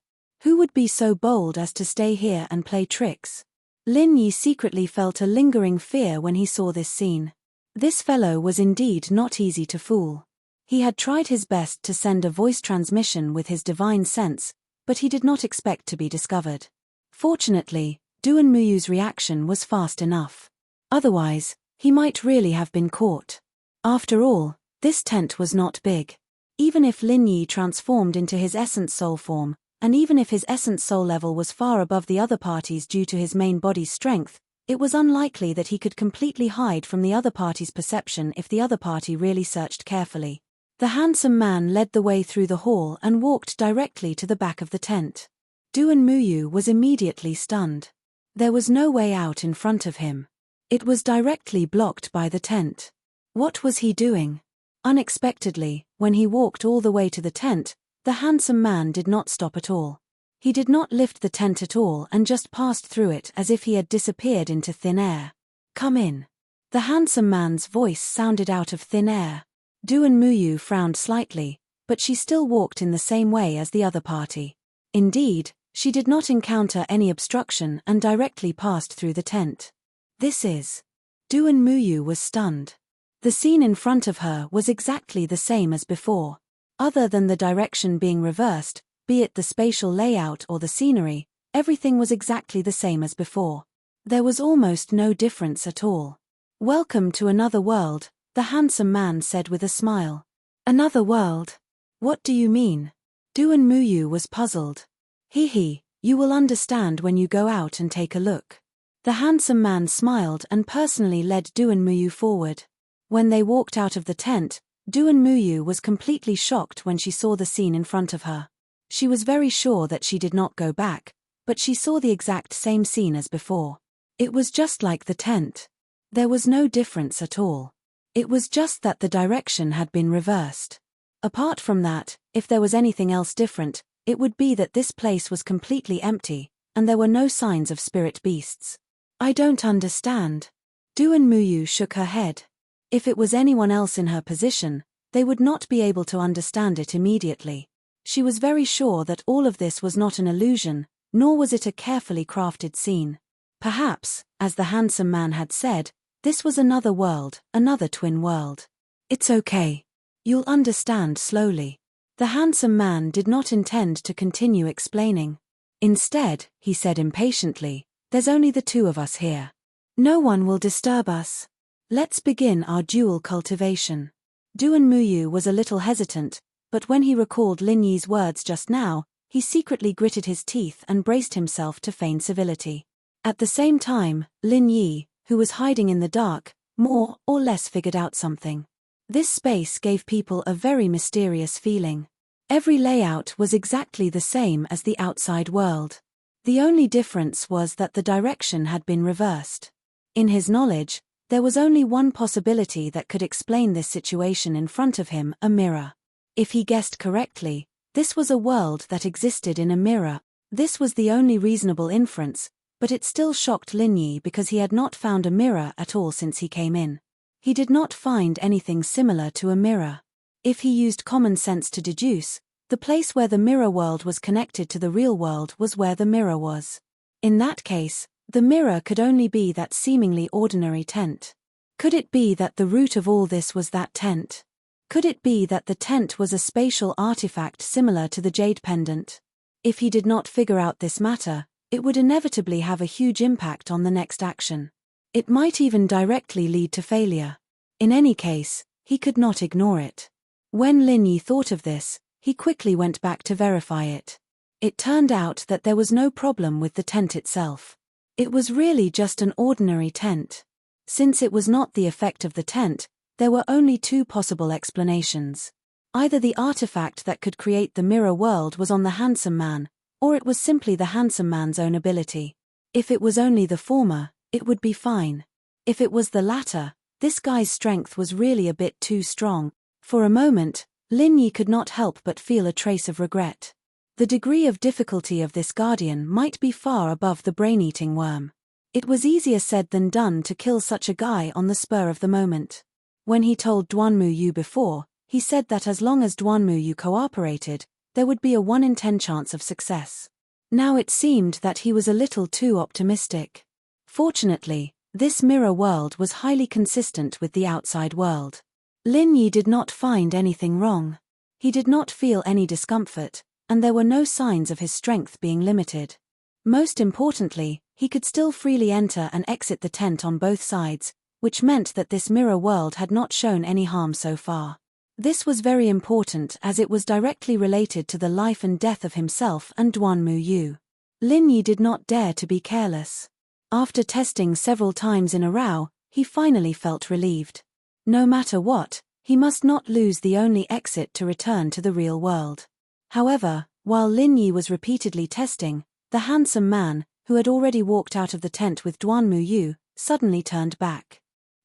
Who would be so bold as to stay here and play tricks? Linyi secretly felt a lingering fear when he saw this scene. This fellow was indeed not easy to fool. He had tried his best to send a voice transmission with his divine sense, but he did not expect to be discovered. Fortunately, Duanmu's reaction was fast enough. Otherwise, he might really have been caught. After all, this tent was not big. Even if Linyi transformed into his essence soul form, and even if his essence soul level was far above the other party's due to his main body's strength, it was unlikely that he could completely hide from the other party's perception if the other party really searched carefully. The handsome man led the way through the hall and walked directly to the back of the tent. Duanmu was immediately stunned. There was no way out in front of him. It was directly blocked by the tent. What was he doing? Unexpectedly, when he walked all the way to the tent, the handsome man did not stop at all. He did not lift the tent at all and just passed through it as if he had disappeared into thin air. Come in. The handsome man's voice sounded out of thin air. Duanmu frowned slightly, but she still walked in the same way as the other party. Indeed, she did not encounter any obstruction and directly passed through the tent. This is. Duanmu was stunned. The scene in front of her was exactly the same as before. Other than the direction being reversed, be it the spatial layout or the scenery, everything was exactly the same as before. There was almost no difference at all. Welcome to another world, the handsome man said with a smile. Another world? What do you mean? Duanmu was puzzled. He, you will understand when you go out and take a look. The handsome man smiled and personally led Duanmu forward. When they walked out of the tent, Duanmu was completely shocked when she saw the scene in front of her. She was very sure that she did not go back, but she saw the exact same scene as before. It was just like the tent. There was no difference at all. It was just that the direction had been reversed. Apart from that, if there was anything else different, it would be that this place was completely empty, and there were no signs of spirit beasts. I don't understand. Duanmu shook her head. If it was anyone else in her position, they would not be able to understand it immediately. She was very sure that all of this was not an illusion, nor was it a carefully crafted scene. Perhaps, as the handsome man had said, This was another world, another twin world. It's okay. You'll understand slowly. The handsome man did not intend to continue explaining. Instead, he said impatiently, there's only the two of us here. No one will disturb us. Let's begin our dual cultivation. Duan Muyu was a little hesitant, but when he recalled Lin Yi's words just now, he secretly gritted his teeth and braced himself to feign civility. At the same time, Lin Yi, who was hiding in the dark, more or less figured out something. This space gave people a very mysterious feeling. Every layout was exactly the same as the outside world. The only difference was that the direction had been reversed. In his knowledge, there was only one possibility that could explain this situation in front of him, a mirror. If he guessed correctly, this was a world that existed in a mirror. This was the only reasonable inference, but it still shocked Lin Yi because he had not found a mirror at all since he came in. He did not find anything similar to a mirror. If he used common sense to deduce, the place where the mirror world was connected to the real world was where the mirror was. In that case, the mirror could only be that seemingly ordinary tent. Could it be that the root of all this was that tent? Could it be that the tent was a spatial artifact similar to the jade pendant? If he did not figure out this matter, it would inevitably have a huge impact on the next action. It might even directly lead to failure. In any case, he could not ignore it. When Lin Yi thought of this, he quickly went back to verify it. It turned out that there was no problem with the tent itself. It was really just an ordinary tent. Since it was not the effect of the tent, there were only two possible explanations. Either the artifact that could create the mirror world was on the handsome man, or it was simply the handsome man's own ability. If it was only the former, it would be fine. If it was the latter, this guy's strength was really a bit too strong. For a moment, Lin Yi could not help but feel a trace of regret. The degree of difficulty of this guardian might be far above the brain-eating worm. It was easier said than done to kill such a guy on the spur of the moment. When he told Duan Muyu before, he said that as long as Duan Muyu cooperated, there would be a 1 in 10 chance of success. Now it seemed that he was a little too optimistic. Fortunately, this mirror world was highly consistent with the outside world. Lin Yi did not find anything wrong. He did not feel any discomfort, and there were no signs of his strength being limited. Most importantly, he could still freely enter and exit the tent on both sides, which meant that this mirror world had not shown any harm so far. This was very important as it was directly related to the life and death of himself and Duan Muyu. Lin Yi did not dare to be careless. After testing several times in a row, he finally felt relieved. No matter what, he must not lose the only exit to return to the real world. However, while Lin Yi was repeatedly testing, the handsome man, who had already walked out of the tent with Duan Muyu, suddenly turned back.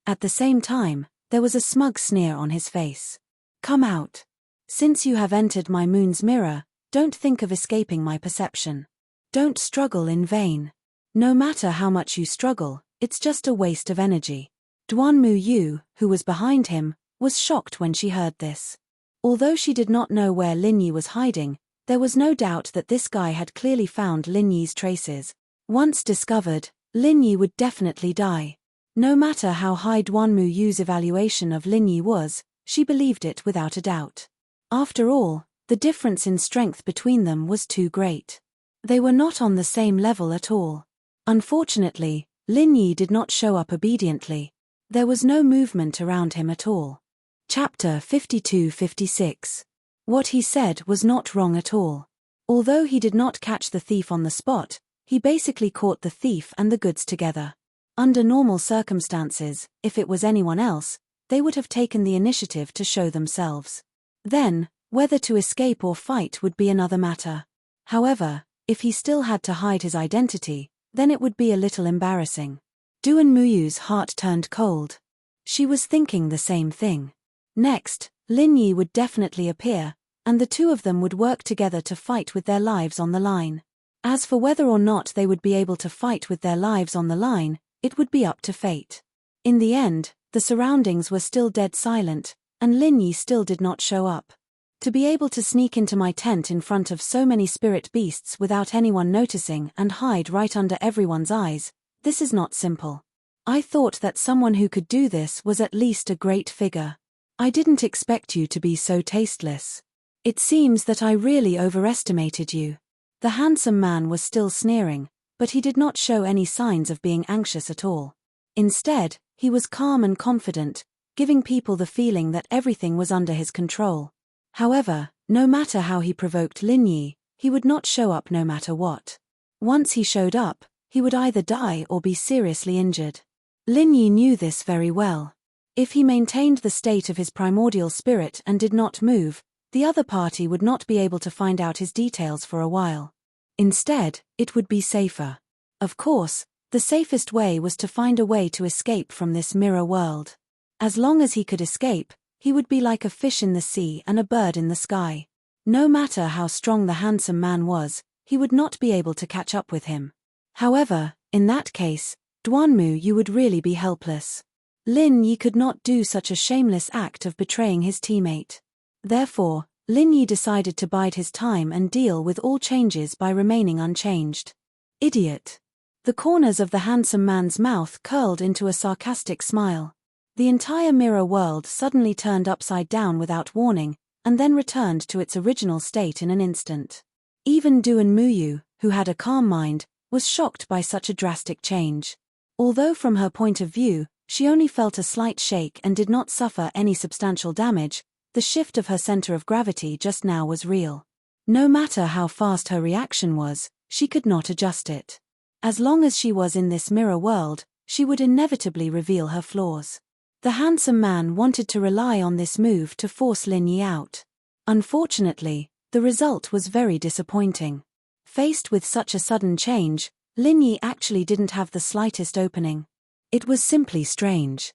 At the same time, there was a smug sneer on his face. Come out. Since you have entered my moon's mirror, don't think of escaping my perception. Don't struggle in vain. No matter how much you struggle, it's just a waste of energy. Duan Muyu, who was behind him, was shocked when she heard this. Although she did not know where Lin Yi was hiding, there was no doubt that this guy had clearly found Lin Yi's traces. Once discovered, Lin Yi would definitely die. No matter how high Duan Muyu's evaluation of Lin Yi was, she believed it without a doubt. After all, the difference in strength between them was too great. They were not on the same level at all. Unfortunately, Lin Yi did not show up obediently. There was no movement around him at all. Chapter 52-56. What he said was not wrong at all. Although he did not catch the thief on the spot, he basically caught the thief and the goods together. Under normal circumstances, if it was anyone else, they would have taken the initiative to show themselves. Then, whether to escape or fight would be another matter. However, if he still had to hide his identity, then it would be a little embarrassing. Duan Muyu's heart turned cold. She was thinking the same thing. Next, Lin Yi would definitely appear, and the two of them would work together to fight with their lives on the line. As for whether or not they would be able to fight with their lives on the line, it would be up to fate. In the end, the surroundings were still dead silent, and Lin Yi still did not show up. To be able to sneak into my tent in front of so many spirit beasts without anyone noticing and hide right under everyone's eyes, this is not simple. I thought that someone who could do this was at least a great figure. I didn't expect you to be so tasteless. It seems that I really overestimated you." The handsome man was still sneering, but he did not show any signs of being anxious at all. Instead, he was calm and confident, giving people the feeling that everything was under his control. However, no matter how he provoked Lin Yi, he would not show up no matter what. Once he showed up, he would either die or be seriously injured. Lin Yi knew this very well. If he maintained the state of his primordial spirit and did not move, the other party would not be able to find out his details for a while. Instead, it would be safer. Of course, the safest way was to find a way to escape from this mirror world. As long as he could escape, he would be like a fish in the sea and a bird in the sky. No matter how strong the handsome man was, he would not be able to catch up with him. However, in that case, Duanmu, you would really be helpless. Lin Yi could not do such a shameless act of betraying his teammate. Therefore, Lin Yi decided to bide his time and deal with all changes by remaining unchanged. Idiot. The corners of the handsome man's mouth curled into a sarcastic smile. The entire mirror world suddenly turned upside down without warning, and then returned to its original state in an instant. Even Duan Muyu, who had a calm mind, was shocked by such a drastic change. Although from her point of view, she only felt a slight shake and did not suffer any substantial damage, the shift of her center of gravity just now was real. No matter how fast her reaction was, she could not adjust it. As long as she was in this mirror world, she would inevitably reveal her flaws. The handsome man wanted to rely on this move to force Lin Yi out. Unfortunately, the result was very disappointing. Faced with such a sudden change, Lin Yi actually didn't have the slightest opening. It was simply strange.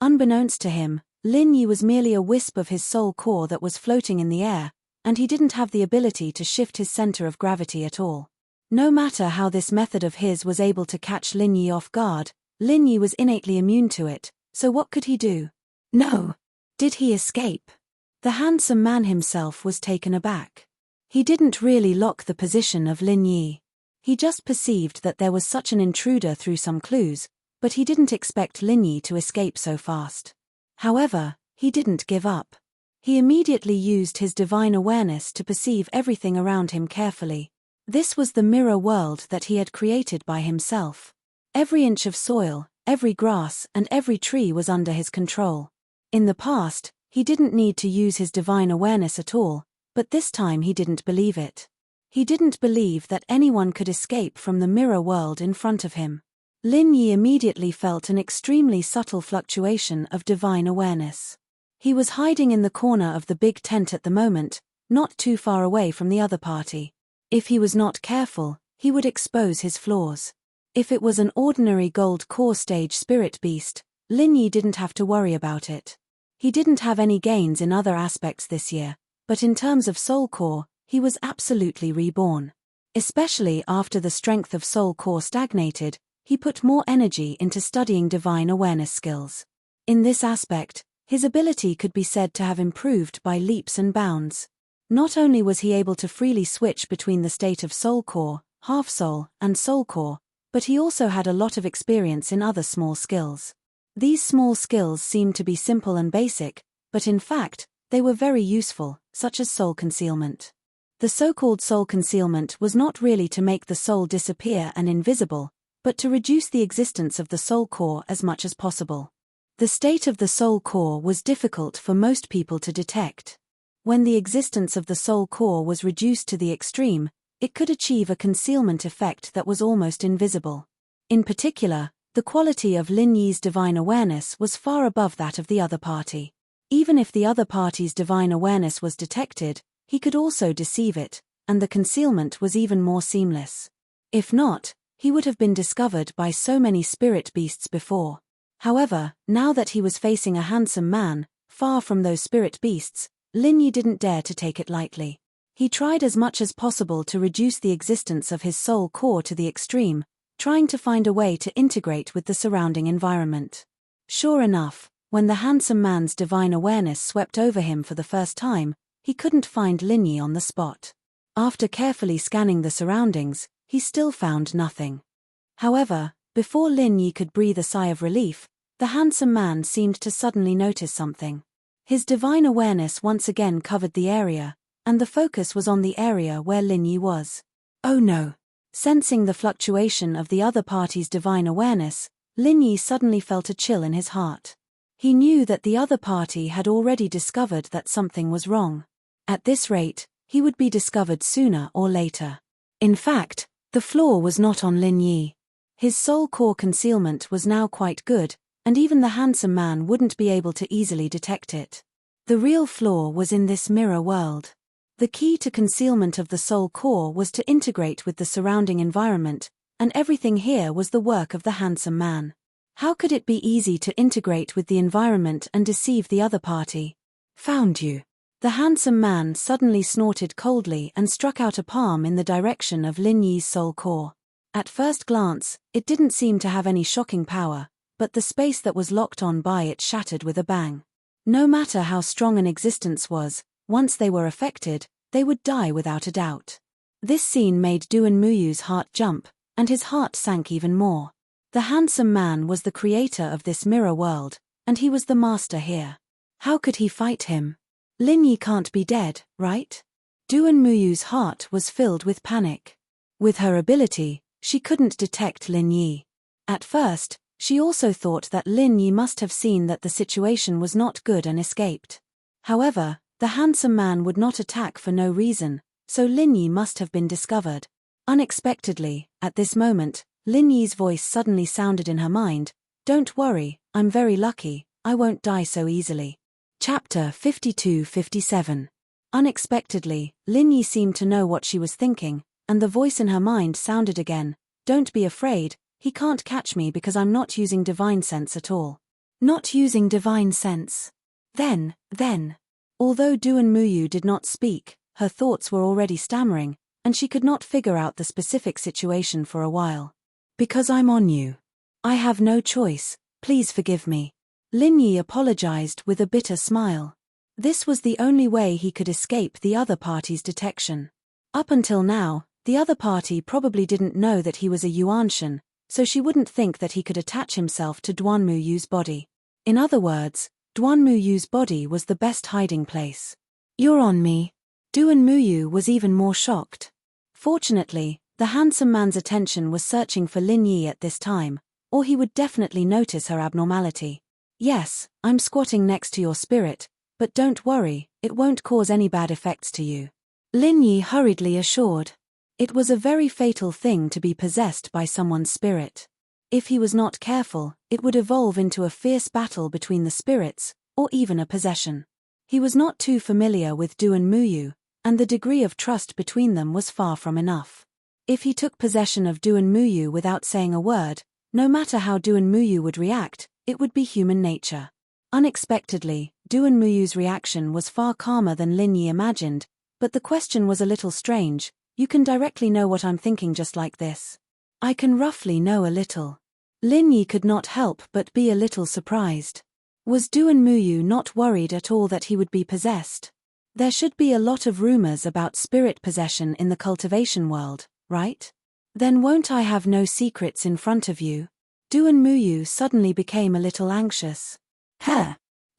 Unbeknownst to him, Lin Yi was merely a wisp of his soul core that was floating in the air, and he didn't have the ability to shift his center of gravity at all. No matter how this method of his was able to catch Lin Yi off guard, Lin Yi was innately immune to it, so what could he do? No. Did he escape? The handsome man himself was taken aback. He didn't really lock the position of Lin Yi. He just perceived that there was such an intruder through some clues, but he didn't expect Lin Yi to escape so fast. However, he didn't give up. He immediately used his divine awareness to perceive everything around him carefully. This was the mirror world that he had created by himself. Every inch of soil, every grass, and every tree was under his control. In the past, he didn't need to use his divine awareness at all, but this time he didn't believe it. He didn't believe that anyone could escape from the mirror world in front of him. Lin Yi immediately felt an extremely subtle fluctuation of divine awareness. He was hiding in the corner of the big tent at the moment, not too far away from the other party. If he was not careful, he would expose his flaws. If it was an ordinary gold core stage spirit beast, Lin Yi didn't have to worry about it. He didn't have any gains in other aspects this year, but in terms of soul core, he was absolutely reborn. Especially after the strength of soul core stagnated, he put more energy into studying divine awareness skills. In this aspect, his ability could be said to have improved by leaps and bounds. Not only was he able to freely switch between the state of soul core, half soul, and soul core, but he also had a lot of experience in other small skills. These small skills seemed to be simple and basic, but in fact, they were very useful, such as soul concealment. The so-called soul concealment was not really to make the soul disappear and invisible, but to reduce the existence of the soul core as much as possible. The state of the soul core was difficult for most people to detect. When the existence of the soul core was reduced to the extreme, it could achieve a concealment effect that was almost invisible. In particular, the quality of Lin Yi's divine awareness was far above that of the other party. Even if the other party's divine awareness was detected, he could also deceive it, and the concealment was even more seamless. If not, he would have been discovered by so many spirit beasts before. However, now that he was facing a handsome man, far from those spirit beasts, Lin Yi didn't dare to take it lightly. He tried as much as possible to reduce the existence of his soul core to the extreme, trying to find a way to integrate with the surrounding environment. Sure enough, when the handsome man's divine awareness swept over him for the first time, he couldn't find Lin Yi on the spot. After carefully scanning the surroundings, he still found nothing. However, Before Lin Yi could breathe a sigh of relief, the handsome man seemed to suddenly notice something. His divine awareness once again covered the area, and the focus was on the area where Lin Yi was. Oh no! Sensing the fluctuation of the other party's divine awareness, Lin Yi suddenly felt a chill in his heart. He knew that the other party had already discovered that something was wrong. At this rate, he would be discovered sooner or later. In fact, the flaw was not on Lin Yi. His soul core concealment was now quite good, and even the handsome man wouldn't be able to easily detect it. The real flaw was in this mirror world. The key to concealment of the soul core was to integrate with the surrounding environment, and everything here was the work of the handsome man. How could it be easy to integrate with the environment and deceive the other party? Found you. The handsome man suddenly snorted coldly and struck out a palm in the direction of Lin Yi's soul core. At first glance, it didn't seem to have any shocking power, but the space that was locked on by it shattered with a bang. No matter how strong an existence was, once they were affected, they would die without a doubt. This scene made Duan Muyu's heart jump, and his heart sank even more. The handsome man was the creator of this mirror world, and he was the master here. How could he fight him? Lin Yi can't be dead, right? Duan Muyu's heart was filled with panic. With her ability, she couldn't detect Lin Yi. At first, she also thought that Lin Yi must have seen that the situation was not good and escaped. However, the handsome man would not attack for no reason, so Lin Yi must have been discovered. Unexpectedly, at this moment, Lin Yi's voice suddenly sounded in her mind, "Don't worry, I'm very lucky, I won't die so easily." Chapter 52-57. Unexpectedly, Lin Yi seemed to know what she was thinking, and the voice in her mind sounded again, "Don't be afraid, he can't catch me because I'm not using divine sense at all." Not using divine sense. Then. Although Duan Muyu did not speak, her thoughts were already stammering, and she could not figure out the specific situation for a while. "Because I'm on you. I have no choice, please forgive me." Lin Yi apologized with a bitter smile. This was the only way he could escape the other party's detection. Up until now, the other party probably didn't know that he was a Yuanshan, so she wouldn't think that he could attach himself to Duan Muyu's body. In other words, Duan Muyu's body was the best hiding place. "You're on me." Duan Muyu was even more shocked. Fortunately, the handsome man's attention was searching for Lin Yi at this time, or he would definitely notice her abnormality. "Yes, I'm squatting next to your spirit, but don't worry, it won't cause any bad effects to you," Lin Yi hurriedly assured. It was a very fatal thing to be possessed by someone's spirit. If he was not careful, it would evolve into a fierce battle between the spirits, or even a possession. He was not too familiar with Duan Muyu, and the degree of trust between them was far from enough. If he took possession of Duan Muyu without saying a word, no matter how Duan Muyu would react, it would be human nature. Unexpectedly, Duan Muyu's reaction was far calmer than Lin Yi imagined, but the question was a little strange. "You can directly know what I'm thinking just like this." "I can roughly know a little." Lin Yi could not help but be a little surprised. Was Duan Muyu not worried at all that he would be possessed? There should be a lot of rumors about spirit possession in the cultivation world, right? Then won't I have no secrets in front of you? Duan Muyu suddenly became a little anxious.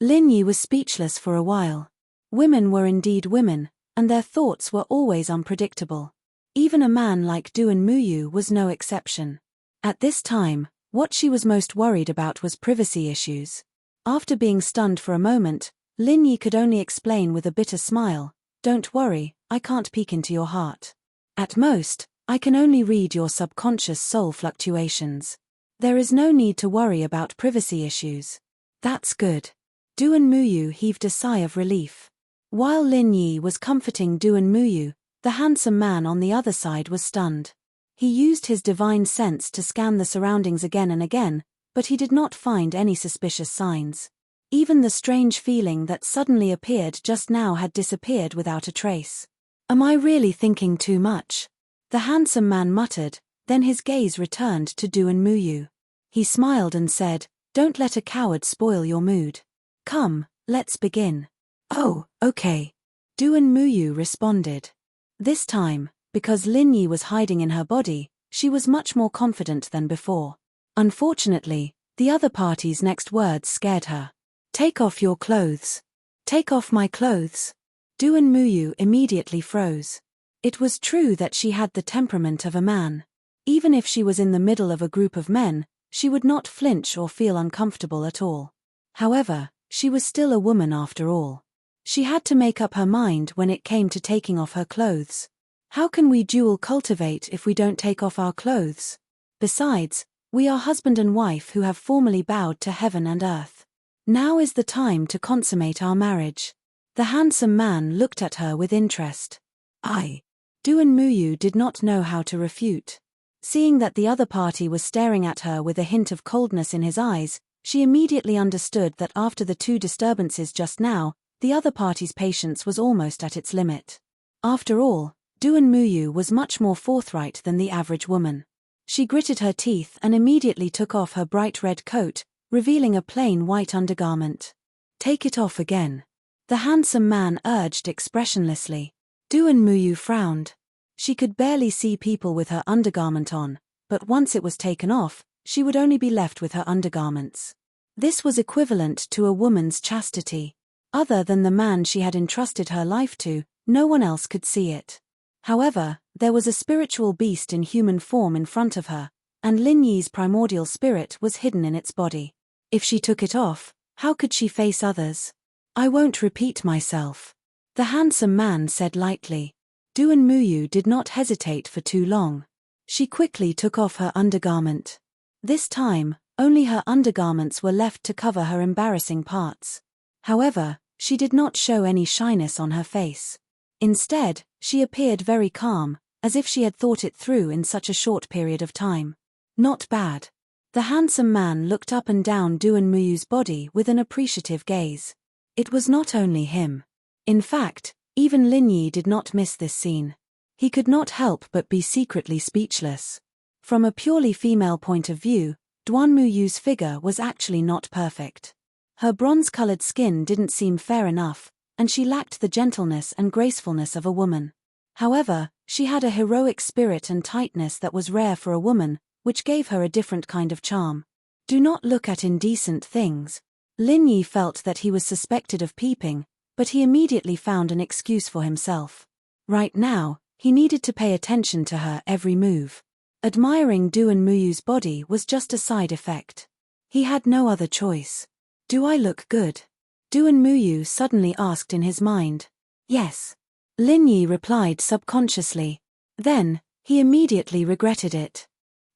Lin Yi was speechless for a while. Women were indeed women, and their thoughts were always unpredictable. Even a man like Duan Muyu was no exception. At this time, what she was most worried about was privacy issues. After being stunned for a moment, Lin Yi could only explain with a bitter smile, "Don't worry, I can't peek into your heart. At most, I can only read your subconscious soul fluctuations. There is no need to worry about privacy issues." "That's good." Duan Muyu heaved a sigh of relief. While Lin Yi was comforting Duan Muyu, the handsome man on the other side was stunned. He used his divine sense to scan the surroundings again and again, but he did not find any suspicious signs. Even the strange feeling that suddenly appeared just now had disappeared without a trace. "Am I really thinking too much?" the handsome man muttered, then his gaze returned to Duan Muyu. He smiled and said, "Don't let a coward spoil your mood. Come, let's begin." "Oh, okay," Duan Muyu responded. This time, because Lin Yi was hiding in her body, she was much more confident than before. Unfortunately, the other party's next words scared her. "Take off your clothes." "Take off my clothes." Duan Muyu immediately froze. It was true that she had the temperament of a man. Even if she was in the middle of a group of men, she would not flinch or feel uncomfortable at all. However, she was still a woman after all. She had to make up her mind when it came to taking off her clothes. How can we dual cultivate if we don't take off our clothes? Besides, we are husband and wife who have formally bowed to heaven and earth. Now is the time to consummate our marriage. The handsome man looked at her with interest. Duan Muyu did not know how to refute. Seeing that the other party was staring at her with a hint of coldness in his eyes, she immediately understood that after the two disturbances just now, the other party's patience was almost at its limit. After all, Duan Muyu was much more forthright than the average woman. She gritted her teeth and immediately took off her bright red coat, revealing a plain white undergarment. "Take it off again," the handsome man urged expressionlessly. Duan Muyu frowned. She could barely see people with her undergarment on, but once it was taken off, she would only be left with her undergarments. This was equivalent to a woman's chastity. Other than the man she had entrusted her life to, no one else could see it. However, there was a spiritual beast in human form in front of her, and Lin Yi's primordial spirit was hidden in its body. If she took it off, how could she face others? "I won't repeat myself," the handsome man said lightly. Duan Muyu did not hesitate for too long. She quickly took off her undergarment. This time, only her undergarments were left to cover her embarrassing parts. However, she did not show any shyness on her face. Instead, she appeared very calm, as if she had thought it through in such a short period of time. "Not bad." The handsome man looked up and down Duan Muyu's body with an appreciative gaze. It was not only him. In fact, even Lin Yi did not miss this scene. He could not help but be secretly speechless. From a purely female point of view, Duan Muyu's figure was actually not perfect. Her bronze-colored skin didn't seem fair enough, and she lacked the gentleness and gracefulness of a woman. However, she had a heroic spirit and tightness that was rare for a woman, which gave her a different kind of charm. "Do not look at indecent things." Lin Yi felt that he was suspected of peeping, but he immediately found an excuse for himself. Right now, he needed to pay attention to her every move. Admiring Duan Muyu's body was just a side effect. He had no other choice. "Do I look good?" Duan Muyu suddenly asked in his mind. "Yes." Lin Yi replied subconsciously. Then, he immediately regretted it.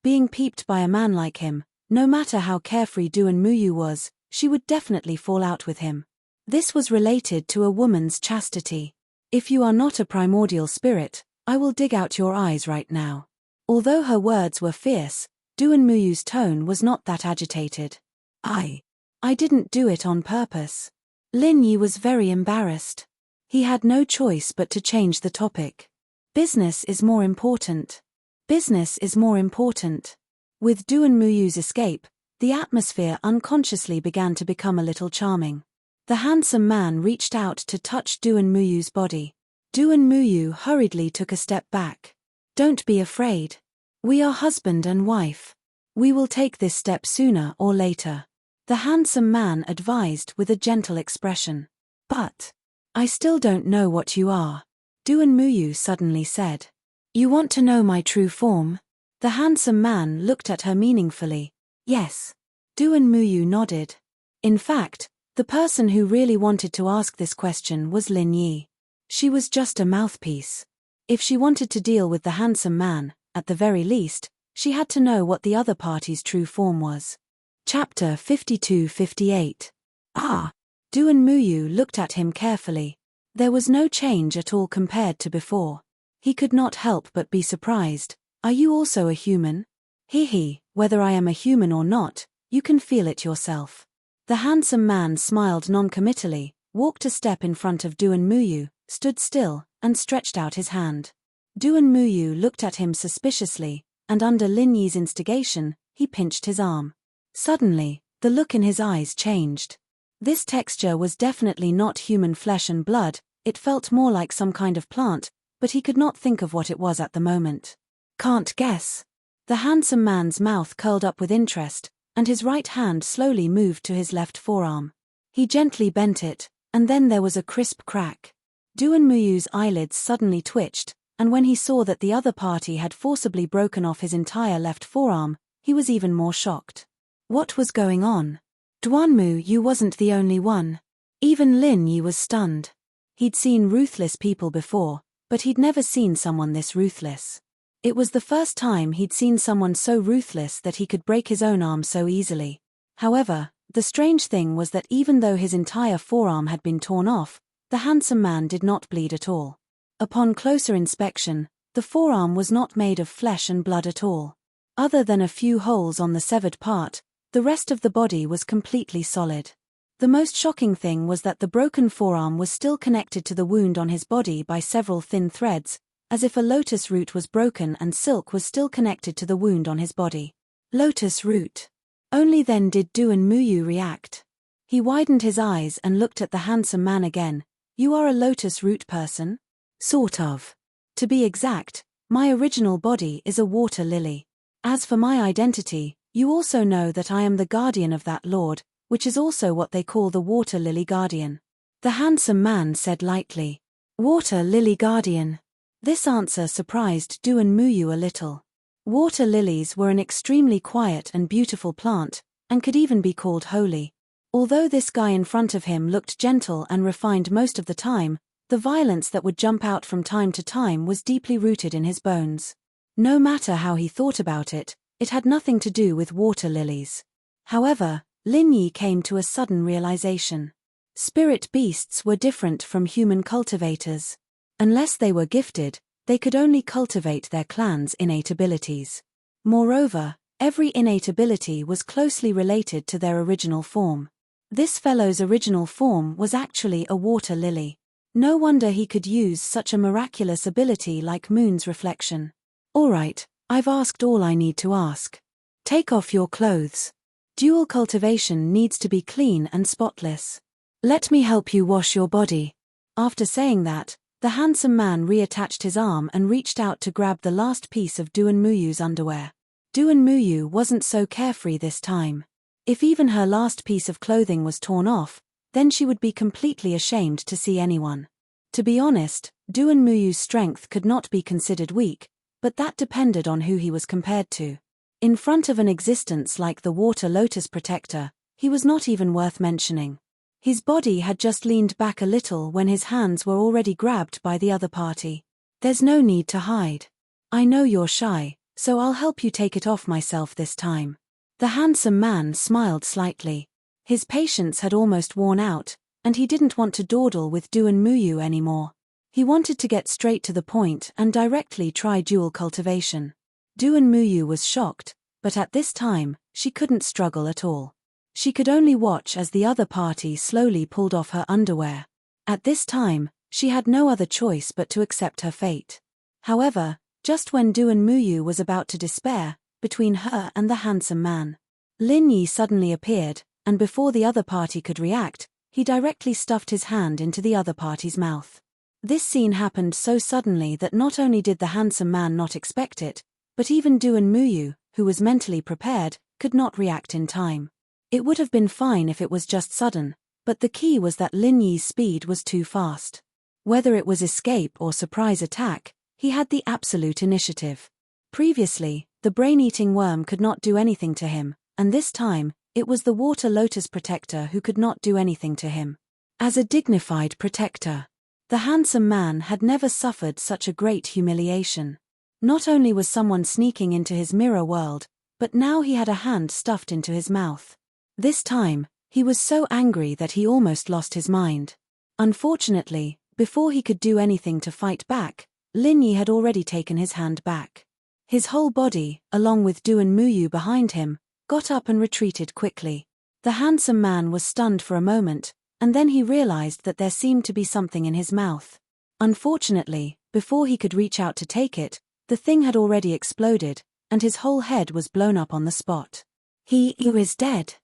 Being peeped by a man like him, no matter how carefree Duan Muyu was, she would definitely fall out with him. This was related to a woman's chastity. "If you are not a primordial spirit, I will dig out your eyes right now." Although her words were fierce, Duan Muyu's tone was not that agitated. I didn't do it on purpose." Lin Yi was very embarrassed. He had no choice but to change the topic. "Business is more important. Business is more important." With Duan Muyu's escape, the atmosphere unconsciously began to become a little charming. The handsome man reached out to touch Duan Muyu's body. Duan Muyu hurriedly took a step back. "Don't be afraid. We are husband and wife. We will take this step sooner or later," the handsome man advised with a gentle expression. "But I still don't know what you are," Duan Muyu suddenly said. "You want to know my true form?" The handsome man looked at her meaningfully. "Yes." Duan Muyu nodded. In fact, the person who really wanted to ask this question was Lin Yi. She was just a mouthpiece. If she wanted to deal with the handsome man, at the very least, she had to know what the other party's true form was. Chapter 52-58. Duan Muyu looked at him carefully. There was no change at all compared to before. He could not help but be surprised. "Are you also a human?" Whether I am a human or not, you can feel it yourself." The handsome man smiled non-committally, walked a step in front of Duan Muyu, stood still, and stretched out his hand. Duan Muyu looked at him suspiciously, and under Lin Yi's instigation, he pinched his arm. Suddenly, the look in his eyes changed. This texture was definitely not human flesh and blood, it felt more like some kind of plant, but he could not think of what it was at the moment. "Can't guess." The handsome man's mouth curled up with interest, and his right hand slowly moved to his left forearm. He gently bent it, and then there was a crisp crack. Duanmuyu's eyelids suddenly twitched, and when he saw that the other party had forcibly broken off his entire left forearm, he was even more shocked. What was going on? Duanmuyu wasn't the only one. Even Lin Yi was stunned. He'd seen ruthless people before, but he'd never seen someone this ruthless. It was the first time he'd seen someone so ruthless that he could break his own arm so easily. However, the strange thing was that even though his entire forearm had been torn off, the handsome man did not bleed at all. Upon closer inspection, the forearm was not made of flesh and blood at all. Other than a few holes on the severed part, the rest of the body was completely solid. The most shocking thing was that the broken forearm was still connected to the wound on his body by several thin threads, as if a lotus root was broken and silk was still connected to the wound on his body. Lotus root. Only then did Duanmuyu react. He widened his eyes and looked at the handsome man again. You are a lotus root person? Sort of. To be exact, my original body is a water lily. As for my identity, you also know that I am the guardian of that lord, which is also what they call the water lily guardian. The handsome man said lightly. Water lily guardian. This answer surprised Duanmuyu a little. Water lilies were an extremely quiet and beautiful plant, and could even be called holy. Although this guy in front of him looked gentle and refined most of the time, the violence that would jump out from time to time was deeply rooted in his bones. No matter how he thought about it, it had nothing to do with water lilies. However, Lin Yi came to a sudden realization. Spirit beasts were different from human cultivators. Unless they were gifted, they could only cultivate their clan's innate abilities. Moreover, every innate ability was closely related to their original form. This fellow's original form was actually a water lily. No wonder he could use such a miraculous ability like moon's reflection. Alright, I've asked all I need to ask. Take off your clothes. Dual cultivation needs to be clean and spotless. Let me help you wash your body. After saying that, the handsome man reattached his arm and reached out to grab the last piece of Duanmuyu's underwear. Duanmuyu wasn't so carefree this time. If even her last piece of clothing was torn off, then she would be completely ashamed to see anyone. To be honest, Duanmuyu's strength could not be considered weak, but that depended on who he was compared to. In front of an existence like the Water Lotus Protector, he was not even worth mentioning. His body had just leaned back a little when his hands were already grabbed by the other party. There's no need to hide. I know you're shy, so I'll help you take it off myself this time. The handsome man smiled slightly. His patience had almost worn out, and he didn't want to dawdle with Duanmuyu anymore. He wanted to get straight to the point and directly try dual cultivation. Duanmuyu was shocked, but at this time, she couldn't struggle at all. She could only watch as the other party slowly pulled off her underwear. At this time, she had no other choice but to accept her fate. However, just when Duanmuyu was about to despair, between her and the handsome man, Lin Yi suddenly appeared, and before the other party could react, he directly stuffed his hand into the other party's mouth. This scene happened so suddenly that not only did the handsome man not expect it, but even Duanmuyu, who was mentally prepared, could not react in time. It would have been fine if it was just sudden, but the key was that Lin Yi's speed was too fast. Whether it was escape or surprise attack, he had the absolute initiative. Previously, the brain-eating worm could not do anything to him, and this time, it was the Water Lotus Protector who could not do anything to him. As a dignified protector, the handsome man had never suffered such a great humiliation. Not only was someone sneaking into his mirror world, but now he had a hand stuffed into his mouth. This time, he was so angry that he almost lost his mind. Unfortunately, before he could do anything to fight back, Lin Yi had already taken his hand back. His whole body, along with Duanmuyu behind him, got up and retreated quickly. The handsome man was stunned for a moment, and then he realized that there seemed to be something in his mouth. Unfortunately, before he could reach out to take it, the thing had already exploded, and his whole head was blown up on the spot. He is dead.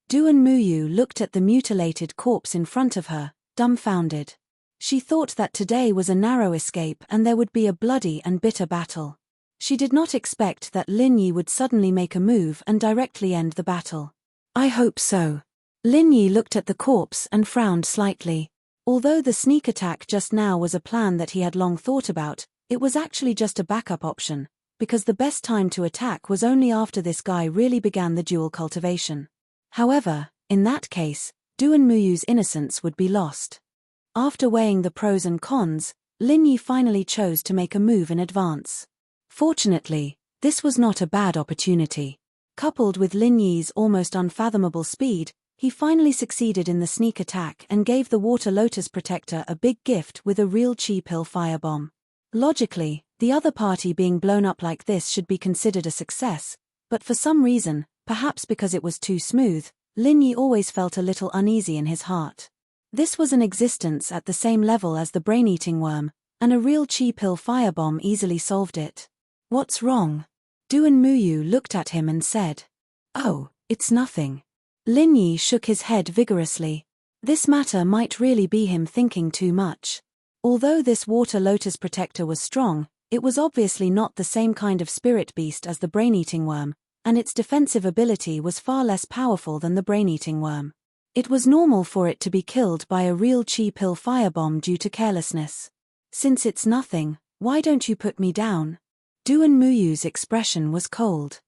Duanmuyu looked at the mutilated corpse in front of her, dumbfounded. She thought that today was a narrow escape and there would be a bloody and bitter battle. She did not expect that Lin Yi would suddenly make a move and directly end the battle. I hope so. Lin Yi looked at the corpse and frowned slightly. Although the sneak attack just now was a plan that he had long thought about, it was actually just a backup option, because the best time to attack was only after this guy really began the dual cultivation. However, in that case, Duan Muyu's innocence would be lost. After weighing the pros and cons, Lin Yi finally chose to make a move in advance. Fortunately, this was not a bad opportunity. Coupled with Lin Yi's almost unfathomable speed, he finally succeeded in the sneak attack and gave the Water Lotus Protector a big gift with a real chi pill firebomb. Logically, the other party being blown up like this should be considered a success, but for some reason, perhaps because it was too smooth, Lin Yi always felt a little uneasy in his heart. This was an existence at the same level as the brain-eating worm, and a real chi pill firebomb easily solved it. What's wrong? Duan Muyu looked at him and said, "Oh, it's nothing." Lin Yi shook his head vigorously. This matter might really be him thinking too much. Although this Water Lotus Protector was strong, it was obviously not the same kind of spirit beast as the brain-eating worm, and its defensive ability was far less powerful than the brain-eating worm. It was normal for it to be killed by a real chi pill firebomb due to carelessness. Since it's nothing, why don't you put me down? Duan Muyu's expression was cold.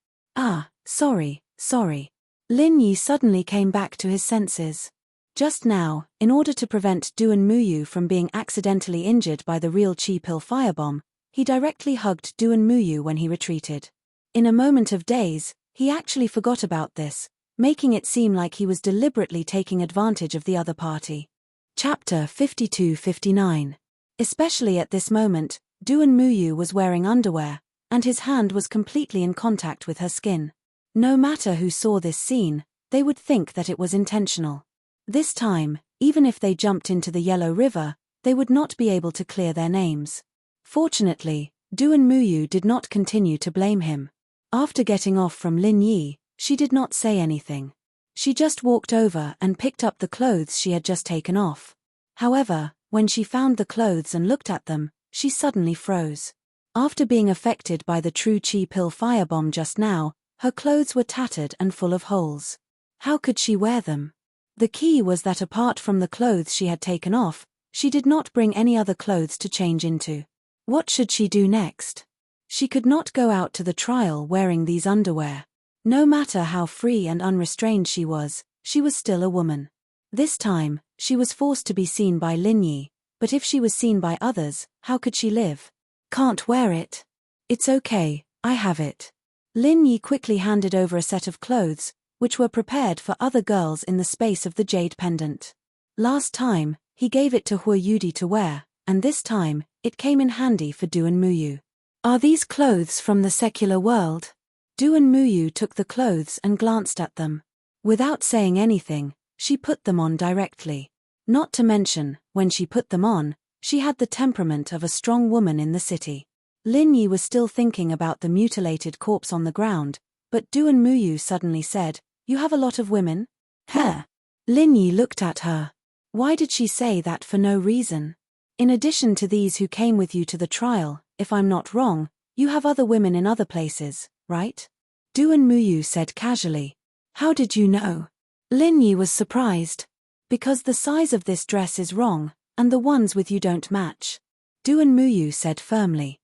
Sorry. Lin Yi suddenly came back to his senses. Just now, in order to prevent Duan Muyu from being accidentally injured by the real chi pill firebomb, he directly hugged Duan Muyu when he retreated. In a moment of daze, he actually forgot about this, making it seem like he was deliberately taking advantage of the other party. Chapter 52-59. Especially at this moment, Duan Muyu was wearing underwear, and his hand was completely in contact with her skin. No matter who saw this scene, they would think that it was intentional. This time, even if they jumped into the Yellow River, they would not be able to clear their names. Fortunately, Duan Muyu did not continue to blame him. After getting off from Lin Yi, she did not say anything. She just walked over and picked up the clothes she had just taken off. However, when she found the clothes and looked at them, she suddenly froze. After being affected by the true chi pill firebomb just now, her clothes were tattered and full of holes. How could she wear them? The key was that apart from the clothes she had taken off, she did not bring any other clothes to change into. What should she do next? She could not go out to the trial wearing these underwear. No matter how free and unrestrained she was still a woman. This time, she was forced to be seen by Lin Yi, but if she was seen by others, how could she live? Can't wear it. It's okay, I have it. Lin Yi quickly handed over a set of clothes, which were prepared for other girls in the space of the jade pendant. Last time, he gave it to Hua Yudi to wear, and this time, it came in handy for Duan Muyu. Are these clothes from the secular world? Duan Muyu took the clothes and glanced at them. Without saying anything, she put them on directly. Not to mention, when she put them on, she had the temperament of a strong woman in the city. Lin Yi was still thinking about the mutilated corpse on the ground, but Duan Muyu suddenly said, "You have a lot of women?" Huh? Lin Yi looked at her. Why did she say that for no reason? In addition to these who came with you to the trial, if I'm not wrong, you have other women in other places, right? Duan Muyu said casually. How did you know? Lin Yi was surprised. Because the size of this dress is wrong, and the ones with you don't match. Duan Muyu said firmly.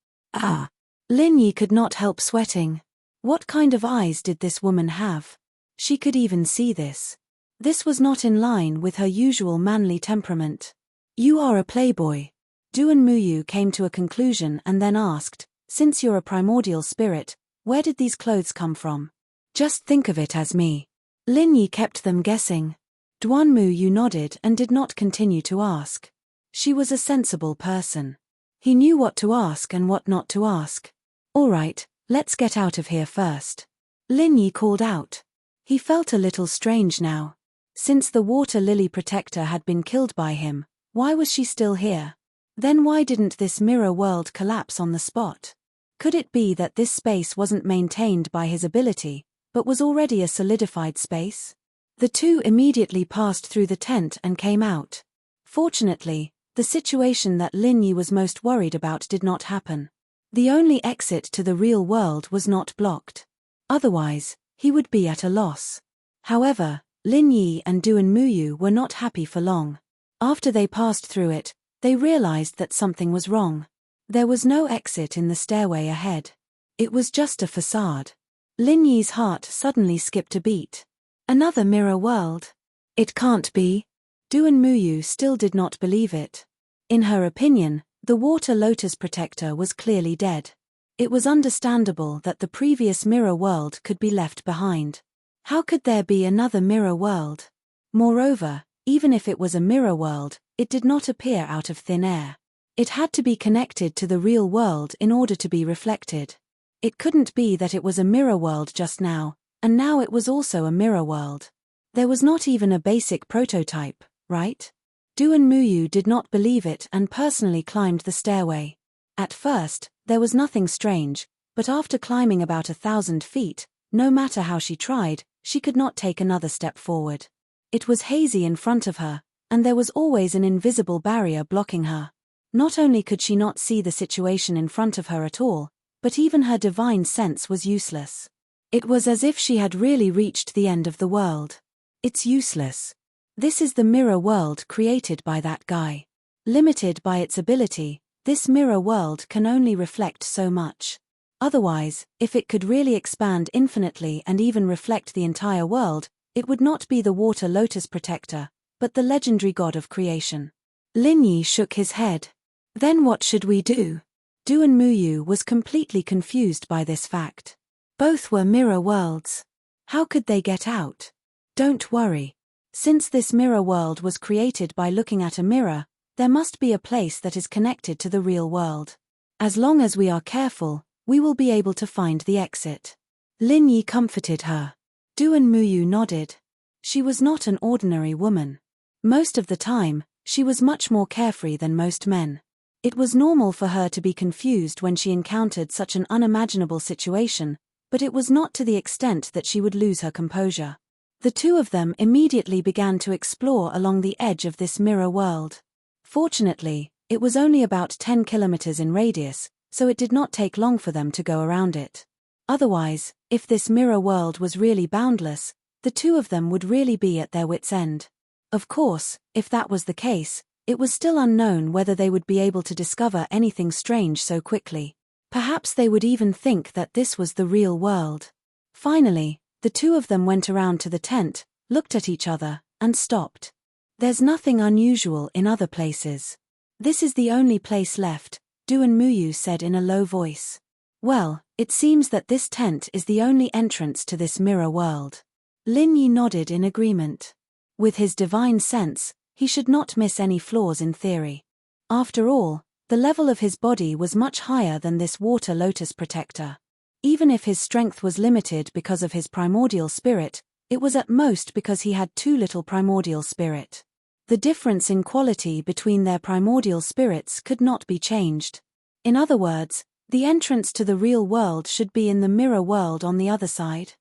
Lin Yi could not help sweating. What kind of eyes did this woman have? She could even see this. This was not in line with her usual manly temperament. You are a playboy. Duan Muyu came to a conclusion and then asked, since you're a primordial spirit, where did these clothes come from? Just think of it as me. Lin Yi kept them guessing. Duan Muyu nodded and did not continue to ask. She was a sensible person. He knew what to ask and what not to ask. All right, let's get out of here first. Lin Yi called out. He felt a little strange now. Since the water lily protector had been killed by him, why was she still here? Then why didn't this mirror world collapse on the spot? Could it be that this space wasn't maintained by his ability, but was already a solidified space? The two immediately passed through the tent and came out. Fortunately, the situation that Lin Yi was most worried about did not happen. The only exit to the real world was not blocked. Otherwise, he would be at a loss. However, Lin Yi and Duan Muyu were not happy for long. After they passed through it, they realized that something was wrong. There was no exit in the stairway ahead. It was just a facade. Lin Yi's heart suddenly skipped a beat. Another mirror world? It can't be. Duan Muyu still did not believe it. In her opinion, the water lotus protector was clearly dead. It was understandable that the previous mirror world could be left behind. How could there be another mirror world? Moreover, even if it was a mirror world, it did not appear out of thin air. It had to be connected to the real world in order to be reflected. It couldn't be that it was a mirror world just now, and now it was also a mirror world. There was not even a basic prototype, right? Duan Muyu did not believe it and personally climbed the stairway. At first, there was nothing strange, but after climbing about 1,000 feet, no matter how she tried, she could not take another step forward. It was hazy in front of her, and there was always an invisible barrier blocking her. Not only could she not see the situation in front of her at all, but even her divine sense was useless. It was as if she had really reached the end of the world. It's useless. This is the mirror world created by that guy. Limited by its ability, this mirror world can only reflect so much. Otherwise, if it could really expand infinitely and even reflect the entire world, it would not be the water lotus protector, but the legendary god of creation. Lin Yi shook his head. Then what should we do? Duan Muyu was completely confused by this fact. Both were mirror worlds. How could they get out? Don't worry. Since this mirror world was created by looking at a mirror, there must be a place that is connected to the real world. As long as we are careful, we will be able to find the exit. Lin Yi comforted her. Duan Muyu nodded. She was not an ordinary woman. Most of the time, she was much more carefree than most men. It was normal for her to be confused when she encountered such an unimaginable situation, but it was not to the extent that she would lose her composure. The two of them immediately began to explore along the edge of this mirror world. Fortunately, it was only about 10 kilometers in radius, so it did not take long for them to go around it. Otherwise, if this mirror world was really boundless, the two of them would really be at their wits' end. Of course, if that was the case, it was still unknown whether they would be able to discover anything strange so quickly. Perhaps they would even think that this was the real world. Finally, the two of them went around to the tent, looked at each other, and stopped. There's nothing unusual in other places. This is the only place left, Duan Muyu said in a low voice. Well, it seems that this tent is the only entrance to this mirror world. Lin Yi nodded in agreement. With his divine sense, he should not miss any flaws in theory. After all, the level of his body was much higher than this water lotus protector. Even if his strength was limited because of his primordial spirit, it was at most because he had too little primordial spirit. The difference in quality between their primordial spirits could not be changed. In other words, the entrance to the real world should be in the mirror world on the other side.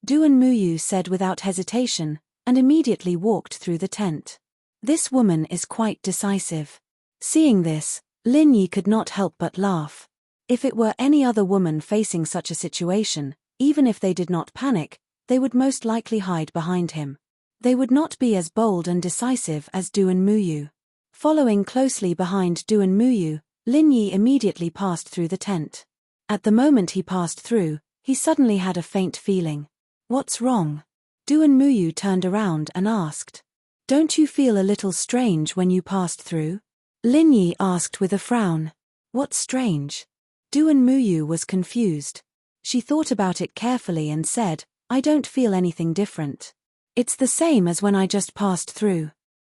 Duan Muyu said without hesitation, and immediately walked through the tent. This woman is quite decisive. Seeing this, Lin Yi could not help but laugh. If it were any other woman facing such a situation, even if they did not panic, they would most likely hide behind him. They would not be as bold and decisive as Duan Muyu. Following closely behind Duan Muyu, Lin Yi immediately passed through the tent. At the moment he passed through, he suddenly had a faint feeling. What's wrong? Duan Muyu turned around and asked. Don't you feel a little strange when you passed through? Lin Yi asked with a frown. What's strange? Duan Muyu was confused. She thought about it carefully and said, I don't feel anything different. It's the same as when I just passed through.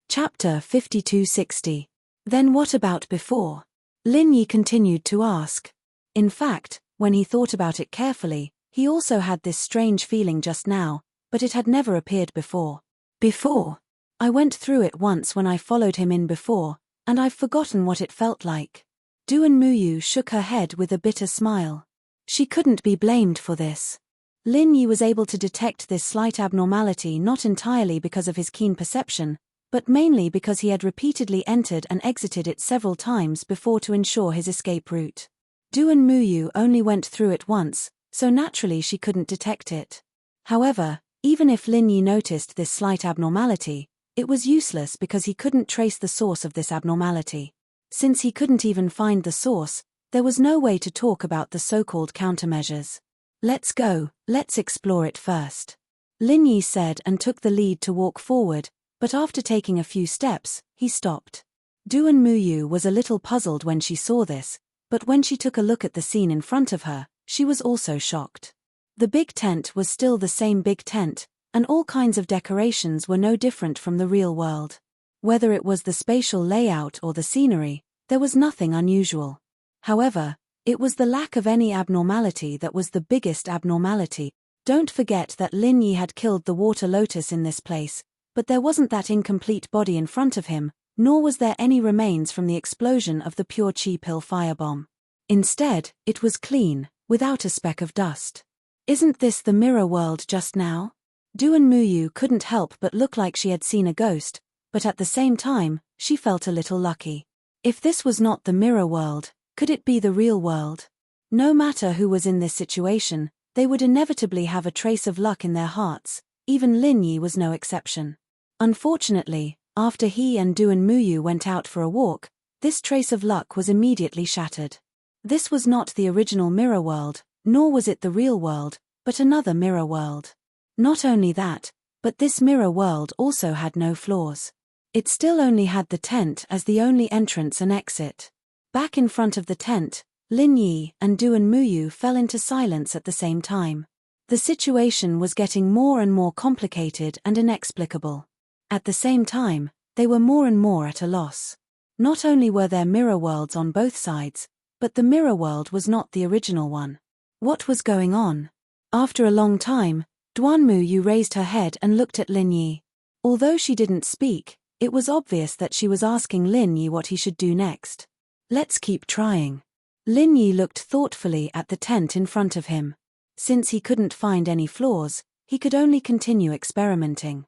Chapter 5260. Then what about before? Lin Yi continued to ask. In fact, when he thought about it carefully, he also had this strange feeling just now, but it had never appeared before. Before? I went through it once when I followed him in before, and I've forgotten what it felt like. Duan Muyu shook her head with a bitter smile. She couldn't be blamed for this. Lin Yi was able to detect this slight abnormality not entirely because of his keen perception, but mainly because he had repeatedly entered and exited it several times before to ensure his escape route. Du and Muyu only went through it once, so naturally she couldn't detect it. However, even if Lin Yi noticed this slight abnormality, it was useless because he couldn't trace the source of this abnormality. Since he couldn't even find the source, there was no way to talk about the so-called countermeasures. Let's go, let's explore it first. Lin Yi said and took the lead to walk forward, but after taking a few steps, he stopped. Du and Muyu was a little puzzled when she saw this, but when she took a look at the scene in front of her, she was also shocked. The big tent was still the same big tent, and all kinds of decorations were no different from the real world. Whether it was the spatial layout or the scenery, there was nothing unusual. However, it was the lack of any abnormality that was the biggest abnormality. Don't forget that Lin Yi had killed the water lotus in this place, but there wasn't that incomplete body in front of him, nor was there any remains from the explosion of the pure chi pill firebomb. Instead, it was clean, without a speck of dust. Isn't this the mirror world just now? Du and Muyu couldn't help but look like she had seen a ghost, but at the same time, she felt a little lucky. If this was not the mirror world, could it be the real world? No matter who was in this situation, they would inevitably have a trace of luck in their hearts, even Lin Yi was no exception. Unfortunately, after he and Du and Muyu went out for a walk, this trace of luck was immediately shattered. This was not the original mirror world, nor was it the real world, but another mirror world. Not only that, but this mirror world also had no flaws. It still only had the tent as the only entrance and exit. Back in front of the tent, Lin Yi and Du and Muyu fell into silence at the same time. The situation was getting more and more complicated and inexplicable. At the same time, they were more and more at a loss. Not only were there mirror worlds on both sides, but the mirror world was not the original one. What was going on? After a long time, Duan Muyu raised her head and looked at Lin Yi. Although she didn't speak, it was obvious that she was asking Lin Yi what he should do next. Let's keep trying. Lin Yi looked thoughtfully at the tent in front of him. Since he couldn't find any flaws, he could only continue experimenting.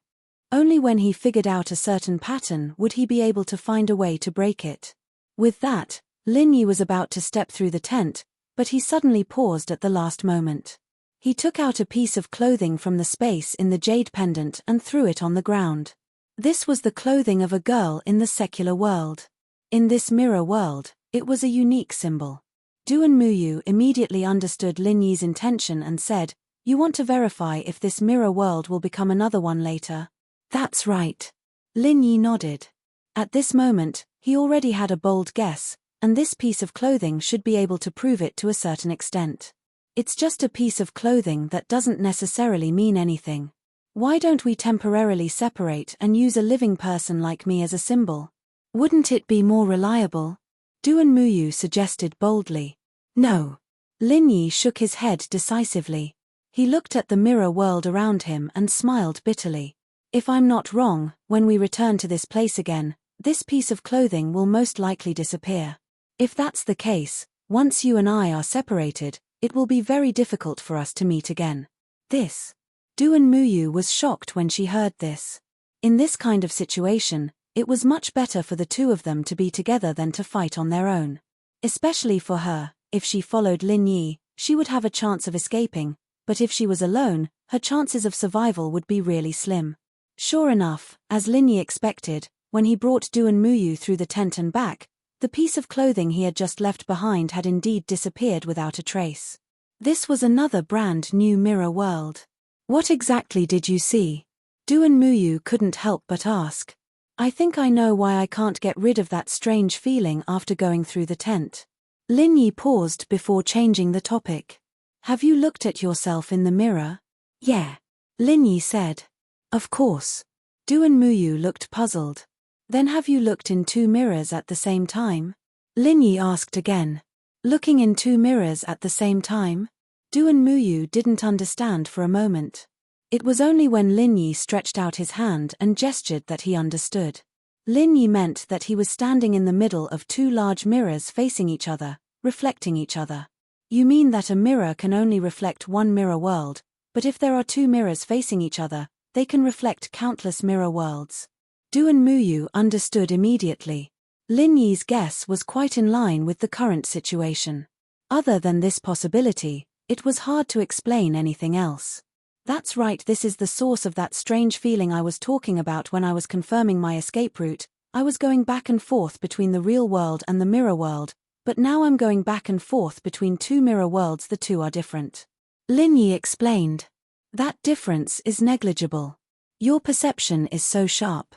Only when he figured out a certain pattern would he be able to find a way to break it. With that, Lin Yi was about to step through the tent, but he suddenly paused at the last moment. He took out a piece of clothing from the space in the jade pendant and threw it on the ground. This was the clothing of a girl in the secular world. In this mirror world, it was a unique symbol. Du and Muyu immediately understood Lin Yi's intention and said, "You want to verify if this mirror world will become another one later?" "That's right." Lin Yi nodded. At this moment, he already had a bold guess, and this piece of clothing should be able to prove it to a certain extent. It's just a piece of clothing that doesn't necessarily mean anything. Why don't we temporarily separate and use a living person like me as a symbol? Wouldn't it be more reliable? Du and Muyu suggested boldly. No. Lin Yi shook his head decisively. He looked at the mirror world around him and smiled bitterly. If I'm not wrong, when we return to this place again, this piece of clothing will most likely disappear. If that's the case, once you and I are separated, it will be very difficult for us to meet again. Du and Muyu was shocked when she heard this. In this kind of situation, it was much better for the two of them to be together than to fight on their own. Especially for her, if she followed Lin Yi, she would have a chance of escaping, but if she was alone, her chances of survival would be really slim. Sure enough, as Lin Yi expected, when he brought Du and Muyu through the tent and back, the piece of clothing he had just left behind had indeed disappeared without a trace. This was another brand new mirror world. What exactly did you see? Du and Muyu couldn't help but ask. I think I know why I can't get rid of that strange feeling after going through the tent. Lin Yi paused before changing the topic. Have you looked at yourself in the mirror? Yeah. Lin Yi said. Of course. Du and Muyu looked puzzled. Then have you looked in two mirrors at the same time? Lin Yi asked again. Looking in two mirrors at the same time? Du and Muyu didn't understand for a moment. It was only when Lin Yi stretched out his hand and gestured that he understood. Lin Yi meant that he was standing in the middle of two large mirrors facing each other, reflecting each other. You mean that a mirror can only reflect one mirror world, but if there are two mirrors facing each other, they can reflect countless mirror worlds. Du and Muyu understood immediately. Lin Yi's guess was quite in line with the current situation. Other than this possibility, it was hard to explain anything else. That's right, this is the source of that strange feeling I was talking about when I was confirming my escape route. I was going back and forth between the real world and the mirror world, but now I'm going back and forth between two mirror worlds. The two are different. Lin Yi explained. That difference is negligible. Your perception is so sharp.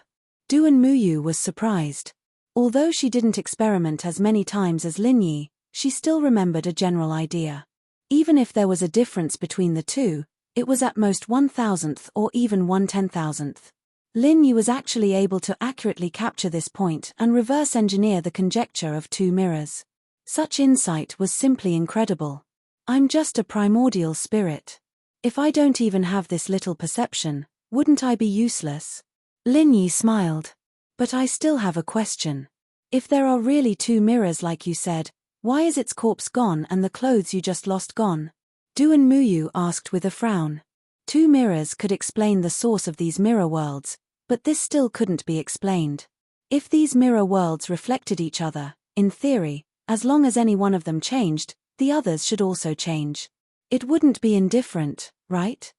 Duan Muyu was surprised. Although she didn't experiment as many times as Lin Yi, she still remembered a general idea. Even if there was a difference between the two, it was at most 1,000th or even 1/10,000th. Lin Yi was actually able to accurately capture this point and reverse engineer the conjecture of two mirrors. Such insight was simply incredible. I'm just a primordial spirit. If I don't even have this little perception, wouldn't I be useless? Lin Yi smiled. But I still have a question. If there are really two mirrors like you said, why is its corpse gone and the clothes you just lost gone? Duan Muyu asked with a frown. Two mirrors could explain the source of these mirror worlds, but this still couldn't be explained. If these mirror worlds reflected each other, in theory, as long as any one of them changed, the others should also change. It wouldn't be indifferent, right?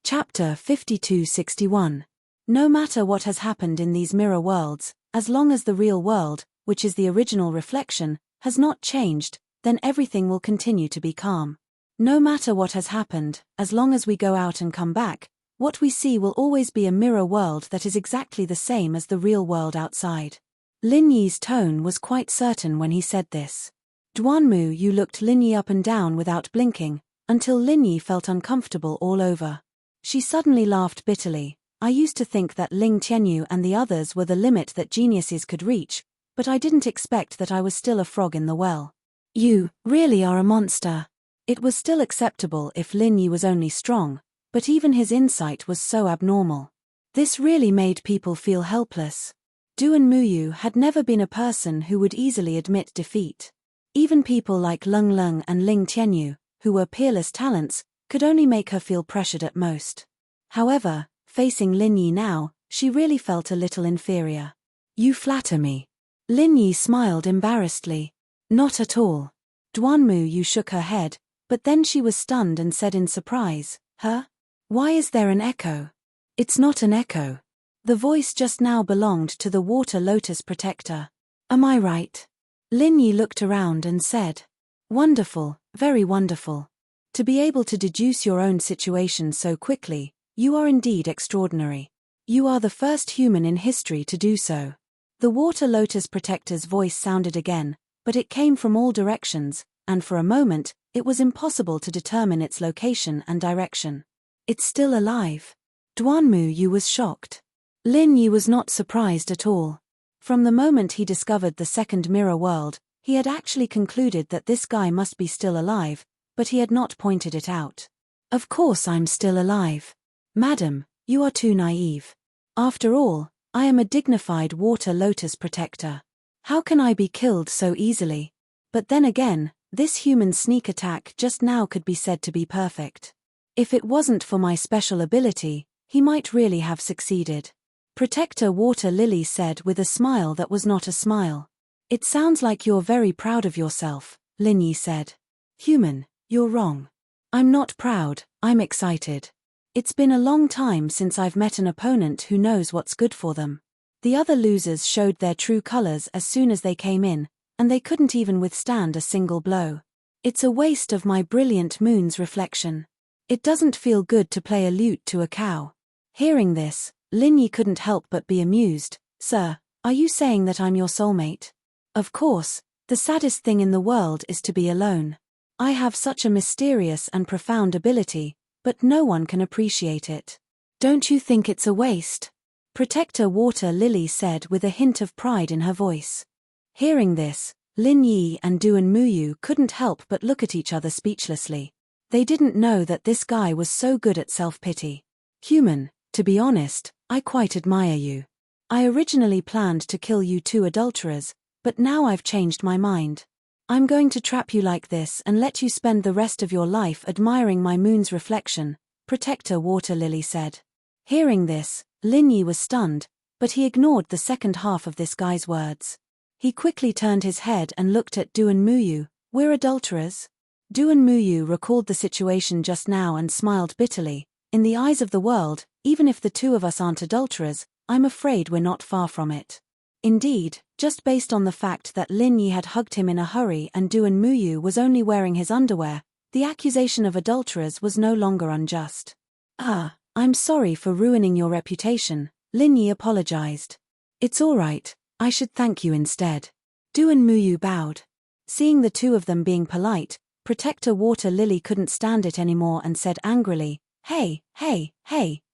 Chapter 5261. No matter what has happened in these mirror worlds, as long as the real world, which is the original reflection, has not changed, then everything will continue to be calm. No matter what has happened, as long as we go out and come back, what we see will always be a mirror world that is exactly the same as the real world outside. Lin Yi's tone was quite certain when he said this. Duan Muyu looked Lin Yi up and down without blinking, until Lin Yi felt uncomfortable all over. She suddenly laughed bitterly. I used to think that Ling Tianyu and the others were the limit that geniuses could reach, but I didn't expect that I was still a frog in the well. You really are a monster. It was still acceptable if Lin Yi was only strong, but even his insight was so abnormal. This really made people feel helpless. Duan Muyu had never been a person who would easily admit defeat. Even people like Leng Leng and Ling Tianyu, who were peerless talents, could only make her feel pressured at most. However, facing Lin Yi now, she really felt a little inferior. You flatter me. Lin Yi smiled embarrassedly. Not at all. Duan Muyu shook her head, but then she was stunned and said in surprise, Huh? Why is there an echo? It's not an echo. The voice just now belonged to the water lotus protector. Am I right? Lin Yi looked around and said. Wonderful, very wonderful. To be able to deduce your own situation so quickly, you are indeed extraordinary. You are the first human in history to do so. The water lotus protector's voice sounded again, but it came from all directions, and for a moment, it was impossible to determine its location and direction. It's still alive. Duan Muyu was shocked. Lin Yi was not surprised at all. From the moment he discovered the second mirror world, he had actually concluded that this guy must be still alive, but he had not pointed it out. Of course I'm still alive. Madam, you are too naive. After all, I am a dignified water lotus protector. How can I be killed so easily? But then again, this human sneak attack just now could be said to be perfect. If it wasn't for my special ability, he might really have succeeded. Protector Water Lily said with a smile that was not a smile. It sounds like you're very proud of yourself, Lin Yi said. Human, you're wrong. I'm not proud, I'm excited. It's been a long time since I've met an opponent who knows what's good for them. The other losers showed their true colors as soon as they came in, and they couldn't even withstand a single blow. It's a waste of my brilliant moon's reflection. It doesn't feel good to play a lute to a cow. Hearing this, Lin Yi couldn't help but be amused. Sir, are you saying that I'm your soulmate? Of course, the saddest thing in the world is to be alone. I have such a mysterious and profound ability, but no one can appreciate it. Don't you think it's a waste? Protector Water Lily said with a hint of pride in her voice. Hearing this, Lin Yi and Duan Muyu couldn't help but look at each other speechlessly. They didn't know that this guy was so good at self-pity. Human, to be honest, I quite admire you. I originally planned to kill you two adulterers, but now I've changed my mind. I'm going to trap you like this and let you spend the rest of your life admiring my moon's reflection, Protector Water Lily said. Hearing this, Lin Yi was stunned, but he ignored the second half of this guy's words. He quickly turned his head and looked at Duan Muyu. We're adulterers? Duan Muyu recalled the situation just now and smiled bitterly. In the eyes of the world, even if the two of us aren't adulterers, I'm afraid we're not far from it. Indeed, just based on the fact that Lin Yi had hugged him in a hurry and Duan Muyu was only wearing his underwear, the accusation of adulterers was no longer unjust. I'm sorry for ruining your reputation, Lin Yi apologized. It's all right, I should thank you instead. Duan Muyu bowed. Seeing the two of them being polite, Protector Water Lily couldn't stand it anymore and said angrily, Hey,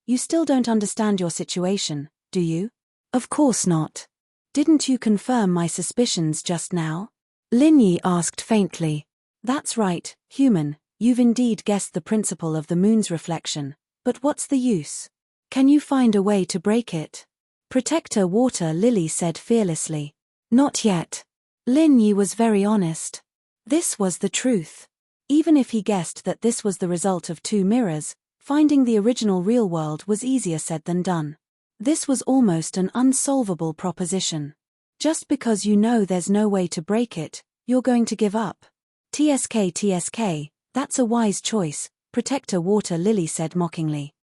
you still don't understand your situation, do you? Of course not. Didn't you confirm my suspicions just now? Lin Yi asked faintly. That's right, human, you've indeed guessed the principle of the moon's reflection, but what's the use? Can you find a way to break it? Protector Water Lily said fearlessly. Not yet. Lin Yi was very honest. This was the truth. Even if he guessed that this was the result of two mirrors, finding the original real world was easier said than done. This was almost an unsolvable proposition. Just because you know there's no way to break it, you're going to give up. TSK, that's a wise choice, Protector Water Lily said mockingly.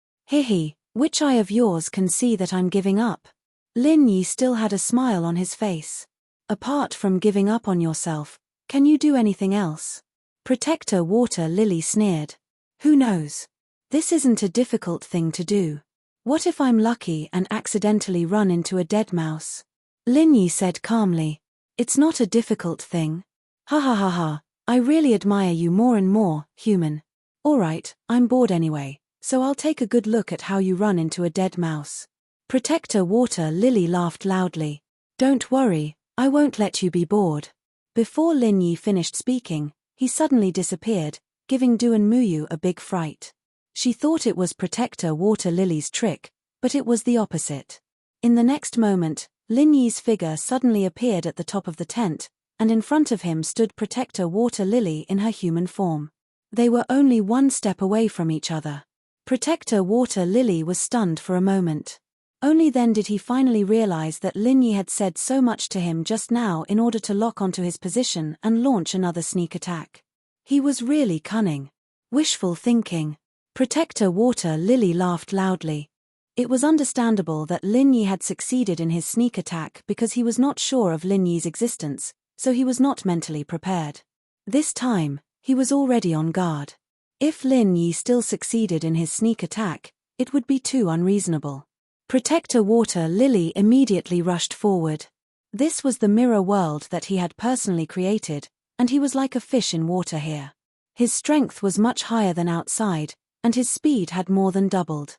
Which eye of yours can see that I'm giving up? Lin Yi still had a smile on his face. Apart from giving up on yourself, can you do anything else? Protector Water Lily sneered. Who knows? This isn't a difficult thing to do. What if I'm lucky and accidentally run into a dead mouse? Lin Yi said calmly. It's not a difficult thing. Ha. I really admire you more and more, human. Alright, I'm bored anyway, so I'll take a good look at how you run into a dead mouse. Protector Water Lily laughed loudly. Don't worry, I won't let you be bored. Before Lin Yi finished speaking, he suddenly disappeared, giving Duan Muyu a big fright. She thought it was Protector Water Lily's trick, but it was the opposite. In the next moment, Lin Yi's figure suddenly appeared at the top of the tent, and in front of him stood Protector Water Lily in her human form. They were only one step away from each other. Protector Water Lily was stunned for a moment. Only then did he finally realize that Lin Yi had said so much to him just now in order to lock onto his position and launch another sneak attack. He was really cunning. Wishful thinking. Protector Water Lily laughed loudly. It was understandable that Lin Yi had succeeded in his sneak attack because he was not sure of Lin Yi's existence, so he was not mentally prepared. This time, he was already on guard. If Lin Yi still succeeded in his sneak attack, it would be too unreasonable. Protector Water Lily immediately rushed forward. This was the mirror world that he had personally created, and he was like a fish in water here. His strength was much higher than outside, and his speed had more than doubled.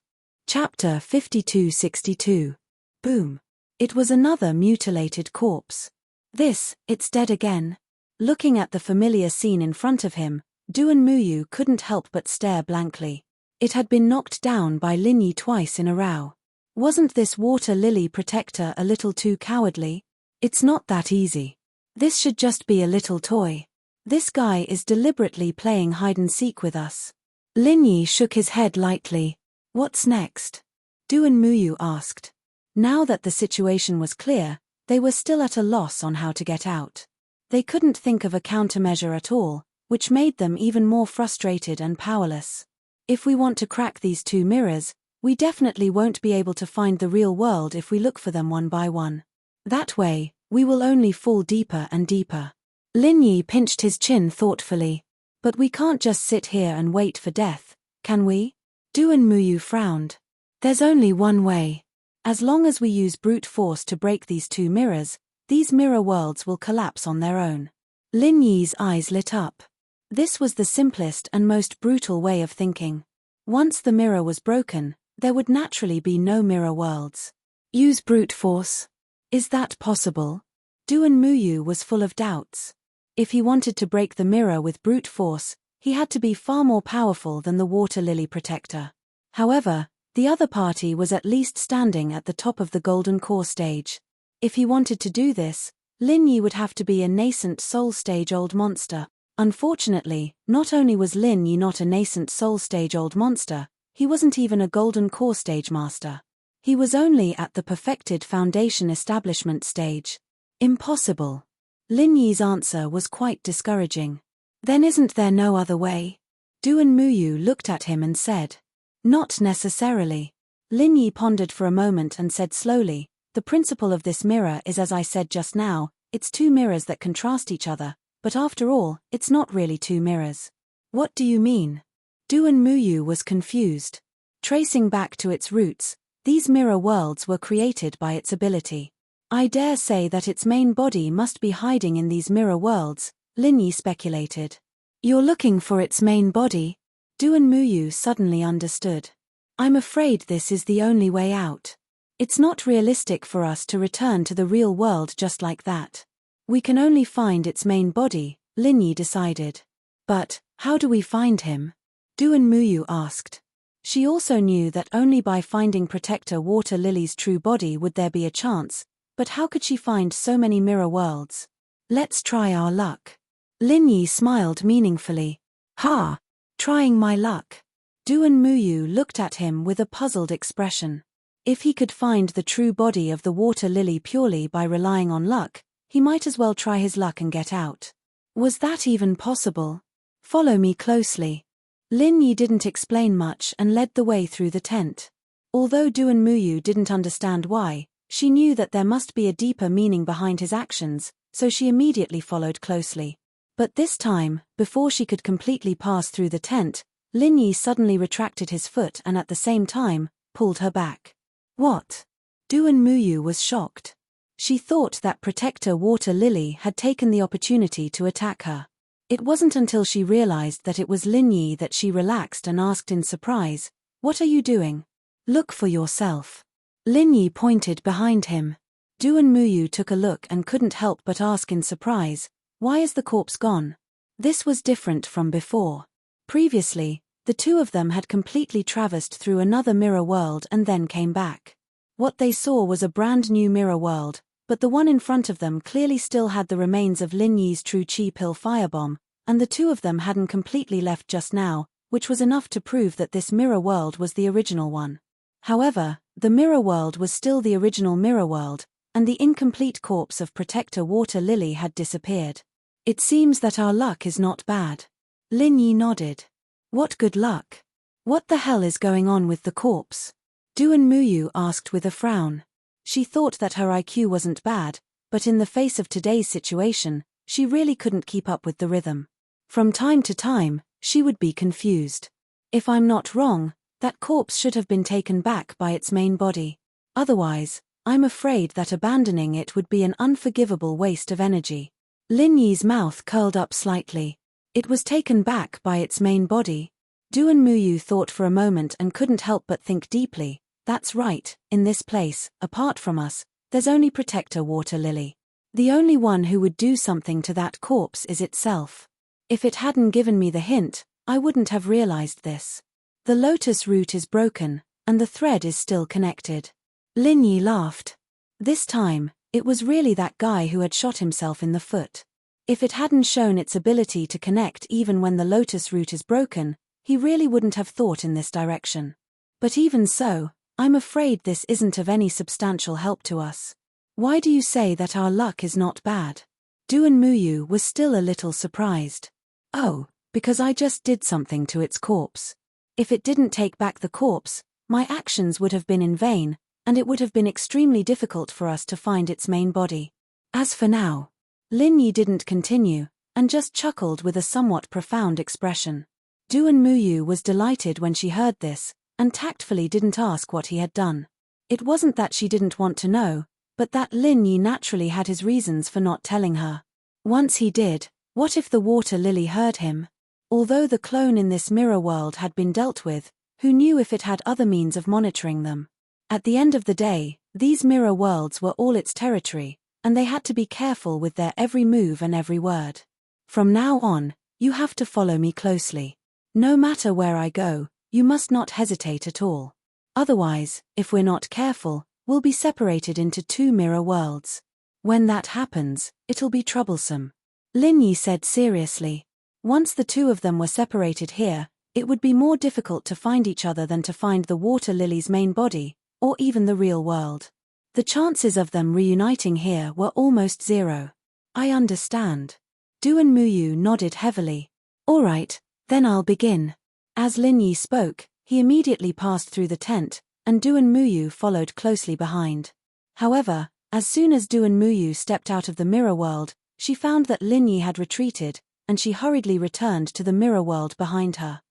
Chapter 5262. Boom. It was another mutilated corpse. It's dead again. Looking at the familiar scene in front of him, Duan Muyu couldn't help but stare blankly. It had been knocked down by Lin Yi twice in a row. Wasn't this Water Lily Protector a little too cowardly? It's not that easy. This should just be a little toy. This guy is deliberately playing hide-and-seek with us. Lin Yi shook his head lightly. What's next? Duan Muyu asked. Now that the situation was clear, they were still at a loss on how to get out. They couldn't think of a countermeasure at all, which made them even more frustrated and powerless. If we want to crack these two mirrors, we definitely won't be able to find the real world if we look for them one by one. That way, we will only fall deeper and deeper. Lin Yi pinched his chin thoughtfully. But we can't just sit here and wait for death, can we? Duan Muyu frowned. There's only one way. As long as we use brute force to break these two mirrors, these mirror worlds will collapse on their own. Lin Yi's eyes lit up. This was the simplest and most brutal way of thinking. Once the mirror was broken, there would naturally be no mirror worlds. Use brute force? Is that possible? Duan Muyu was full of doubts. If he wanted to break the mirror with brute force, he had to be far more powerful than the Water Lily Protector. However, the other party was at least standing at the top of the Golden Core stage. If he wanted to do this, Lin Yi would have to be a nascent Soul Stage old monster. Unfortunately, not only was Lin Yi not a nascent Soul Stage old monster, he wasn't even a Golden Core Stage master. He was only at the perfected Foundation Establishment stage. Impossible. Lin Yi's answer was quite discouraging. Then isn't there no other way? Duan Muyu looked at him and said. Not necessarily. Lin Yi pondered for a moment and said slowly, the principle of this mirror is as I said just now, it's two mirrors that contrast each other, but after all, it's not really two mirrors. What do you mean? Duan Muyu was confused. Tracing back to its roots, these mirror worlds were created by its ability. I dare say that its main body must be hiding in these mirror worlds, Lin Yi speculated. You're looking for its main body? Duan Muyu suddenly understood. I'm afraid this is the only way out. It's not realistic for us to return to the real world just like that. We can only find its main body, Lin Yi decided. But, how do we find him? Duan Muyu asked. She also knew that only by finding Protector Water Lily's true body would there be a chance, but how could she find so many mirror worlds? Let's try our luck. Lin Yi smiled meaningfully. Ha! Trying my luck. Duan Muyu looked at him with a puzzled expression. If he could find the true body of the water lily purely by relying on luck, he might as well try his luck and get out. Was that even possible? Follow me closely. Lin Yi didn't explain much and led the way through the tent. Although Duan Muyu didn't understand why, she knew that there must be a deeper meaning behind his actions, so she immediately followed closely. But this time, before she could completely pass through the tent, Lin Yi suddenly retracted his foot and at the same time, pulled her back. What? Duan Muyu was shocked. She thought that Protector Water Lily had taken the opportunity to attack her. It wasn't until she realized that it was Lin Yi that she relaxed and asked in surprise, "What are you doing?" "Look for yourself." Lin Yi pointed behind him. Duan Muyu took a look and couldn't help but ask in surprise, "Why is the corpse gone?" This was different from before. Previously, the two of them had completely traversed through another mirror world and then came back. What they saw was a brand new mirror world, but the one in front of them clearly still had the remains of Lin Yi's true chi pill firebomb, and the two of them hadn't completely left just now, which was enough to prove that this mirror world was the original one. However, the mirror world was still the original mirror world, and the incomplete corpse of Protector Water Lily had disappeared. It seems that our luck is not bad. Lin Yi nodded. What good luck? What the hell is going on with the corpse? Duan Muyu asked with a frown. She thought that her IQ wasn't bad, but in the face of today's situation, she really couldn't keep up with the rhythm. From time to time, she would be confused. If I'm not wrong, that corpse should have been taken back by its main body. Otherwise, I'm afraid that abandoning it would be an unforgivable waste of energy. Lin Yi's mouth curled up slightly. It was taken back by its main body. Duan Muyu thought for a moment and couldn't help but think deeply. That's right, in this place, apart from us, there's only Protector Water Lily. The only one who would do something to that corpse is itself. If it hadn't given me the hint, I wouldn't have realized this. The lotus root is broken, and the thread is still connected. Lin Yi laughed. This time, it was really that guy who had shot himself in the foot. If it hadn't shown its ability to connect even when the lotus root is broken, he really wouldn't have thought in this direction. But even so, I'm afraid this isn't of any substantial help to us. Why do you say that our luck is not bad? Duan Muyu was still a little surprised. Oh, because I just did something to its corpse. If it didn't take back the corpse, my actions would have been in vain, and it would have been extremely difficult for us to find its main body. As for now, Lin Yi didn't continue, and just chuckled with a somewhat profound expression. Duan Muyu was delighted when she heard this, and tactfully didn't ask what he had done. It wasn't that she didn't want to know, but that Lin Yi naturally had his reasons for not telling her. Once he did, what if the water lily heard him? Although the clone in this mirror world had been dealt with, who knew if it had other means of monitoring them? At the end of the day, these mirror worlds were all its territory, and they had to be careful with their every move and every word. From now on, you have to follow me closely. No matter where I go, you must not hesitate at all. Otherwise, if we're not careful, we'll be separated into two mirror worlds. When that happens, it'll be troublesome. Lin Yi said seriously. Once the two of them were separated here, it would be more difficult to find each other than to find the water lily's main body, or even the real world. The chances of them reuniting here were almost zero. I understand. Duan Muyu nodded heavily. All right, then I'll begin. As Lin Yi spoke, he immediately passed through the tent, and Duan Muyu followed closely behind. However, as soon as Duan Muyu stepped out of the mirror world, she found that Lin Yi had retreated, and she hurriedly returned to the mirror world behind her.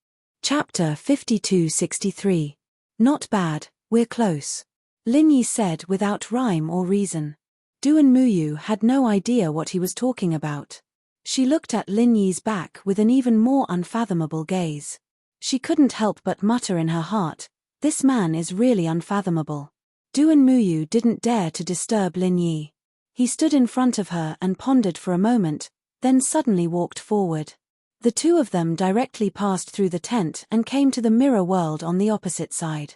Chapter 5263. Not bad, we're close. Lin Yi said without rhyme or reason. Duan Muyu had no idea what he was talking about. She looked at Lin Yi's back with an even more unfathomable gaze. She couldn't help but mutter in her heart, this man is really unfathomable. Duan Muyu didn't dare to disturb Lin Yi. He stood in front of her and pondered for a moment, then suddenly walked forward. The two of them directly passed through the tent and came to the mirror world on the opposite side.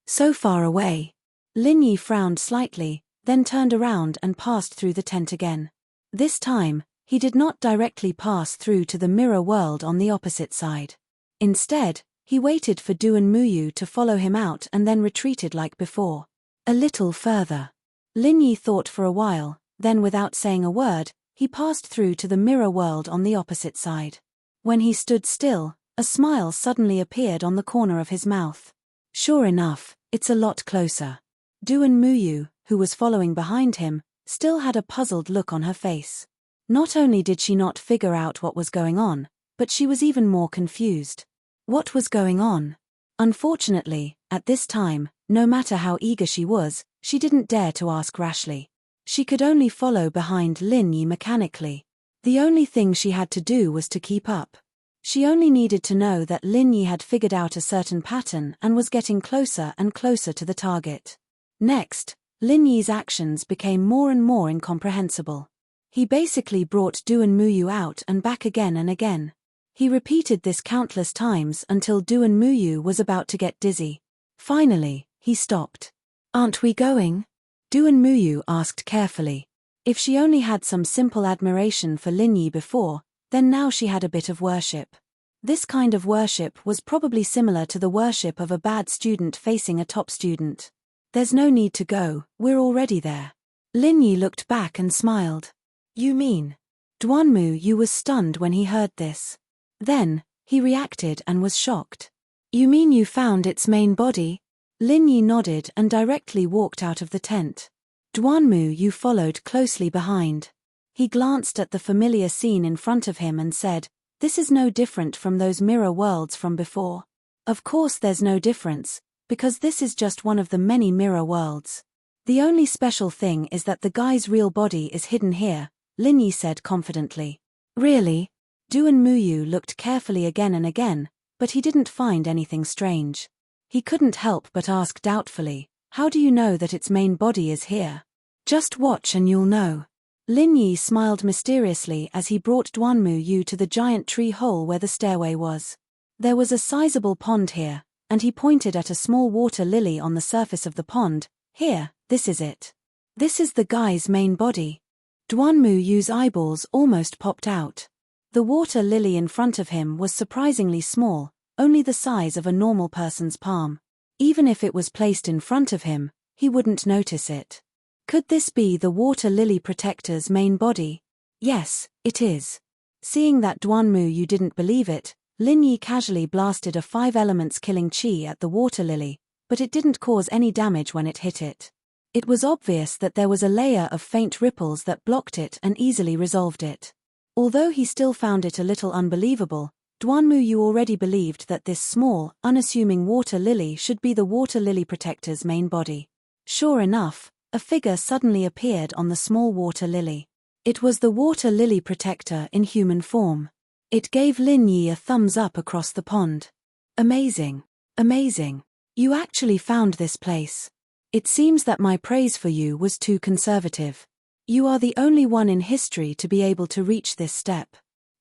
So far away. Lin Yi frowned slightly, then turned around and passed through the tent again. This time, he did not directly pass through to the mirror world on the opposite side. Instead, he waited for Duan Muyu to follow him out and then retreated like before. A little further. Lin Yi thought for a while, then without saying a word, he passed through to the mirror world on the opposite side. When he stood still, a smile suddenly appeared on the corner of his mouth. Sure enough, it's a lot closer. Duan Muyu, who was following behind him, still had a puzzled look on her face. Not only did she not figure out what was going on, but she was even more confused. What was going on? Unfortunately, at this time, no matter how eager she was, she didn't dare to ask rashly. She could only follow behind Lin Yi mechanically. The only thing she had to do was to keep up. She only needed to know that Lin Yi had figured out a certain pattern and was getting closer and closer to the target. Next, Lin Yi's actions became more and more incomprehensible. He basically brought Duan Muyu out and back again and again. He repeated this countless times until Duan Muyu was about to get dizzy. Finally, he stopped. Aren't we going? Duan Muyu asked carefully. If she only had some simple admiration for Lin Yi before, then now she had a bit of worship. This kind of worship was probably similar to the worship of a bad student facing a top student. There's no need to go, we're already there. Lin Yi looked back and smiled. You mean? Duan Muyu was stunned when he heard this. Then, he reacted and was shocked. You mean you found its main body? Lin Yi nodded and directly walked out of the tent. Duan Muyu followed closely behind. He glanced at the familiar scene in front of him and said, this is no different from those mirror worlds from before. Of course there's no difference, because this is just one of the many mirror worlds. The only special thing is that the guy's real body is hidden here, Lin Yi said confidently. Really? Duan Muyu looked carefully again and again, but he didn't find anything strange. He couldn't help but ask doubtfully, how do you know that its main body is here? Just watch and you'll know. Lin Yi smiled mysteriously as he brought Duan Muyu to the giant tree hole where the stairway was. There was a sizable pond here, and he pointed at a small water lily on the surface of the pond. Here, this is it. This is the guy's main body. Duan Muyu's eyeballs almost popped out. The water lily in front of him was surprisingly small, only the size of a normal person's palm. Even if it was placed in front of him, he wouldn't notice it. Could this be the water lily protector's main body? Yes, it is. Seeing that Duan Muyu didn't believe it, Lin Yi casually blasted a 5 elements killing chi at the water lily, but it didn't cause any damage when it hit it. It was obvious that there was a layer of faint ripples that blocked it and easily resolved it. Although he still found it a little unbelievable, Duan Muyu already believed that this small, unassuming water lily should be the water lily protector's main body. Sure enough, a figure suddenly appeared on the small water lily. It was the water lily protector in human form. It gave Lin Yi a thumbs up across the pond. Amazing. Amazing. You actually found this place. It seems that my praise for you was too conservative. You are the only one in history to be able to reach this step.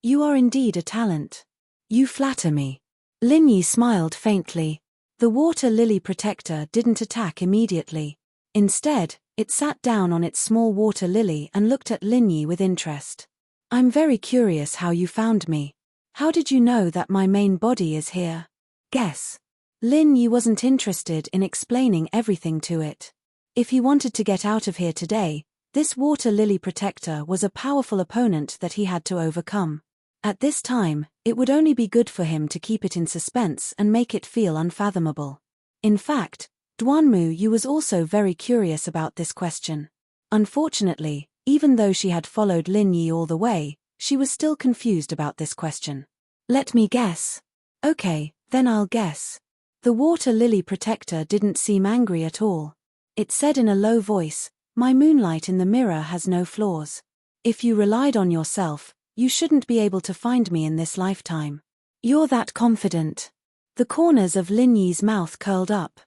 You are indeed a talent. You flatter me. Lin Yi smiled faintly. The water lily protector didn't attack immediately. Instead, it sat down on its small water lily and looked at Lin Yi with interest. I'm very curious how you found me. How did you know that my main body is here? Guess. Lin Yi wasn't interested in explaining everything to it. If he wanted to get out of here today, This water lily protector was a powerful opponent that he had to overcome. At this time, it would only be good for him to keep it in suspense and make it feel unfathomable. In fact, Duanmu Yu was also very curious about this question. Unfortunately, even though she had followed Lin Yi all the way, she was still confused about this question. Let me guess. Okay, then I'll guess. The water lily protector didn't seem angry at all. It said in a low voice, "My moonlight in the mirror has no flaws. If you relied on yourself, you shouldn't be able to find me in this lifetime." You're that confident. The corners of Lin Yi's mouth curled up.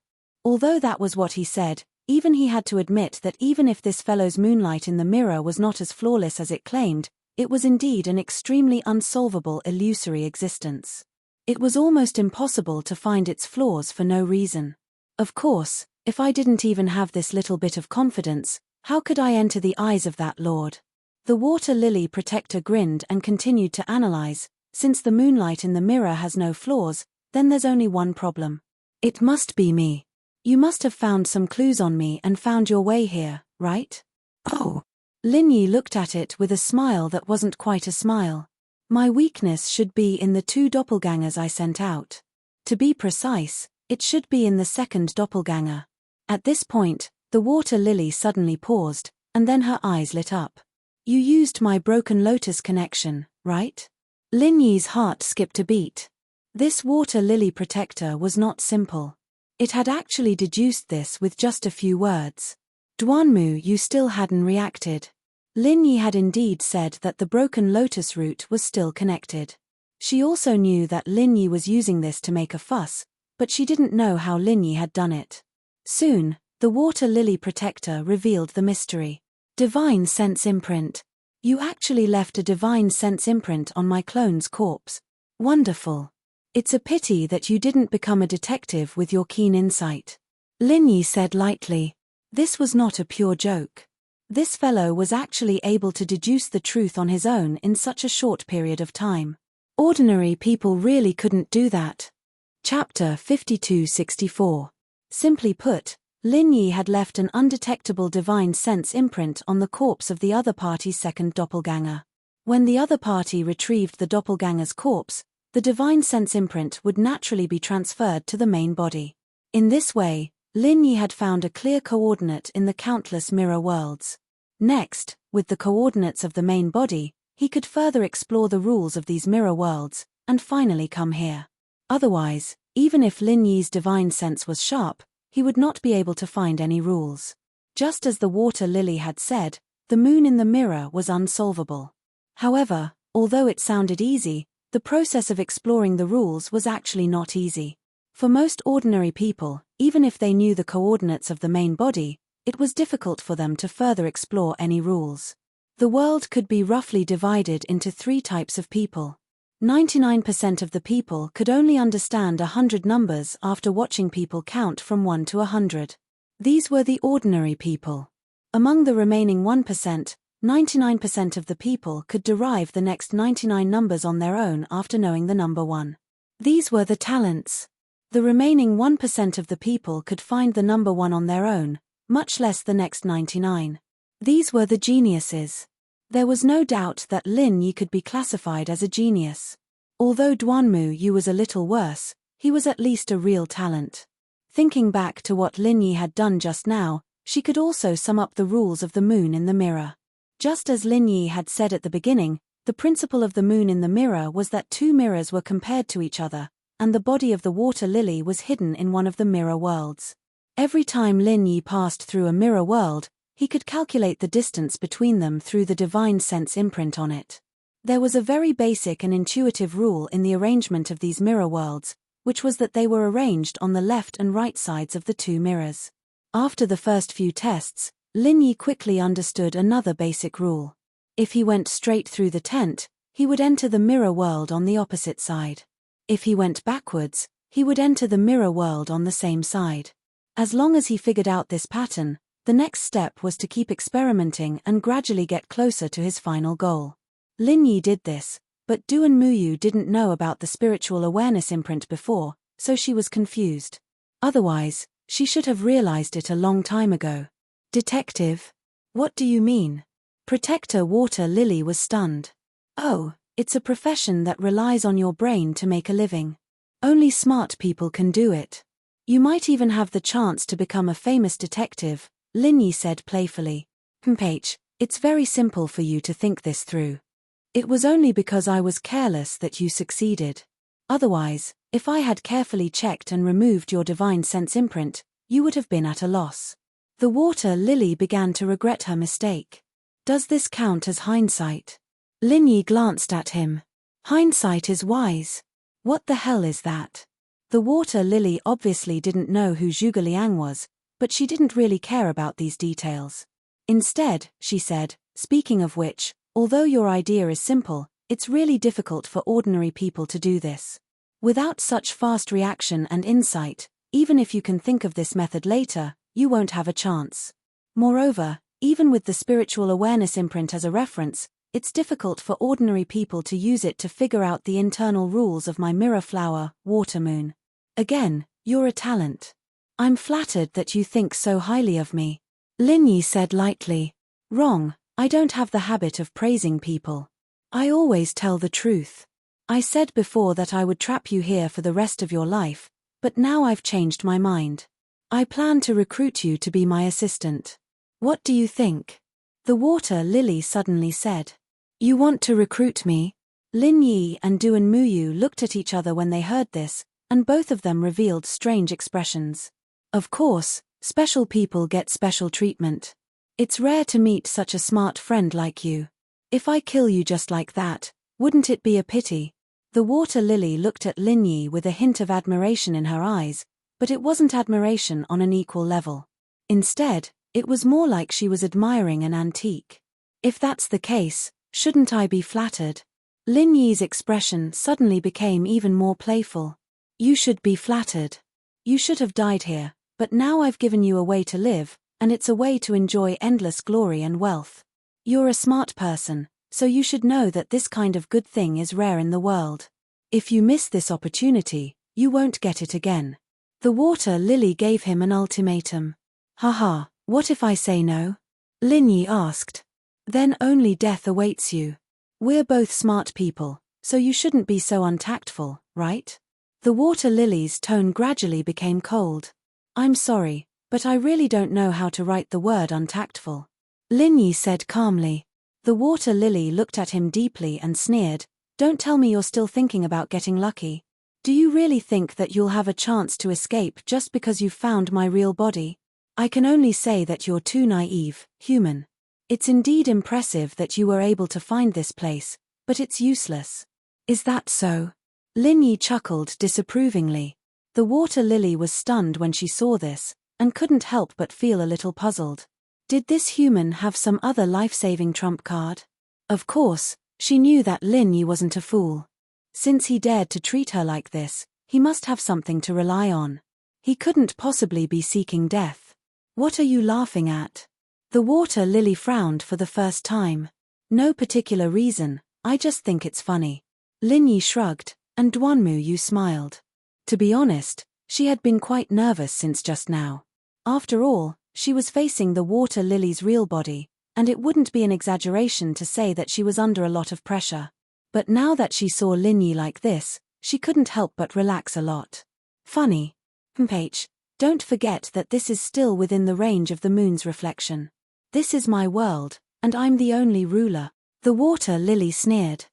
Although that was what he said, even he had to admit that even if this fellow's moonlight in the mirror was not as flawless as it claimed, it was indeed an extremely unsolvable illusory existence. It was almost impossible to find its flaws for no reason. Of course, if I didn't even have this little bit of confidence, how could I enter the eyes of that lord? The water lily protector grinned and continued to analyze. Since the moonlight in the mirror has no flaws, then there's only one problem. It must be me. You must have found some clues on me and found your way here, right? Oh. Lin Yi looked at it with a smile that wasn't quite a smile. My weakness should be in the 2 doppelgangers I sent out. To be precise, it should be in the second doppelganger. At this point, the water lily suddenly paused, and then her eyes lit up. You used my broken lotus connection, right? Lin Yi's heart skipped a beat. This water lily protector was not simple. It had actually deduced this with just a few words. Duanmu Yu still hadn't reacted. Lin Yi had indeed said that the broken lotus root was still connected. She also knew that Lin Yi was using this to make a fuss, but she didn't know how Lin Yi had done it. Soon, the water lily protector revealed the mystery. Divine sense imprint. You actually left a divine sense imprint on my clone's corpse. Wonderful. It's a pity that you didn't become a detective with your keen insight. Lin Yi said lightly. This was not a pure joke. This fellow was actually able to deduce the truth on his own in such a short period of time. Ordinary people really couldn't do that. Chapter 5264. Simply put, Lin Yi had left an undetectable divine sense imprint on the corpse of the other party's second doppelganger. When the other party retrieved the doppelganger's corpse, the divine sense imprint would naturally be transferred to the main body. In this way, Lin Yi had found a clear coordinate in the countless mirror worlds. Next, with the coordinates of the main body, he could further explore the rules of these mirror worlds, and finally come here. Otherwise, even if Lin Yi's divine sense was sharp, he would not be able to find any rules. Just as the water lily had said, the moon in the mirror was unsolvable. However, although it sounded easy, the process of exploring the rules was actually not easy. For most ordinary people, even if they knew the coordinates of the main body, it was difficult for them to further explore any rules. The world could be roughly divided into 3 types of people. 99% of the people could only understand 100 numbers after watching people count from 1 to 100. These were the ordinary people. Among the remaining 1%, 99% of the people could derive the next 99 numbers on their own after knowing the number 1. These were the talents. The remaining 1% of the people could find the number 1 on their own, much less the next 99. These were the geniuses. There was no doubt that Lin Yi could be classified as a genius. Although Duanmu Yu was a little worse, he was at least a real talent. Thinking back to what Lin Yi had done just now, she could also sum up the rules of the moon in the mirror. Just as Lin Yi had said at the beginning, the principle of the moon in the mirror was that 2 mirrors were compared to each other, and the body of the water lily was hidden in one of the mirror worlds. Every time Lin Yi passed through a mirror world, he could calculate the distance between them through the divine sense imprint on it. There was a very basic and intuitive rule in the arrangement of these mirror worlds, which was that they were arranged on the left and right sides of the 2 mirrors. After the first few tests, Lin Yi quickly understood another basic rule. If he went straight through the tent, he would enter the mirror world on the opposite side. If he went backwards, he would enter the mirror world on the same side. As long as he figured out this pattern, the next step was to keep experimenting and gradually get closer to his final goal. Lin Yi did this, but Duanmu Yu didn't know about the spiritual awareness imprint before, so she was confused. Otherwise, she should have realized it a long time ago. Detective? What do you mean? Protector Water Lily was stunned. Oh, it's a profession that relies on your brain to make a living. Only smart people can do it. You might even have the chance to become a famous detective, Linyi said playfully. H, it's very simple for you to think this through. It was only because I was careless that you succeeded. Otherwise, if I had carefully checked and removed your divine sense imprint, you would have been at a loss. The Water Lily began to regret her mistake. Does this count as hindsight? Linyi glanced at him. Hindsight is wise. What the hell is that? The Water Lily obviously didn't know who Zhuge Liang was, but she didn't really care about these details. Instead, she said, speaking of which, although your idea is simple, it's really difficult for ordinary people to do this. Without such fast reaction and insight, even if you can think of this method later, you won't have a chance. Moreover, even with the spiritual awareness imprint as a reference, it's difficult for ordinary people to use it to figure out the internal rules of my mirror flower, Water Moon. Again, you're a talent. I'm flattered that you think so highly of me. Linyi said lightly. Wrong, I don't have the habit of praising people. I always tell the truth. I said before that I would trap you here for the rest of your life, but now I've changed my mind. I plan to recruit you to be my assistant. What do you think? The Water Lily suddenly said. You want to recruit me? Linyi and Duan Muyu looked at each other when they heard this, and both of them revealed strange expressions. Of course, special people get special treatment. It's rare to meet such a smart friend like you. If I kill you just like that, wouldn't it be a pity? The Water Lily looked at Linyi with a hint of admiration in her eyes, but it wasn't admiration on an equal level. Instead, it was more like she was admiring an antique. If that's the case, shouldn't I be flattered? Linyi's expression suddenly became even more playful. You should be flattered. You should have died here, but now I've given you a way to live, and it's a way to enjoy endless glory and wealth. You're a smart person, so you should know that this kind of good thing is rare in the world. If you miss this opportunity, you won't get it again. The Water Lily gave him an ultimatum. Haha, what if I say no? Linyi asked. Then only death awaits you. We're both smart people, so you shouldn't be so untactful, right? The Water Lily's tone gradually became cold. I'm sorry, but I really don't know how to write the word untactful. Linyi said calmly. The Water Lily looked at him deeply and sneered. Don't tell me you're still thinking about getting lucky. Do you really think that you'll have a chance to escape just because you've found my real body? I can only say that you're too naive, human. It's indeed impressive that you were able to find this place, but it's useless. Is that so? Linyi chuckled disapprovingly. The Water Lily was stunned when she saw this, and couldn't help but feel a little puzzled. Did this human have some other life-saving trump card? Of course, she knew that Linyi wasn't a fool. Since he dared to treat her like this, he must have something to rely on. He couldn't possibly be seeking death. What are you laughing at? The Water Lily frowned for the first time. No particular reason, I just think it's funny. Linyi shrugged, and Duanmu smiled. To be honest, she had been quite nervous since just now. After all, she was facing the Water Lily's real body, and it wouldn't be an exaggeration to say that she was under a lot of pressure. But now that she saw Linyi like this, she couldn't help but relax a lot. Funny. H, don't forget that this is still within the range of the moon's reflection. This is my world, and I'm the only ruler. The Water Lily sneered.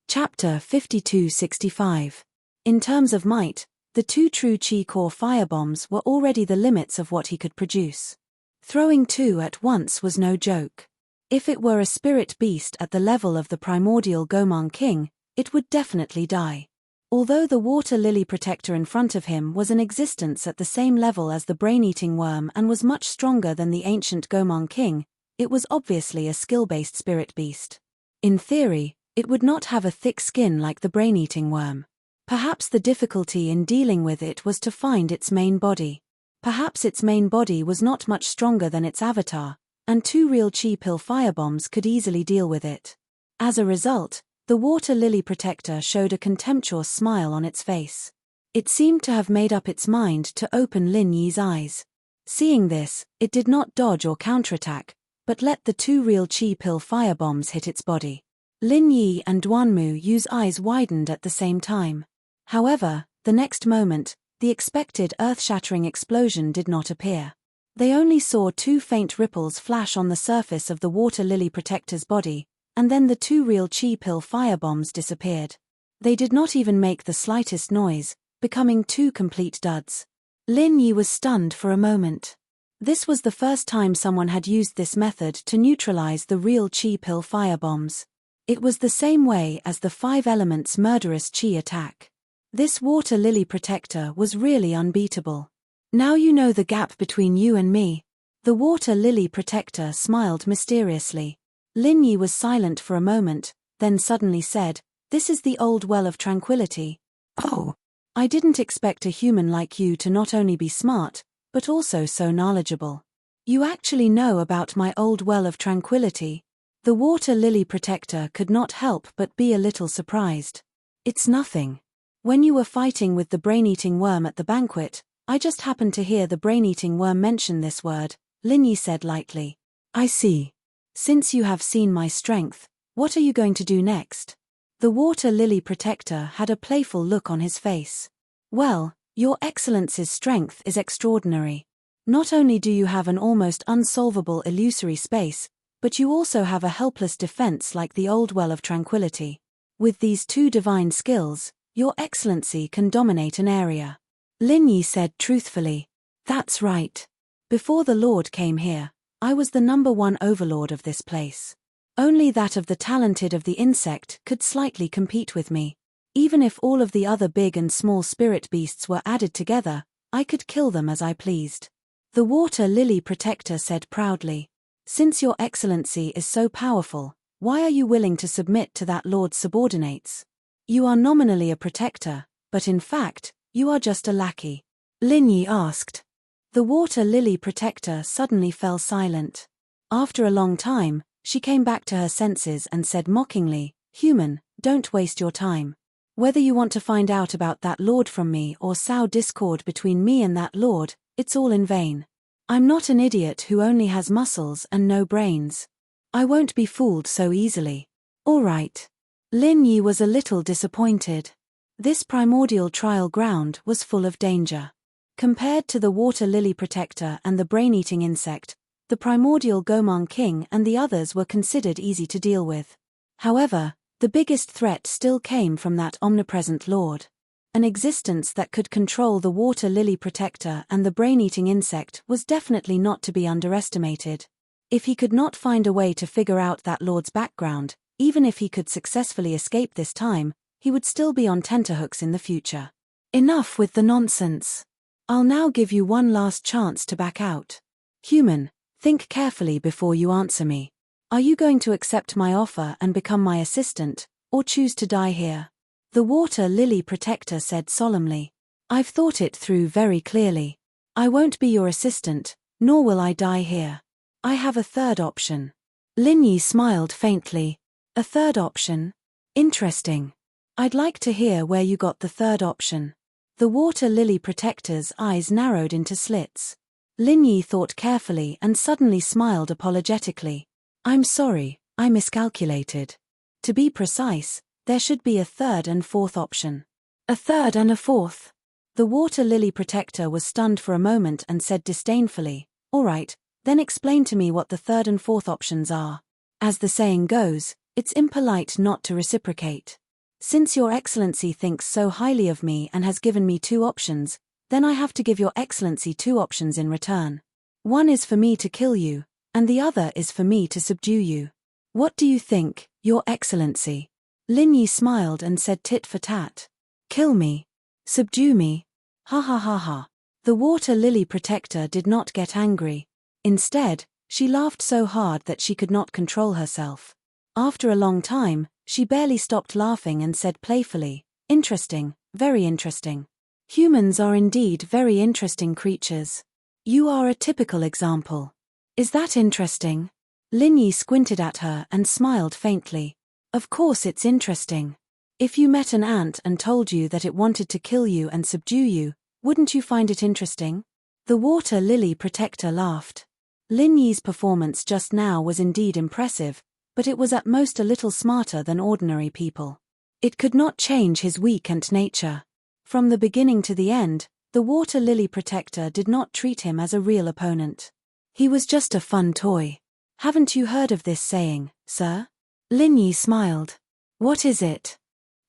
Chapter 5265. In terms of might, the 2 true Chi core firebombs were already the limits of what he could produce. Throwing 2 at once was no joke. If it were a spirit beast at the level of the primordial Gomang King, it would definitely die. Although the Water Lily protector in front of him was in existence at the same level as the brain-eating worm and was much stronger than the ancient Gomang King, it was obviously a skill-based spirit beast. In theory, it would not have a thick skin like the brain-eating worm. Perhaps the difficulty in dealing with it was to find its main body. Perhaps its main body was not much stronger than its avatar, and 2 real Chi pill firebombs could easily deal with it. As a result, the Water Lily protector showed a contemptuous smile on its face. It seemed to have made up its mind to open Linyi's eyes. Seeing this, it did not dodge or counterattack, but let the 2 real chi pill firebombs hit its body. Lin Yi and Duanmu Yu's eyes widened at the same time. However, the next moment, the expected earth-shattering explosion did not appear. They only saw 2 faint ripples flash on the surface of the water lily protector's body, and then the 2 real chi pill firebombs disappeared. They did not even make the slightest noise, becoming 2 complete duds. Lin Yi was stunned for a moment. This was the first time someone had used this method to neutralize the real chi pill firebombs. It was the same way as the 5 elements murderous chi attack. This water lily protector was really unbeatable. Now you know the gap between you and me. The water lily protector smiled mysteriously. Lin Yi was silent for a moment, then suddenly said, "This is the old well of tranquility." "Oh. I didn't expect a human like you to not only be smart, but also so knowledgeable. You actually know about my old well of tranquility." The water lily protector could not help but be a little surprised. "It's nothing. When you were fighting with the brain-eating worm at the banquet, I just happened to hear the brain-eating worm mention this word," Lin Yi said lightly. "I see. Since you have seen my strength, what are you going to do next?" The water lily protector had a playful look on his face. "Well, Your Excellency's strength is extraordinary. Not only do you have an almost unsolvable illusory space, but you also have a helpless defense like the old well of tranquility. With these 2 divine skills, Your Excellency can dominate an area." Lin Yi said truthfully. "That's right. Before the Lord came here, I was the #1 overlord of this place. Only that of the talented of the insect could slightly compete with me. Even if all of the other big and small spirit beasts were added together, I could kill them as I pleased." The water lily protector said proudly. "Since Your Excellency is so powerful, why are you willing to submit to that lord's subordinates? You are nominally a protector, but in fact, you are just a lackey." Lin Yi asked. The water lily protector suddenly fell silent. After a long time, she came back to her senses and said mockingly, "Human, don't waste your time. Whether you want to find out about that lord from me or sow discord between me and that lord, it's all in vain. I'm not an idiot who only has muscles and no brains. I won't be fooled so easily." "All right." Lin Yi was a little disappointed. This primordial trial ground was full of danger. Compared to the water lily protector and the brain-eating insect, the primordial Gomang King and the others were considered easy to deal with. However, the biggest threat still came from that omnipresent lord. An existence that could control the water lily protector and the brain-eating insect was definitely not to be underestimated. If he could not find a way to figure out that lord's background, even if he could successfully escape this time, he would still be on tenterhooks in the future. Enough with the nonsense. I'll now give you one last chance to back out. Human, think carefully before you answer me. Are you going to accept my offer and become my assistant, or choose to die here?" The water lily protector said solemnly. "I've thought it through very clearly. I won't be your assistant, nor will I die here. I have a third option." Lin Yi smiled faintly. "A third option? Interesting. I'd like to hear where you got the third option." The water lily protector's eyes narrowed into slits. Lin Yi thought carefully and suddenly smiled apologetically. "I'm sorry, I miscalculated. To be precise, there should be a third and fourth option." "A third and a fourth?" The water lily protector was stunned for a moment and said disdainfully, "All right, then explain to me what the third and fourth options are. As the saying goes, it's impolite not to reciprocate. Since Your Excellency thinks so highly of me and has given me 2 options, then I have to give Your Excellency 2 options in return. One is for me to kill you, and the other is for me to subdue you. What do you think, Your Excellency?" Lin Yi smiled and said tit for tat. "Kill me? Subdue me? Ha ha ha ha." The water lily protector did not get angry. Instead, she laughed so hard that she could not control herself. After a long time, she barely stopped laughing and said playfully, "Interesting, very interesting. Humans are indeed very interesting creatures. You are a typical example. Is that interesting?" Lin Yi squinted at her and smiled faintly. "Of course it's interesting. If you met an ant and told you that it wanted to kill you and subdue you, wouldn't you find it interesting?" The water lily protector laughed. Lin Yi's performance just now was indeed impressive, but it was at most a little smarter than ordinary people. It could not change his weak nature. From the beginning to the end, the water lily protector did not treat him as a real opponent. He was just a fun toy. Haven't you heard of this saying, sir? Lin Yi smiled. What is it?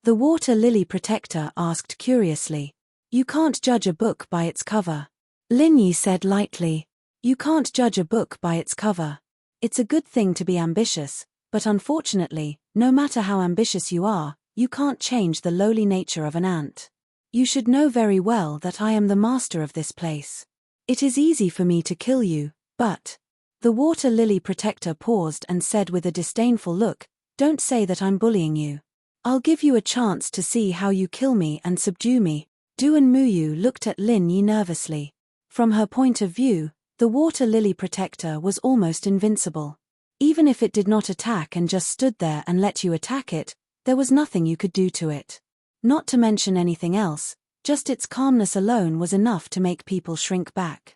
The water lily protector asked curiously. You can't judge a book by its cover. Lin Yi said lightly. You can't judge a book by its cover. It's a good thing to be ambitious, but unfortunately, no matter how ambitious you are, you can't change the lowly nature of an ant. You should know very well that I am the master of this place. It is easy for me to kill you, but... The water lily protector paused and said with a disdainful look, don't say that I'm bullying you. I'll give you a chance to see how you kill me and subdue me. Duan Muyu looked at Lin Yi nervously. From her point of view, the water lily protector was almost invincible. Even if it did not attack and just stood there and let you attack it, there was nothing you could do to it. Not to mention anything else, just its calmness alone was enough to make people shrink back.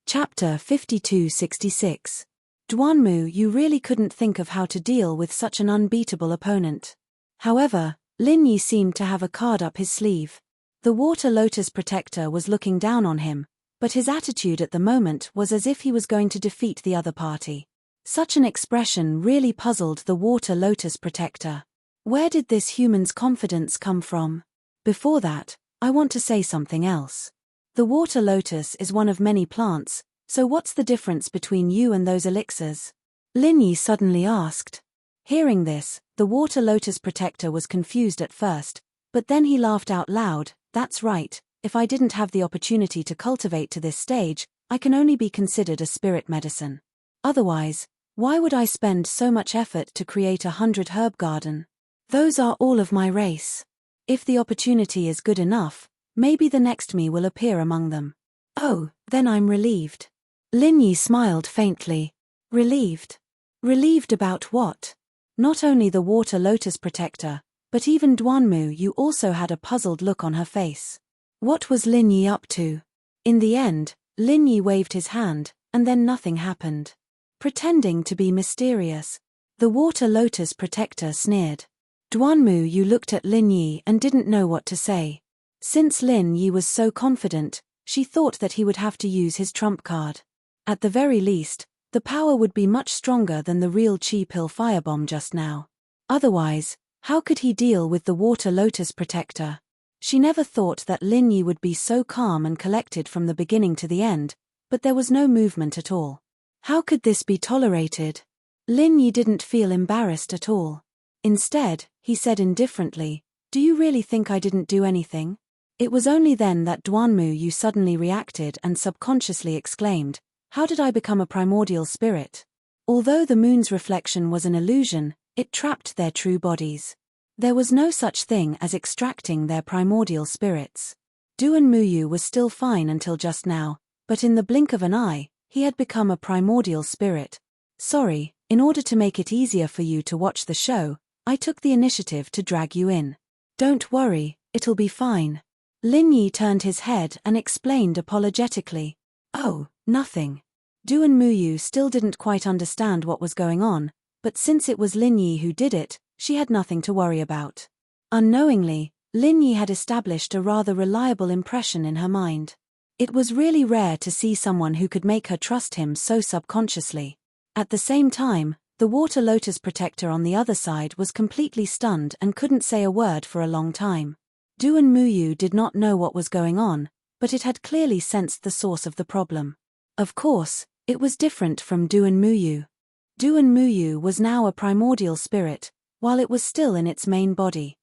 Chapter 5266. Duanmu, you really couldn't think of how to deal with such an unbeatable opponent. However, Lin Yi seemed to have a card up his sleeve. The water lotus protector was looking down on him, but his attitude at the moment was as if he was going to defeat the other party. Such an expression really puzzled the water lotus protector. Where did this human's confidence come from? Before that, I want to say something else. The water lotus is one of many plants, so what's the difference between you and those elixirs? Lin Yi suddenly asked. Hearing this, the water lotus protector was confused at first, but then he laughed out loud. That's right, if I didn't have the opportunity to cultivate to this stage, I can only be considered a spirit medicine. Otherwise, why would I spend so much effort to create 100 herb garden? Those are all of my race. If the opportunity is good enough, maybe the next me will appear among them. Oh, then I'm relieved. Lin Yi smiled faintly. Relieved? Relieved about what? Not only the water lotus protector, but even Duanmu you also had a puzzled look on her face. What was Lin Yi up to? In the end, Lin Yi waved his hand, and then nothing happened. Pretending to be mysterious, the water lotus protector sneered. Duanmu you looked at Lin Yi and didn't know what to say. Since Lin Yi was so confident, she thought that he would have to use his trump card. At the very least, the power would be much stronger than the real Chi Pill firebomb just now. Otherwise, how could he deal with the water lotus protector? She never thought that Lin Yi would be so calm and collected from the beginning to the end, but there was no movement at all. How could this be tolerated? Lin Yi didn't feel embarrassed at all. Instead, he said indifferently, do you really think I didn't do anything? It was only then that Duanmu you suddenly reacted and subconsciously exclaimed, how did I become a primordial spirit? Although the moon's reflection was an illusion, it trapped their true bodies. There was no such thing as extracting their primordial spirits. Duan Muyu was still fine until just now, but in the blink of an eye, he had become a primordial spirit. Sorry, in order to make it easier for you to watch the show, I took the initiative to drag you in. Don't worry, it'll be fine. Lin Yi turned his head and explained apologetically. Oh, nothing. Duan Muyu still didn't quite understand what was going on, but since it was Lin Yi who did it, she had nothing to worry about. Unknowingly, Lin Yi had established a rather reliable impression in her mind. It was really rare to see someone who could make her trust him so subconsciously. At the same time, the water lotus protector on the other side was completely stunned and couldn't say a word for a long time. Duan Muyu did not know what was going on, but it had clearly sensed the source of the problem. Of course, it was different from Duan Muyu. Duan Muyu was now a primordial spirit, while it was still in its main body.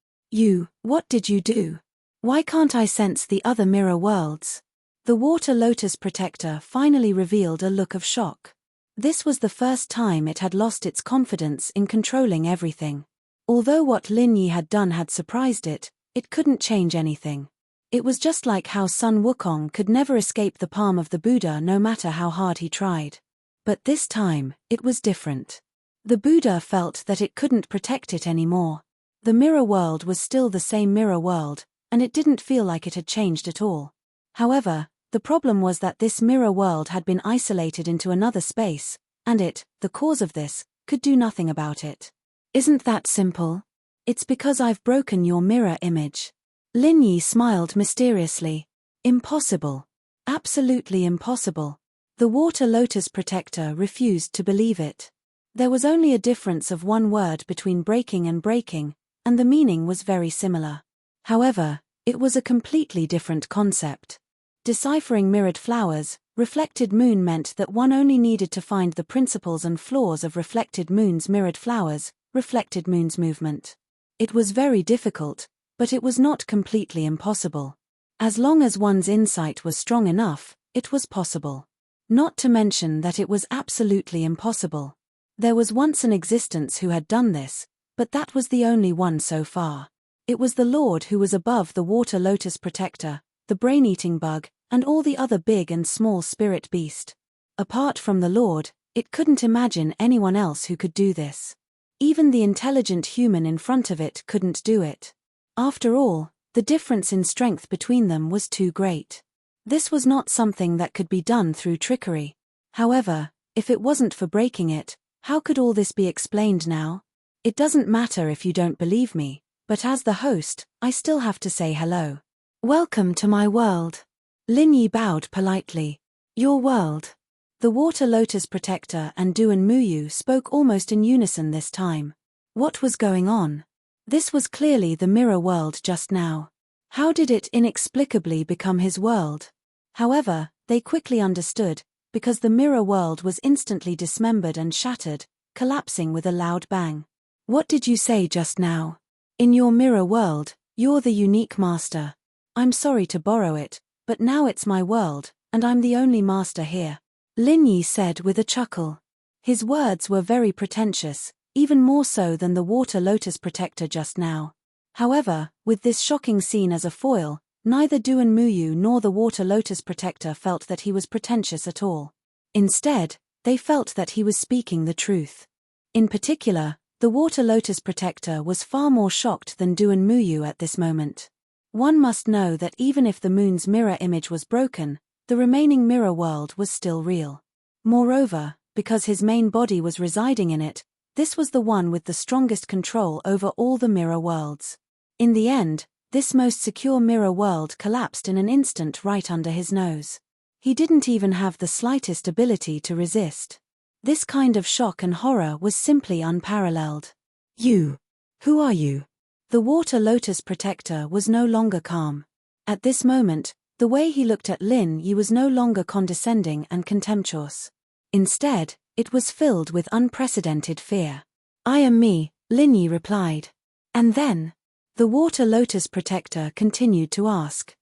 What did you do? Why can't I sense the other mirror worlds? The water lotus protector finally revealed a look of shock. This was the first time it had lost its confidence in controlling everything. Although what Lin Yi had done had surprised it, it couldn't change anything. It was just like how Sun Wukong could never escape the palm of the Buddha no matter how hard he tried. But this time, it was different. The Buddha felt that it couldn't protect it anymore. The mirror world was still the same mirror world, and it didn't feel like it had changed at all. However, The problem was that this mirror world had been isolated into another space, and it, the cause of this, could do nothing about it. Isn't that simple? It's because I've broken your mirror image. Lin Yi smiled mysteriously. Impossible. Absolutely impossible. The water lotus protector refused to believe it. There was only a difference of one word between breaking, and the meaning was very similar. However, it was a completely different concept. Deciphering mirrored flowers, reflected moon meant that one only needed to find the principles and flaws of reflected moon's mirrored flowers, reflected moon's movement. It was very difficult, but it was not completely impossible. As long as one's insight was strong enough, it was possible. Not to mention that it was absolutely impossible. There was once an existence who had done this, but that was the only one so far. It was the Lord who was above the water lotus protector, the brain-eating bug, and all the other big and small spirit beast. Apart from the Lord, it couldn't imagine anyone else who could do this. Even the intelligent human in front of it couldn't do it. After all, the difference in strength between them was too great. This was not something that could be done through trickery. However, if it wasn't for breaking it, how could all this be explained now? It doesn't matter if you don't believe me, but as the host, I still have to say hello. Welcome to my world. Lin Yi bowed politely. Your world. The water lotus protector and Duan Muyu spoke almost in unison this time. What was going on? This was clearly the mirror world just now. How did it inexplicably become his world? However, they quickly understood, because the mirror world was instantly dismembered and shattered, collapsing with a loud bang. What did you say just now? In your mirror world, you're the unique master. I'm sorry to borrow it, but now it's my world, and I'm the only master here. Lin Yi said with a chuckle. His words were very pretentious, even more so than the water lotus protector just now. However, with this shocking scene as a foil, neither Duan Muyu nor the water lotus protector felt that he was pretentious at all. Instead, they felt that he was speaking the truth. In particular, the water lotus protector was far more shocked than Duan Muyu at this moment. One must know that even if the moon's mirror image was broken, the remaining mirror world was still real. Moreover, because his main body was residing in it, this was the one with the strongest control over all the mirror worlds. In the end, this most secure mirror world collapsed in an instant right under his nose. He didn't even have the slightest ability to resist. This kind of shock and horror was simply unparalleled. You. Who are you? The water lotus protector was no longer calm. At this moment, the way he looked at Lin Yi was no longer condescending and contemptuous. Instead, it was filled with unprecedented fear. I am me, Lin Yi replied. And then? The water lotus protector continued to ask.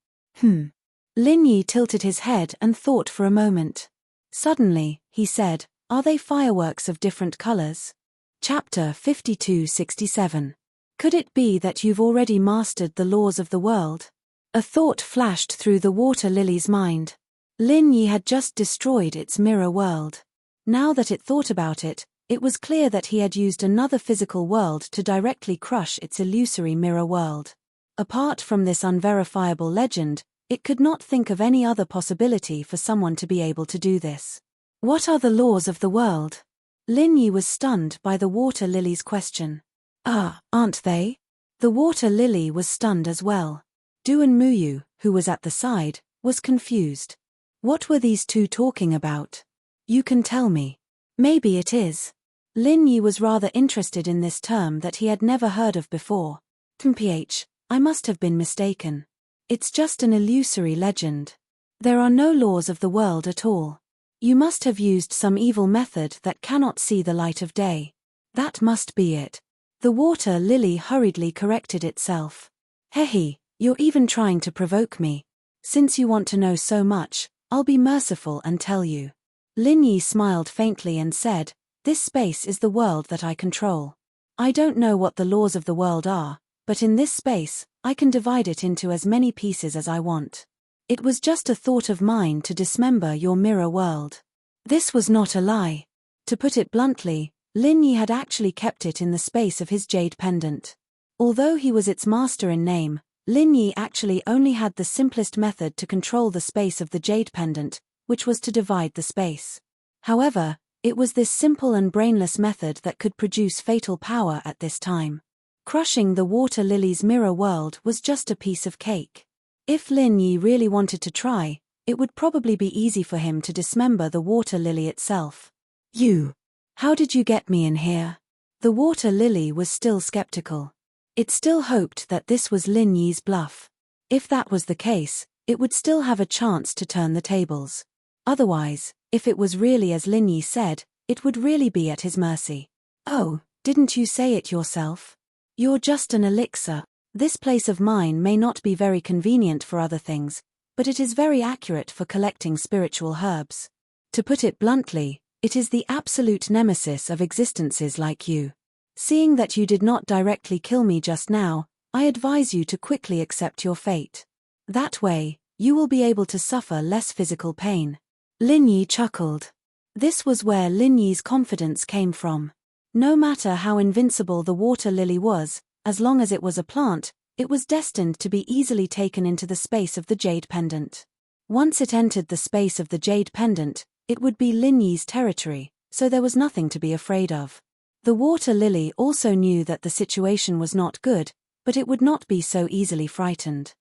Lin Yi tilted his head and thought for a moment. Suddenly, he said, are they fireworks of different colors? Chapter 52-67. Could it be that you've already mastered the laws of the world? A thought flashed through the water lily's mind. Lin Yi had just destroyed its mirror world. Now that it thought about it, it was clear that he had used another physical world to directly crush its illusory mirror world. Apart from this unverifiable legend, it could not think of any other possibility for someone to be able to do this. What are the laws of the world? Lin Yi was stunned by the water lily's question. Aren't they? The water lily was stunned as well. Duan Muyu, who was at the side, was confused. What were these two talking about? You can tell me. Maybe it is. Lin Yi was rather interested in this term that he had never heard of before. I must have been mistaken. It's just an illusory legend. There are no laws of the world at all. You must have used some evil method that cannot see the light of day. That must be it. The water lily hurriedly corrected itself. Hehe, you're even trying to provoke me. Since you want to know so much, I'll be merciful and tell you. Lin Yi smiled faintly and said, this space is the world that I control. I don't know what the laws of the world are, but in this space, I can divide it into as many pieces as I want. It was just a thought of mine to dismember your mirror world. This was not a lie. To put it bluntly, Lin Yi had actually kept it in the space of his jade pendant. Although he was its master in name, Lin Yi actually only had the simplest method to control the space of the jade pendant, which was to divide the space. However, it was this simple and brainless method that could produce fatal power at this time. Crushing the water lily's mirror world was just a piece of cake. If Lin Yi really wanted to try, it would probably be easy for him to dismember the water lily itself. How did you get me in here? The water lily was still skeptical. It still hoped that this was Lin Yi's bluff. If that was the case, it would still have a chance to turn the tables. Otherwise, if it was really as Lin Yi said, it would really be at his mercy. Oh, didn't you say it yourself? You're just an elixir. This place of mine may not be very convenient for other things, but it is very accurate for collecting spiritual herbs. To put it bluntly, it is the absolute nemesis of existences like you. Seeing that you did not directly kill me just now, I advise you to quickly accept your fate. That way, you will be able to suffer less physical pain. Lin Yi chuckled. This was where Lin Yi's confidence came from. No matter how invincible the water lily was, as long as it was a plant, it was destined to be easily taken into the space of the jade pendant. Once it entered the space of the jade pendant, it would be Lin Yi's territory, so there was nothing to be afraid of. The water lily also knew that the situation was not good, but it would not be so easily frightened.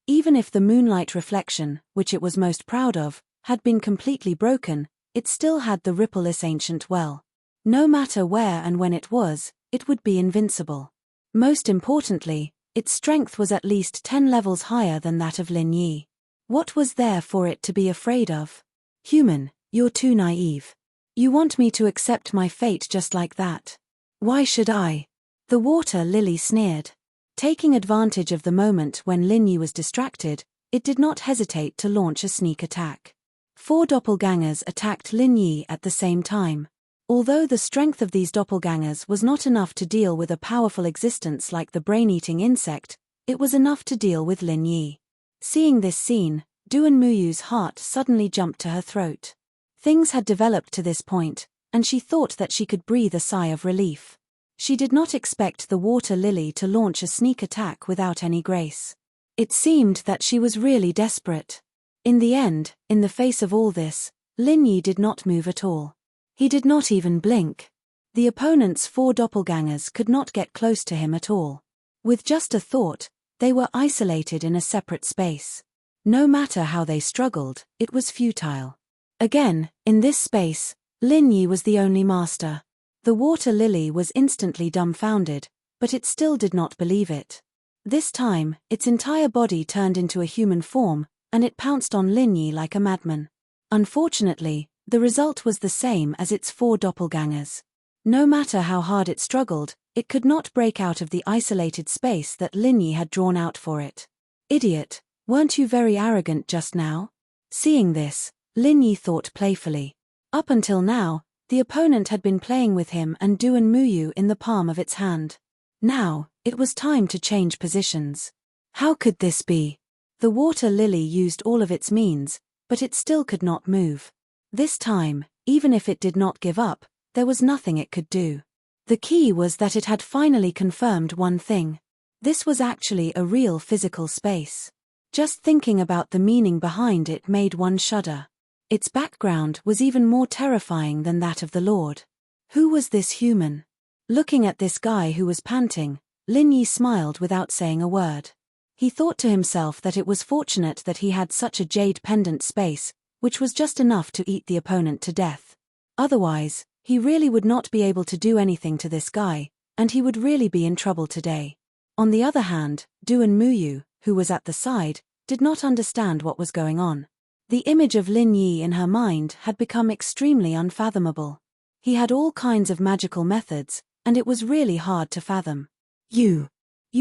Even if the moonlight reflection, which it was most proud of, had been completely broken, it still had the rippleless ancient well. No matter where and when it would be invincible. Most importantly, its strength was at least 10 levels higher than that of Lin Yi. What was there for it to be afraid of? Human, you're too naive. You want me to accept my fate just like that? Why should I? The water lily sneered. Taking advantage of the moment when Lin Yi was distracted, it did not hesitate to launch a sneak attack. 4 doppelgangers attacked Lin Yi at the same time. Although the strength of these doppelgangers was not enough to deal with a powerful existence like the brain-eating insect, it was enough to deal with Lin Yi. Seeing this scene, Duan Muyu's heart suddenly jumped to her throat. Things had developed to this point, and she thought that she could breathe a sigh of relief. She did not expect the water lily to launch a sneak attack without any grace. It seemed that she was really desperate. In the end, in the face of all this, Lin Yi did not move at all. He did not even blink. The opponent's 4 doppelgangers could not get close to him at all. With just a thought, they were isolated in a separate space. No matter how they struggled, it was futile. Again, in this space, Lin Yi was the only master. The water lily was instantly dumbfounded, but it still did not believe it. This time, its entire body turned into a human form, and it pounced on Lin Yi like a madman. Unfortunately, the result was the same as its 4 doppelgangers. No matter how hard it struggled, it could not break out of the isolated space that Lin Yi had drawn out for it. Idiot, weren't you very arrogant just now? Seeing this, Lin Yi thought playfully. Up until now, the opponent had been playing with him and Duan Muyu in the palm of its hand. Now, it was time to change positions. How could this be? The water lily used all of its means, but it still could not move. This time, even if it did not give up, there was nothing it could do. The key was that it had finally confirmed one thing. This was actually a real physical space. Just thinking about the meaning behind it made one shudder. Its background was even more terrifying than that of the Lord. Who was this human? Looking at this guy who was panting, Lin Yi smiled without saying a word. He thought to himself that it was fortunate that he had such a jade pendant space, which was just enough to eat the opponent to death. Otherwise, he really would not be able to do anything to this guy, and he would really be in trouble today. On the other hand, Duan Muyu, who was at the side, did not understand what was going on. The image of Lin Yi in her mind had become extremely unfathomable. He had all kinds of magical methods, and it was really hard to fathom. You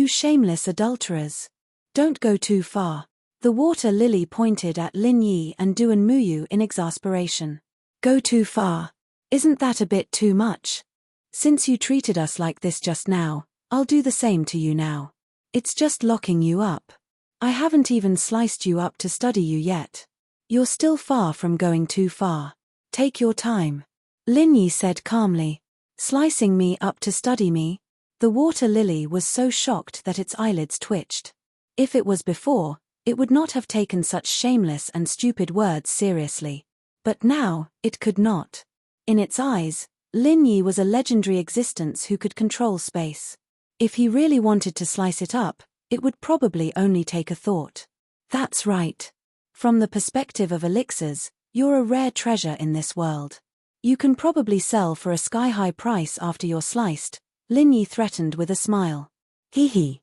shameless adulterers. Don't go too far. The water lily pointed at Lin Yi and Duan Muyu in exasperation. Go too far. Isn't that a bit too much? Since you treated us like this just now, I'll do the same to you now. It's just locking you up. I haven't even sliced you up to study you yet. You're still far from going too far. Take your time. Lin Yi said calmly. Slicing me up to study me? The water lily was so shocked that its eyelids twitched. If it was before, it would not have taken such shameless and stupid words seriously. But now, it could not. In its eyes, Lin Yi was a legendary existence who could control space. If he really wanted to slice it up, it would probably only take a thought. That's right. From the perspective of elixirs, you're a rare treasure in this world. You can probably sell for a sky-high price after you're sliced, Lin Yi threatened with a smile. Hee.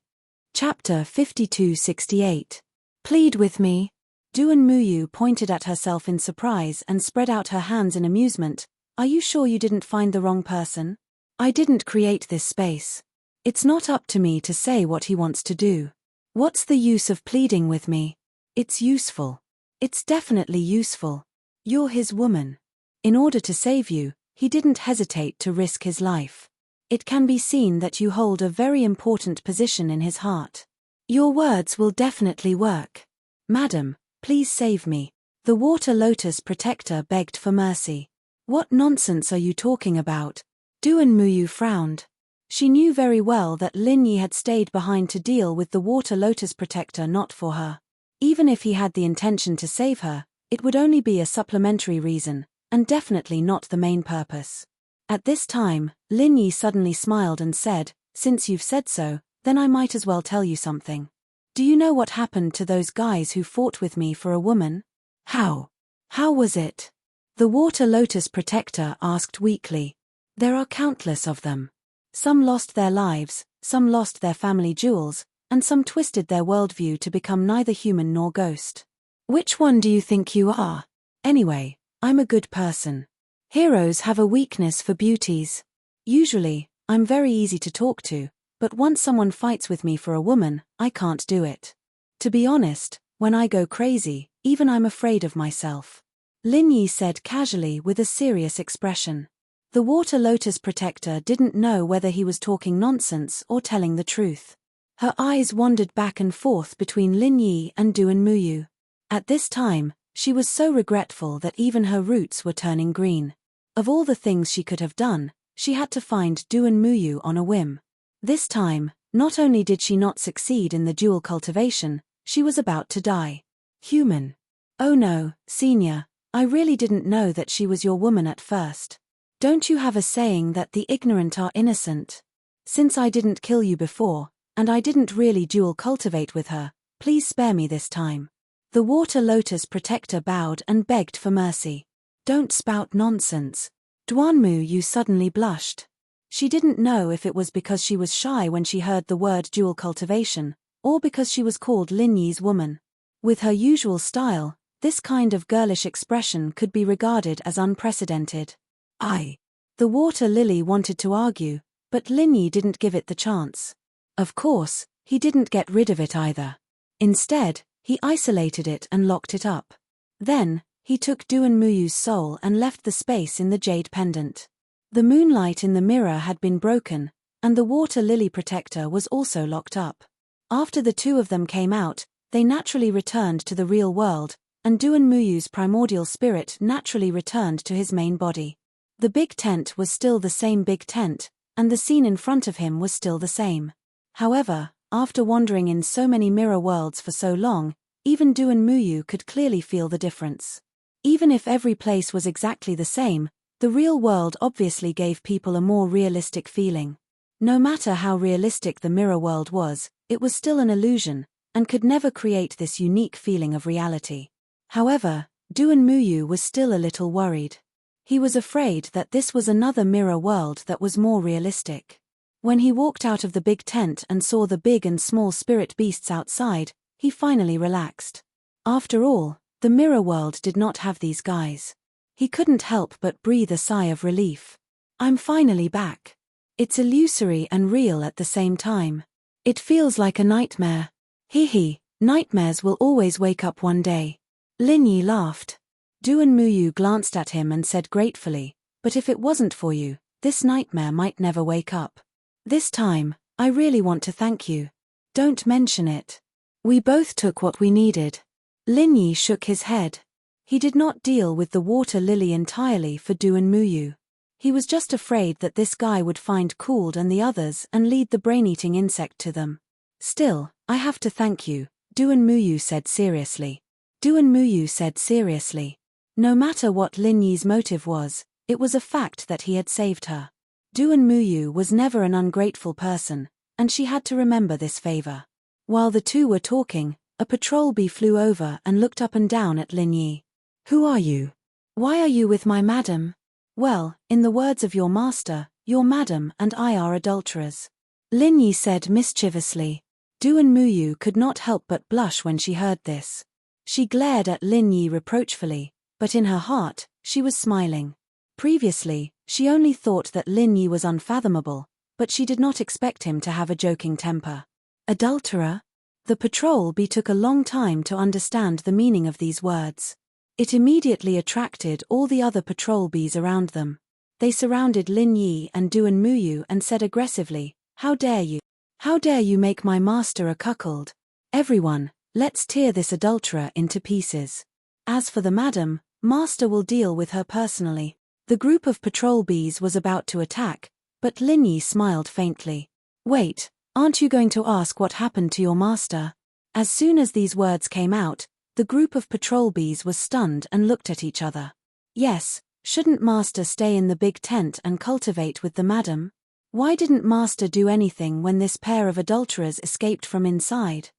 Chapter 5268. Plead with me. Duan Muyu pointed at herself in surprise and spread out her hands in amusement. Are you sure you didn't find the wrong person? I didn't create this space. It's not up to me to say what he wants to do. What's the use of pleading with me? It's useful. It's definitely useful. You're his woman. In order to save you, he didn't hesitate to risk his life. It can be seen that you hold a very important position in his heart. Your words will definitely work. Madam, please save me. The water lotus protector begged for mercy. What nonsense are you talking about? Duan Muyu frowned. She knew very well that Lin Yi had stayed behind to deal with the water lotus protector, not for her. Even if he had the intention to save her, it would only be a supplementary reason, and definitely not the main purpose. At this time, Lin Yi suddenly smiled and said, since you've said so, then I might as well tell you something. Do you know what happened to those guys who fought with me for a woman? How? How was it? The water lotus protector asked weakly. There are countless of them. Some lost their lives, some lost their family jewels, and some twisted their worldview to become neither human nor ghost. Which one do you think you are? Anyway, I'm a good person. Heroes have a weakness for beauties. Usually, I'm very easy to talk to, but once someone fights with me for a woman, I can't do it. To be honest, when I go crazy, even I'm afraid of myself. Lin Yi said casually with a serious expression. The water lotus protector didn't know whether he was talking nonsense or telling the truth. Her eyes wandered back and forth between Lin Yi and Duan Muyu. At this time, she was so regretful that even her roots were turning green. Of all the things she could have done, she had to find Duan Muyu on a whim. This time, not only did she not succeed in the jewel cultivation, she was about to die. Human. Oh no, senior, I really didn't know that she was your woman at first. Don't you have a saying that the ignorant are innocent? Since I didn't kill you before, and I didn't really dual cultivate with her, please spare me this time. The water lotus protector bowed and begged for mercy. Don't spout nonsense. Duan Muyu suddenly blushed. She didn't know if it was because she was shy when she heard the word dual cultivation, or because she was called Lin Yi's woman. With her usual style, this kind of girlish expression could be regarded as unprecedented. The water lily wanted to argue, but Lin Yi didn't give it the chance. Of course, he didn't get rid of it either. Instead, he isolated it and locked it up. Then, he took Duan Muyu's soul and left the space in the jade pendant. The moonlight in the mirror had been broken, and the water lily protector was also locked up. After the two of them came out, they naturally returned to the real world, and Duan Muyu's primordial spirit naturally returned to his main body. The big tent was still the same big tent, and the scene in front of him was still the same. However, after wandering in so many mirror worlds for so long, even Duan Muyu could clearly feel the difference. Even if every place was exactly the same, the real world obviously gave people a more realistic feeling. No matter how realistic the mirror world was, it was still an illusion, and could never create this unique feeling of reality. However, Duan Muyu was still a little worried. He was afraid that this was another mirror world that was more realistic. When he walked out of the big tent and saw the big and small spirit beasts outside, he finally relaxed. After all, the mirror world did not have these guys. He couldn't help but breathe a sigh of relief. I'm finally back. It's illusory and real at the same time. It feels like a nightmare. Nightmares will always wake up one day. Lin Yi laughed. Duan Muyu glanced at him and said gratefully, but if it wasn't for you, this nightmare might never wake up. This time, I really want to thank you. Don't mention it. We both took what we needed. Lin Yi shook his head. He did not deal with the water lily entirely for Duan Muyu. He was just afraid that this guy would find Cooled and the others and lead the brain-eating insect to them. Still, I have to thank you, Duan Muyu said seriously. Duan Muyu said seriously. No matter what Lin Yi's motive was, it was a fact that he had saved her. Duan Muyu was never an ungrateful person, and she had to remember this favor. While the two were talking, a patrol bee flew over and looked up and down at Lin Yi. Who are you? Why are you with my madam? Well, in the words of your master, your madam and I are adulterers. Lin Yi said mischievously. Duan Muyu could not help but blush when she heard this. She glared at Lin Yi reproachfully, but in her heart, she was smiling. Previously, she only thought that Lin Yi was unfathomable, but she did not expect him to have a joking temper. Adulterer? The patrol bee took a long time to understand the meaning of these words. It immediately attracted all the other patrol bees around them. They surrounded Lin Yi and Duan Muyu and said aggressively, How dare you? How dare you make my master a cuckold? Everyone, let's tear this adulterer into pieces. As for the madam, master will deal with her personally. The group of patrol bees was about to attack, but Lin Yi smiled faintly. Wait, aren't you going to ask what happened to your master? As soon as these words came out, the group of patrol bees was stunned and looked at each other. Yes, shouldn't master stay in the big tent and cultivate with the madam? Why didn't master do anything when this pair of adulterers escaped from inside?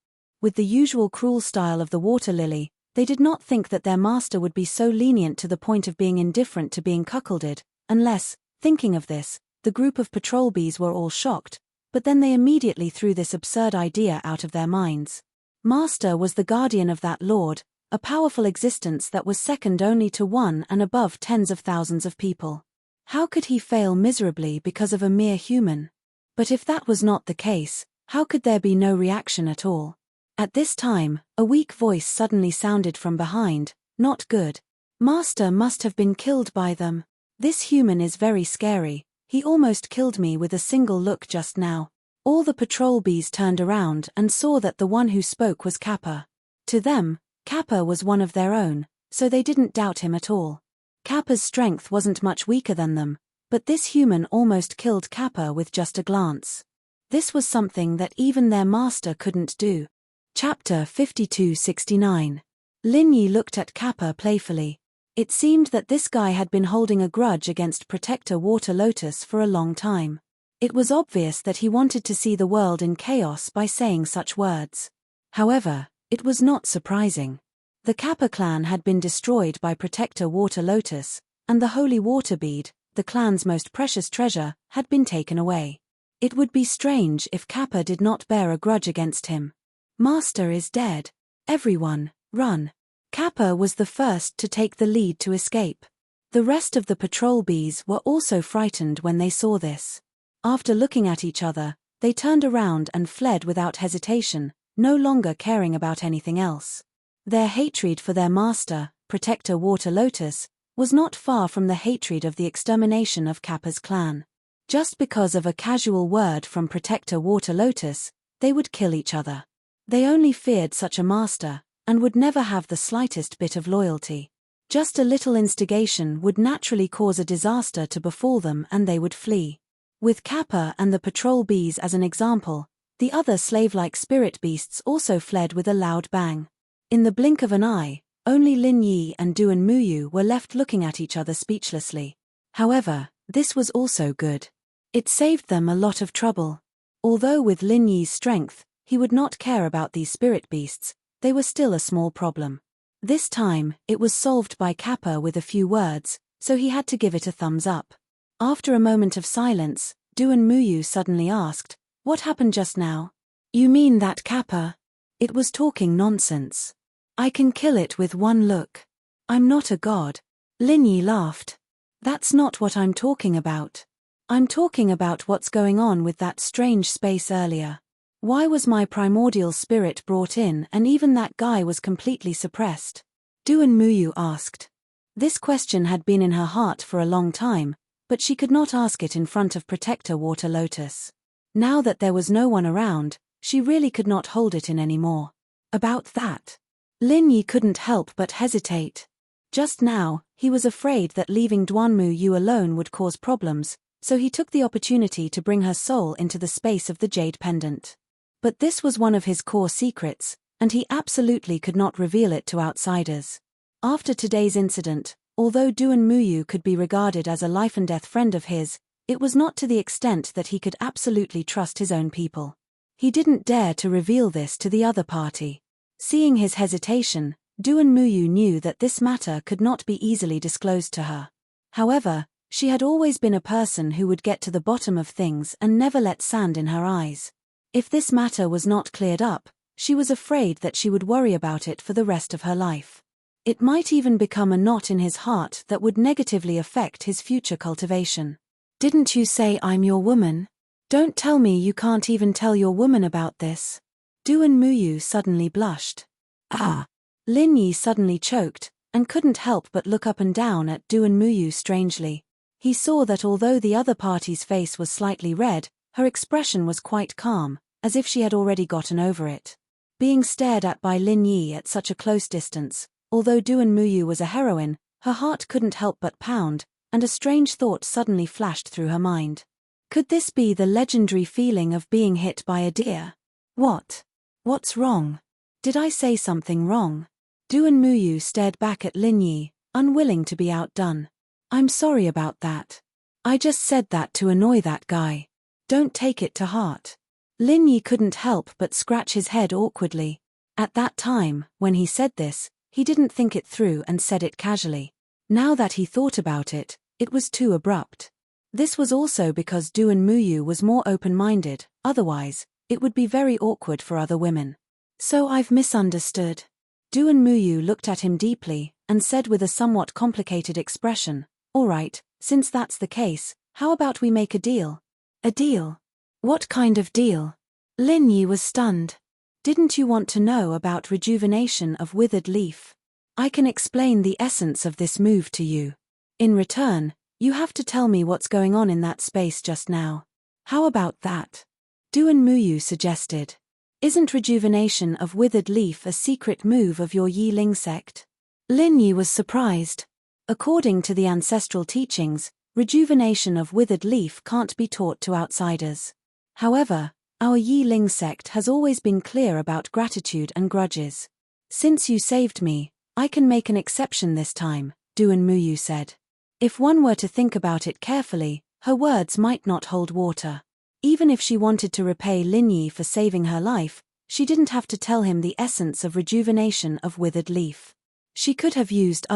With the usual cruel style of the water lily, they did not think that their master would be so lenient to the point of being indifferent to being cuckolded, unless, thinking of this, the group of patrol bees were all shocked, but then they immediately threw this absurd idea out of their minds. Master was the guardian of that lord, a powerful existence that was second only to one and above tens of thousands of people. How could he fail miserably because of a mere human? But if that was not the case, how could there be no reaction at all? At this time, a weak voice suddenly sounded from behind. Not good. Master must have been killed by them. This human is very scary. He almost killed me with a single look just now. All the patrol bees turned around and saw that the one who spoke was Kappa. To them, Kappa was one of their own, so they didn't doubt him at all. Kappa's strength wasn't much weaker than them, but this human almost killed Kappa with just a glance. This was something that even their master couldn't do. Chapter 52-69. Lin Yi looked at Kappa playfully. It seemed that this guy had been holding a grudge against Protector Water Lotus for a long time. It was obvious that he wanted to see the world in chaos by saying such words. However, it was not surprising. The Kappa clan had been destroyed by Protector Water Lotus, and the Holy Water Bead, the clan's most precious treasure, had been taken away. It would be strange if Kappa did not bear a grudge against him. Master is dead. Everyone, run. Kappa was the first to take the lead to escape. The rest of the patrol bees were also frightened when they saw this. After looking at each other, they turned around and fled without hesitation, no longer caring about anything else. Their hatred for their master, Protector Water Lotus, was not far from the hatred of the extermination of Kappa's clan. Just because of a casual word from Protector Water Lotus, they would kill each other. They only feared such a master, and would never have the slightest bit of loyalty. Just a little instigation would naturally cause a disaster to befall them and they would flee. With Kappa and the patrol bees as an example, the other slave-like spirit beasts also fled with a loud bang. In the blink of an eye, only Lin Yi and Duan Muyu were left looking at each other speechlessly. However, this was also good. It saved them a lot of trouble. Although with Lin Yi's strength, he would not care about these spirit beasts, they were still a small problem. This time, it was solved by Kappa with a few words, so he had to give it a thumbs up. After a moment of silence, Duan Muyu suddenly asked, "What happened just now?" "You mean that Kappa? It was talking nonsense. I can kill it with one look. I'm not a god." Lin Yi laughed. "That's not what I'm talking about. I'm talking about what's going on with that strange space earlier. Why was my primordial spirit brought in and even that guy was completely suppressed?" Duan Muyu asked. This question had been in her heart for a long time, but she could not ask it in front of Protector Water Lotus. Now that there was no one around, she really could not hold it in anymore. About that, Lin Yi couldn't help but hesitate. Just now, he was afraid that leaving Duan Muyu alone would cause problems, so he took the opportunity to bring her soul into the space of the jade pendant. But this was one of his core secrets, and he absolutely could not reveal it to outsiders. After today's incident, although Duan Muyu could be regarded as a life-and-death friend of his, it was not to the extent that he could absolutely trust his own people. He didn't dare to reveal this to the other party. Seeing his hesitation, Duan Muyu knew that this matter could not be easily disclosed to her. However, she had always been a person who would get to the bottom of things and never let sand in her eyes. If this matter was not cleared up, she was afraid that she would worry about it for the rest of her life. It might even become a knot in his heart that would negatively affect his future cultivation. "Didn't you say I'm your woman? Don't tell me you can't even tell your woman about this." Duan Muyu suddenly blushed. "Ah!" Lin Yi suddenly choked, and couldn't help but look up and down at Duan Muyu strangely. He saw that although the other party's face was slightly red, her expression was quite calm, as if she had already gotten over it. Being stared at by Lin Yi at such a close distance, although Duan Muyu was a heroine, her heart couldn't help but pound, and a strange thought suddenly flashed through her mind. Could this be the legendary feeling of being hit by a deer? What's wrong? Did I say something wrong? Duan Muyu stared back at Lin Yi, unwilling to be outdone. "I'm sorry about that. I just said that to annoy that guy. Don't take it to heart." Lin Yi couldn't help but scratch his head awkwardly. At that time, when he said this, he didn't think it through and said it casually. Now that he thought about it, it was too abrupt. This was also because Duan Muyu was more open-minded, otherwise, it would be very awkward for other women. "So I've misunderstood." Duan Muyu looked at him deeply, and said with a somewhat complicated expression, "All right, since that's the case, how about we make a deal?" "A deal? What kind of deal?" Lin Yi was stunned. "Didn't you want to know about rejuvenation of withered leaf? I can explain the essence of this move to you. In return, you have to tell me what's going on in that space just now. How about that?" Duan Muyu suggested. "Isn't rejuvenation of withered leaf a secret move of your Yi Ling sect?" Lin Yi was surprised. According to the ancestral teachings, rejuvenation of withered leaf can't be taught to outsiders. However, our Yi Ling sect has always been clear about gratitude and grudges. "Since you saved me, I can make an exception this time," Duan Muyu said. If one were to think about it carefully, her words might not hold water. Even if she wanted to repay Lin Yi for saving her life, she didn't have to tell him the essence of rejuvenation of withered leaf. She could have used